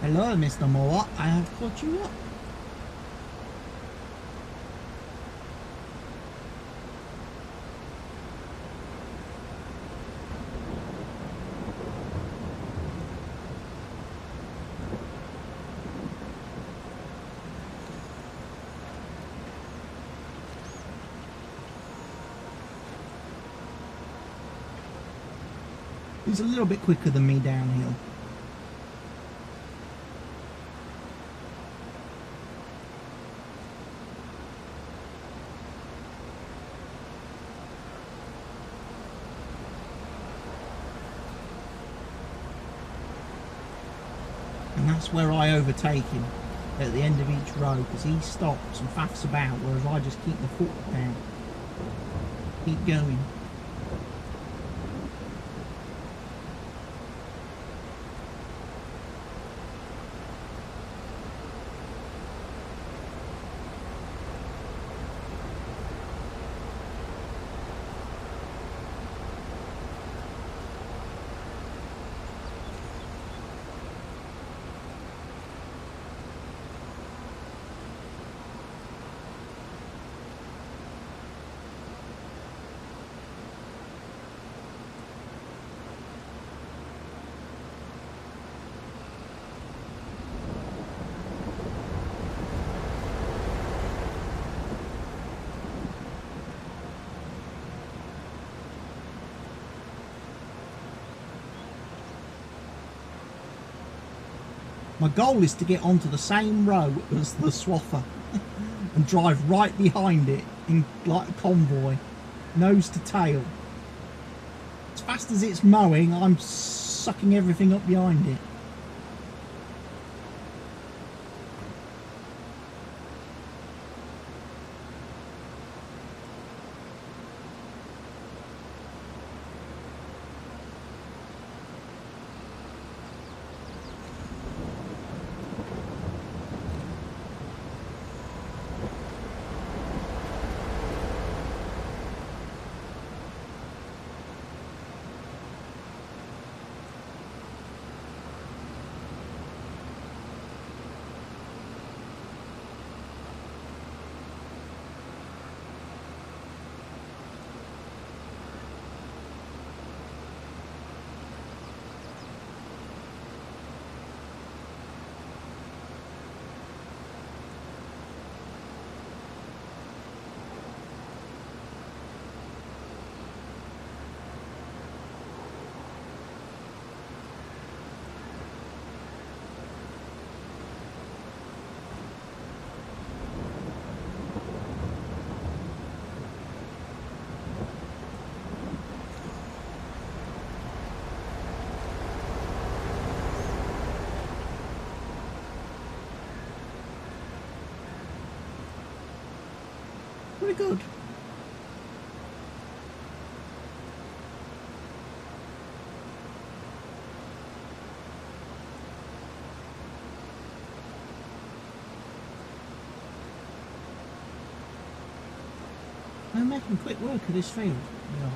Speaker 1: Hello, Mr. Moa. I have caught you up. He's a little bit quicker than me downhill. And that's where I overtake him, at the end of each row, because he stops and faffs about, whereas I just keep the foot down. Keep going. My goal is to get onto the same row as the swather and drive right behind it in like a convoy, nose to tail. As fast as it's mowing, I'm sucking everything up behind it. Very good. We're making quick work of this field. We are.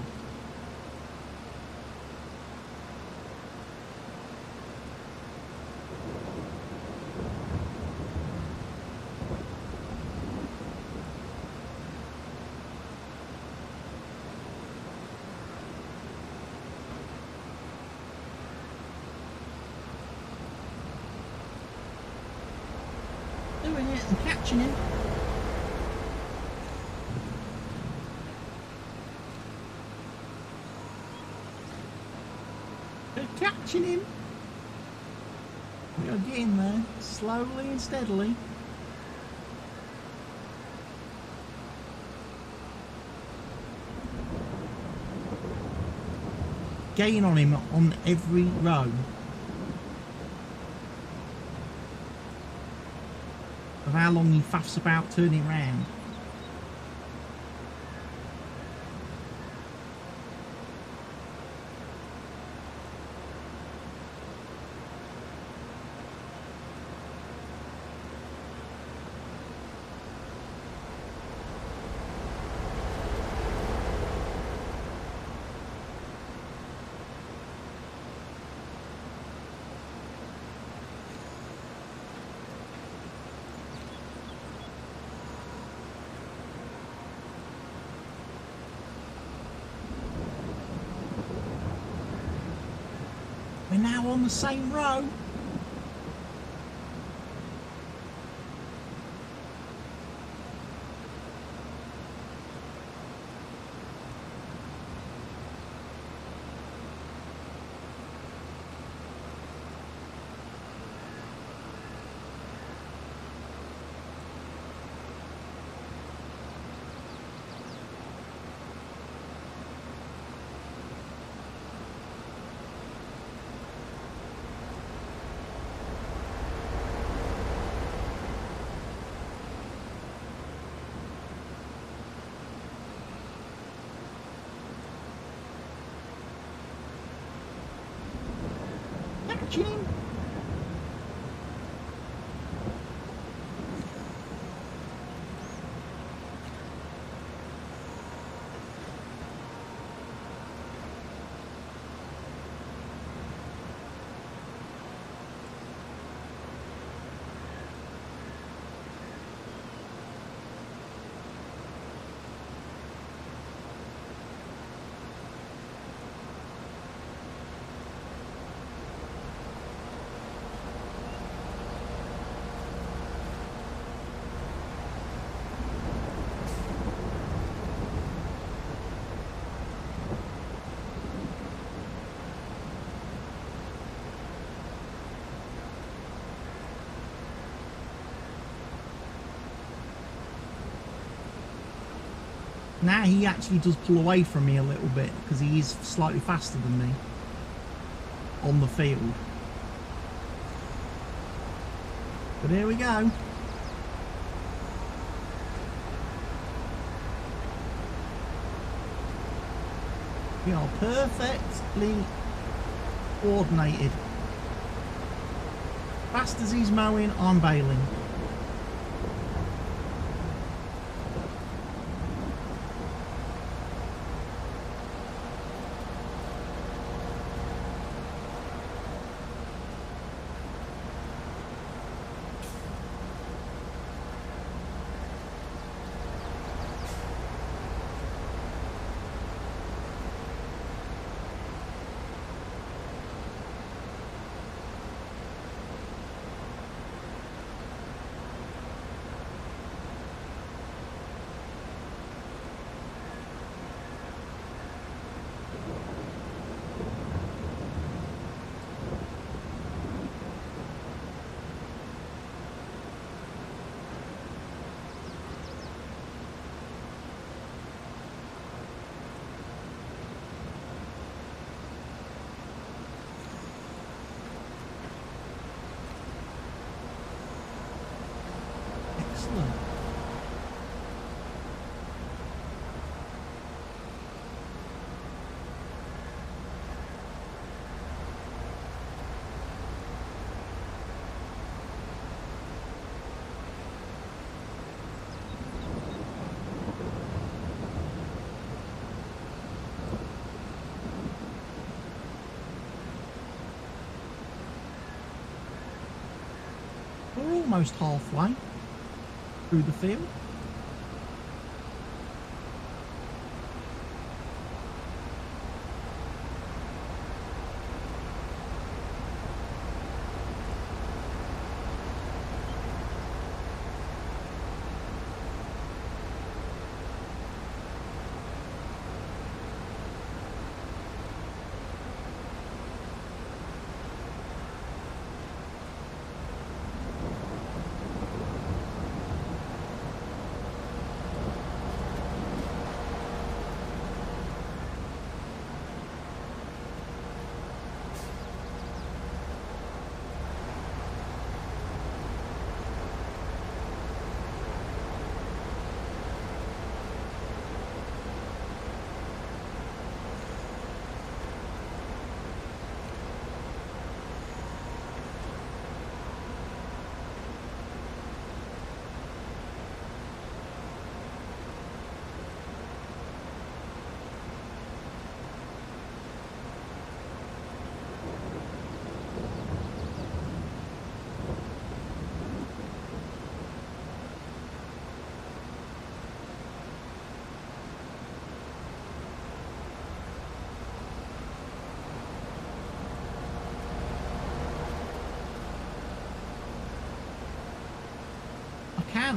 Speaker 1: Doing it and catching him. Catching him. We are getting there, slowly and steadily. Gain on him on every row. Of how long he faffs about turning round. We're now on the same row. Catching him. Now he actually does pull away from me a little bit because he is slightly faster than me on the field. But here we go. We are perfectly coordinated. Fast as he's mowing, I'm bailing. we're almost halfway through the field.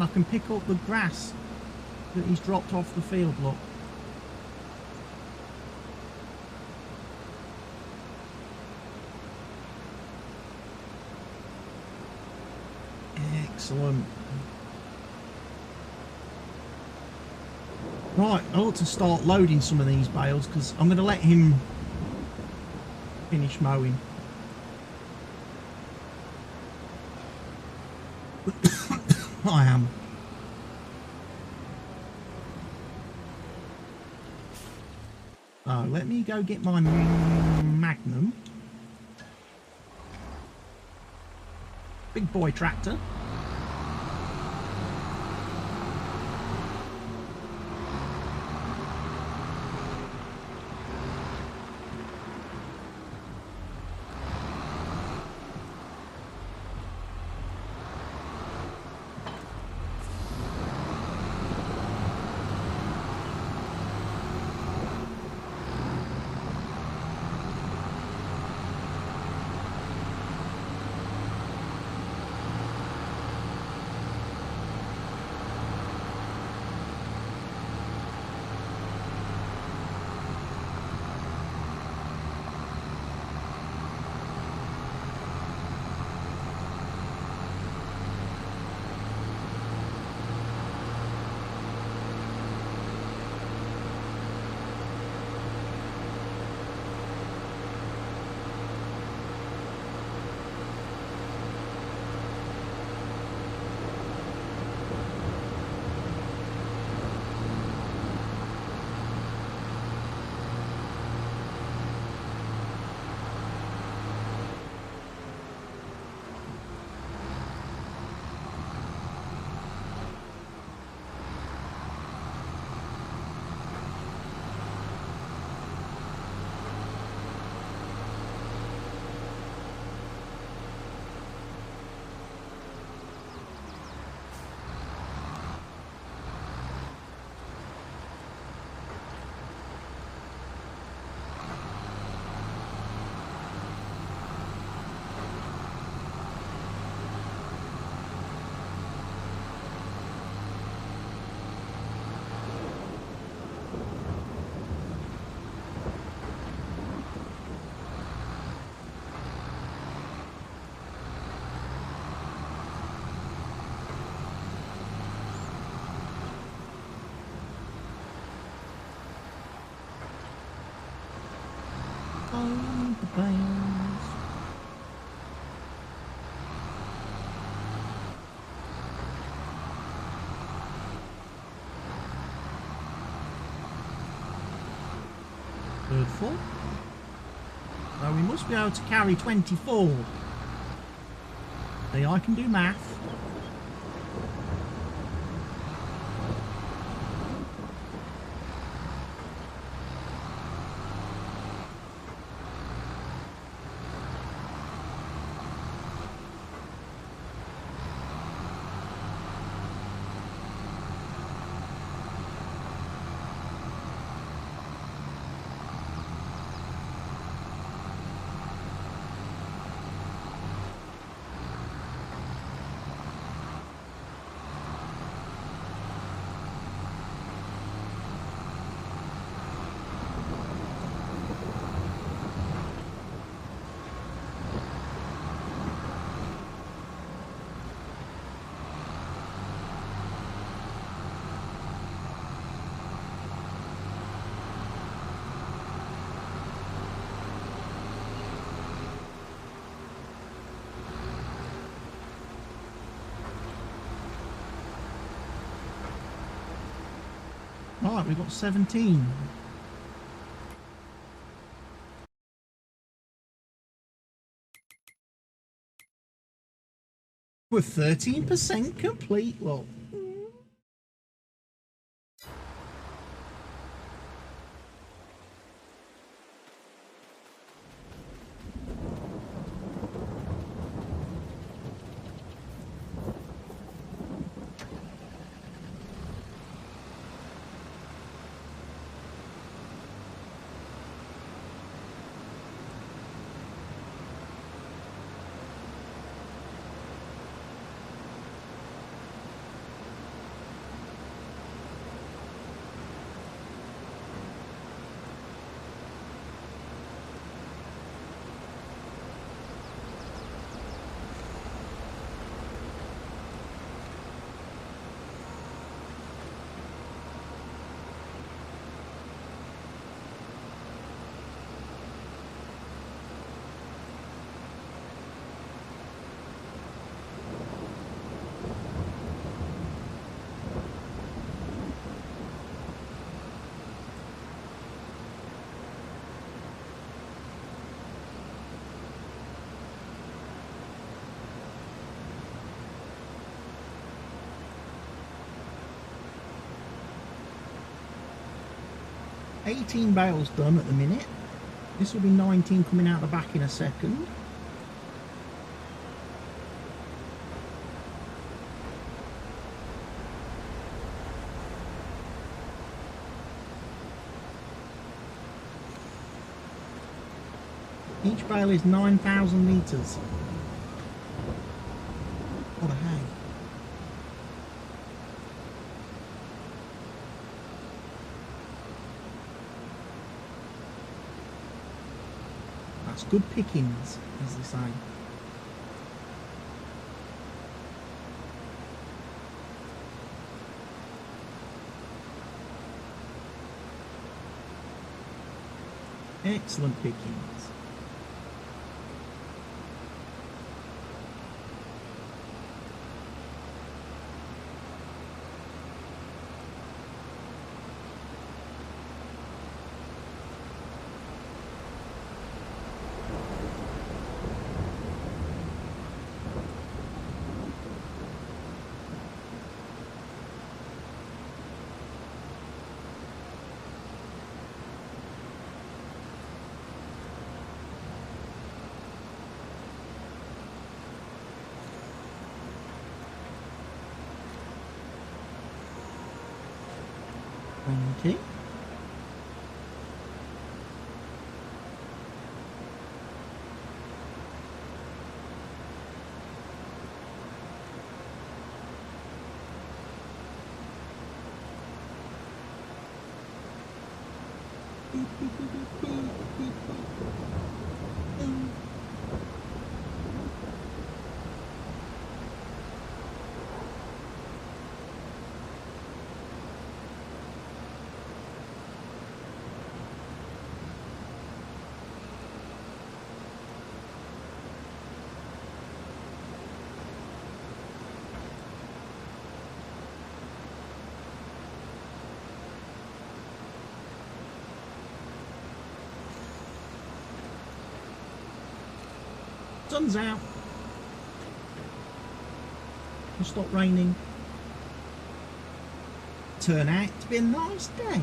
Speaker 1: I can pick up the grass that he's dropped off the field, look. Excellent. Right, I ought to start loading some of these bales because I'm going to let him finish mowing. I am. So let me go get my Magnum. Big boy tractor. On the bales. Third full. So we must be able to carry 24. See, I can do math. Right, we've got 17. We're 13% complete. Well, $18 bales done at the minute. This will be 19 coming out the back in a second. Each bale is 9,000 litres. What a hay. That's good pickings, as they say. Excellent pickings. Okay. Sun's out. It'll stop raining. Turn out to be a nice day.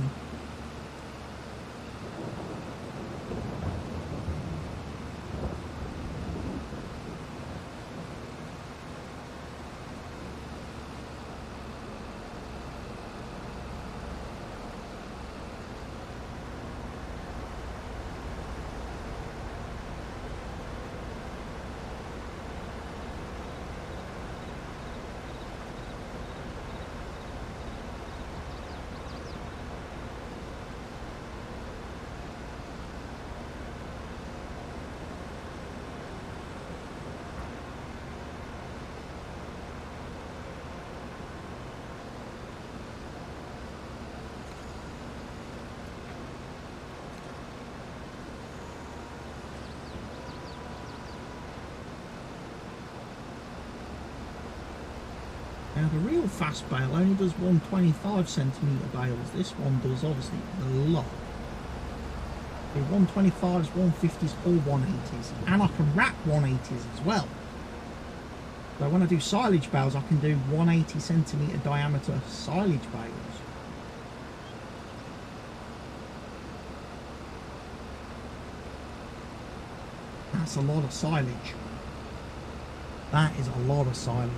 Speaker 1: Now the real fast bale only does 125cm bales. This one does obviously a lot. The 125s, 150s or 180s. And I can wrap 180s as well. So when I do silage bales, I can do 180cm diameter silage bales. That's a lot of silage. That is a lot of silage.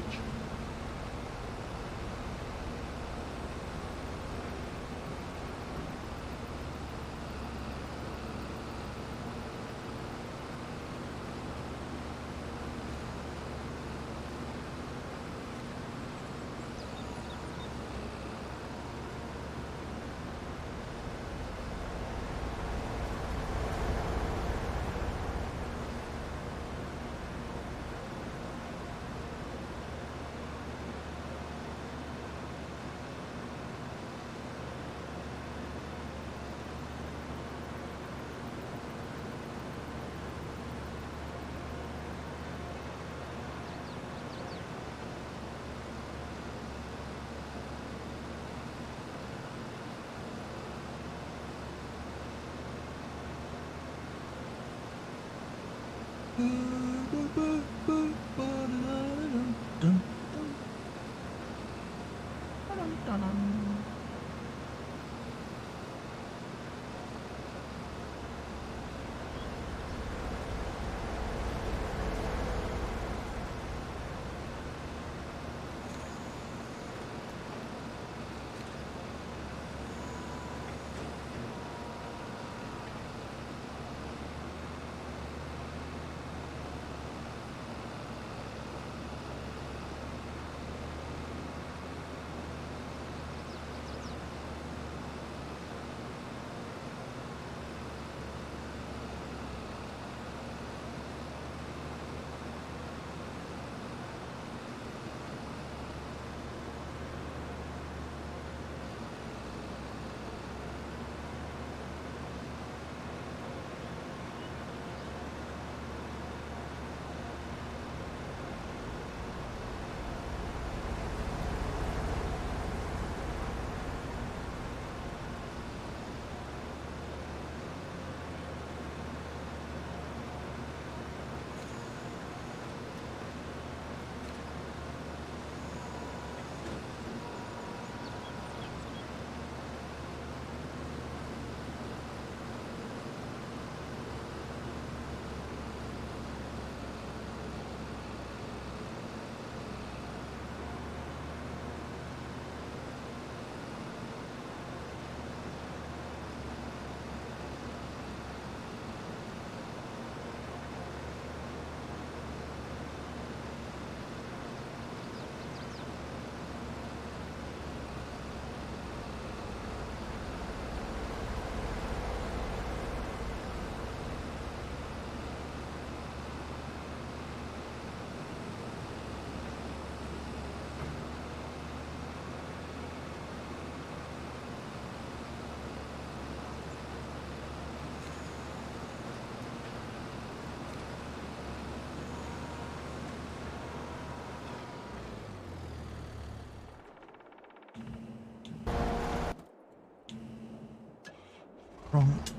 Speaker 1: Right.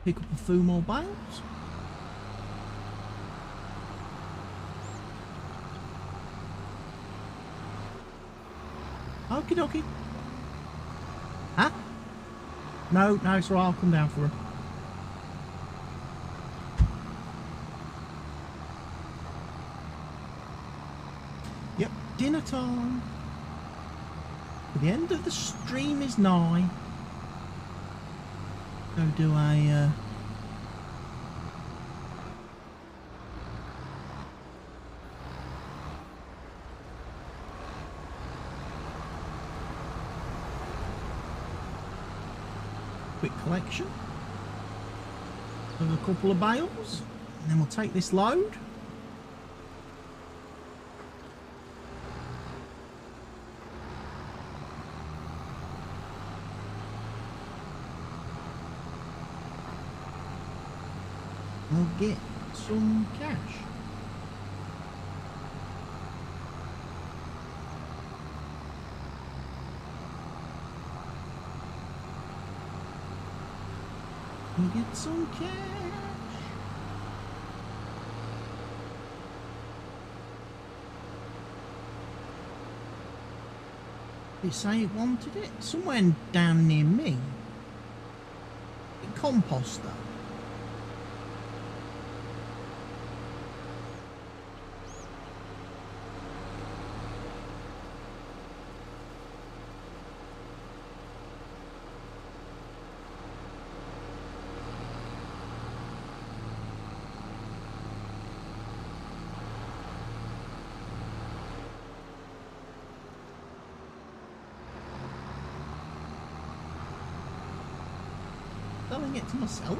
Speaker 1: Pick up a few more bales. Okie dokie. Huh? No, it's alright, I'll come down for her. Yep, dinner time. The end of the stream is nigh. Go do a quick collection of a couple of bales, and then we'll take this load. We'll get some cash. some cash. Did it say it wanted it? Somewhere down near me. A composter. Selling it to myself.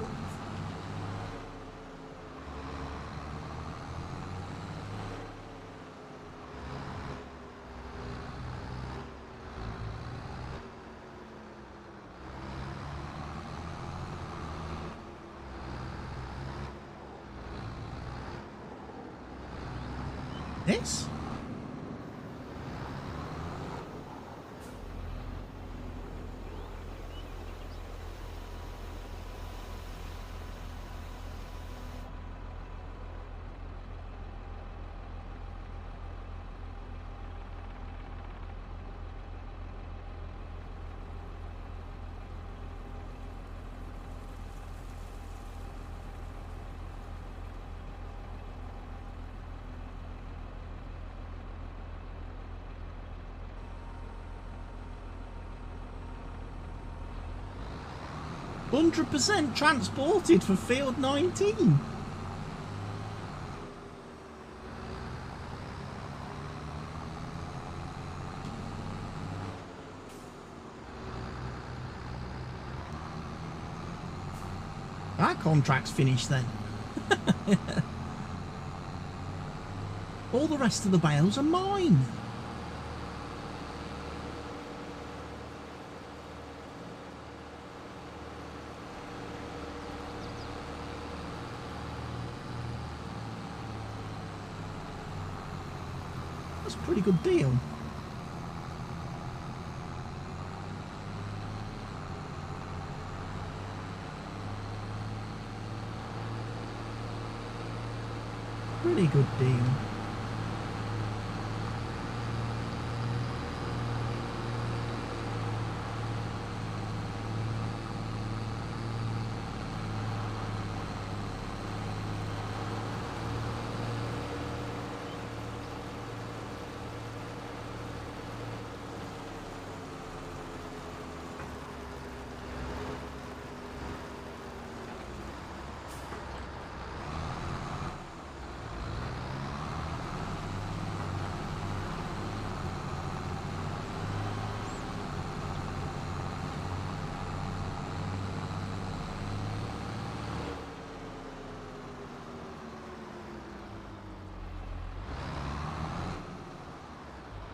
Speaker 1: This? %, transported for field 19. That contract's finished then. All the rest of the bales are mine. That's a pretty good deal. Pretty good deal.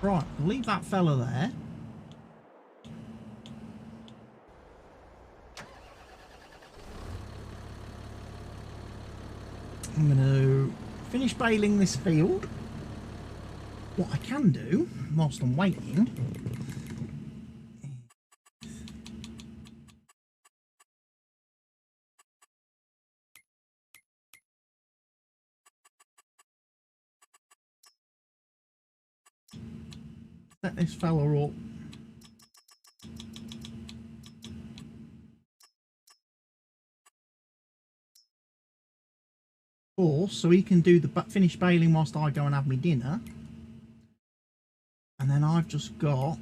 Speaker 1: Right, leave that fella there. I'm going to finish baling this field. What I can do, whilst I'm waiting, set this fella up. So he can do the finish baling whilst I go and have my dinner. And then I've just got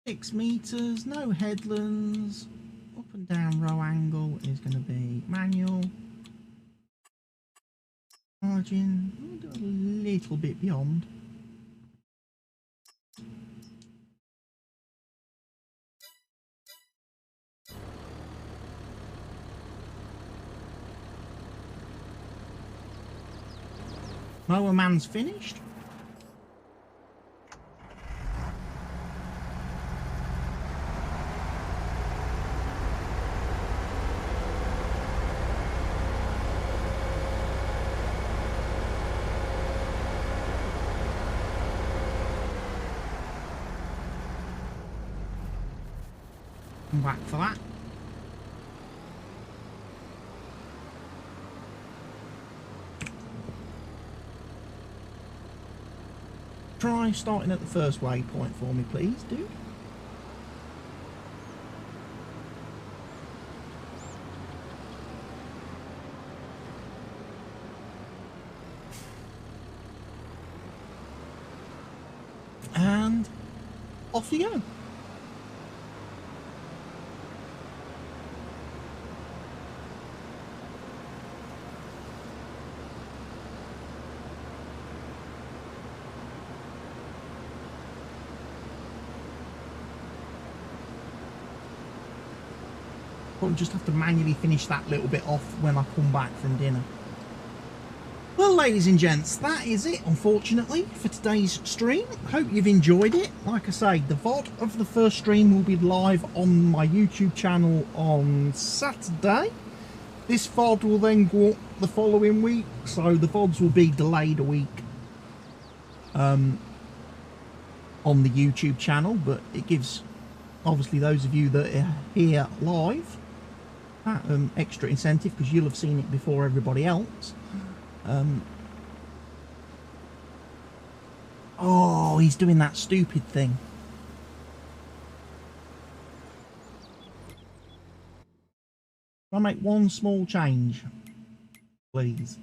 Speaker 1: $6 meters, no headlands, up and down row angle is going to be manual. Margin, we'll do a little bit beyond. Mower man's finished. Come back for that. Try starting at the first waypoint for me, please, dude. And off you go. Probably just have to manually finish that little bit off when I come back from dinner. Well, ladies and gents, that is it, unfortunately, for today's stream. Hope you've enjoyed it. Like I say, the VOD of the first stream will be live on my YouTube channel on Saturday. This VOD will then go up the following week, so the VODs will be delayed a week on the YouTube channel, but it gives, obviously, those of you that are here live that extra incentive, because you'll have seen it before everybody else. Oh, he's doing that stupid thing. I'll make one small change, please.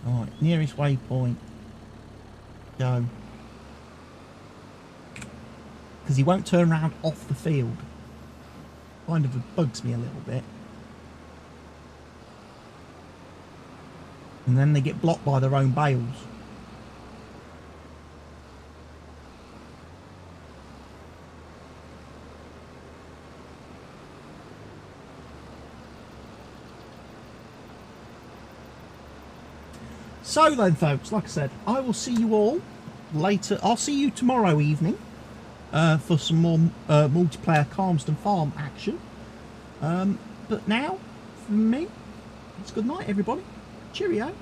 Speaker 1: Right, nearest waypoint. Go. Because he won't turn around off the field. Kind of bugs me a little bit. And then they get blocked by their own bales. So then, folks, like I said, I will see you all later. I'll see you tomorrow evening for some more multiplayer Calmston Farm action. But now, from me, it's good night, everybody. Cheerio.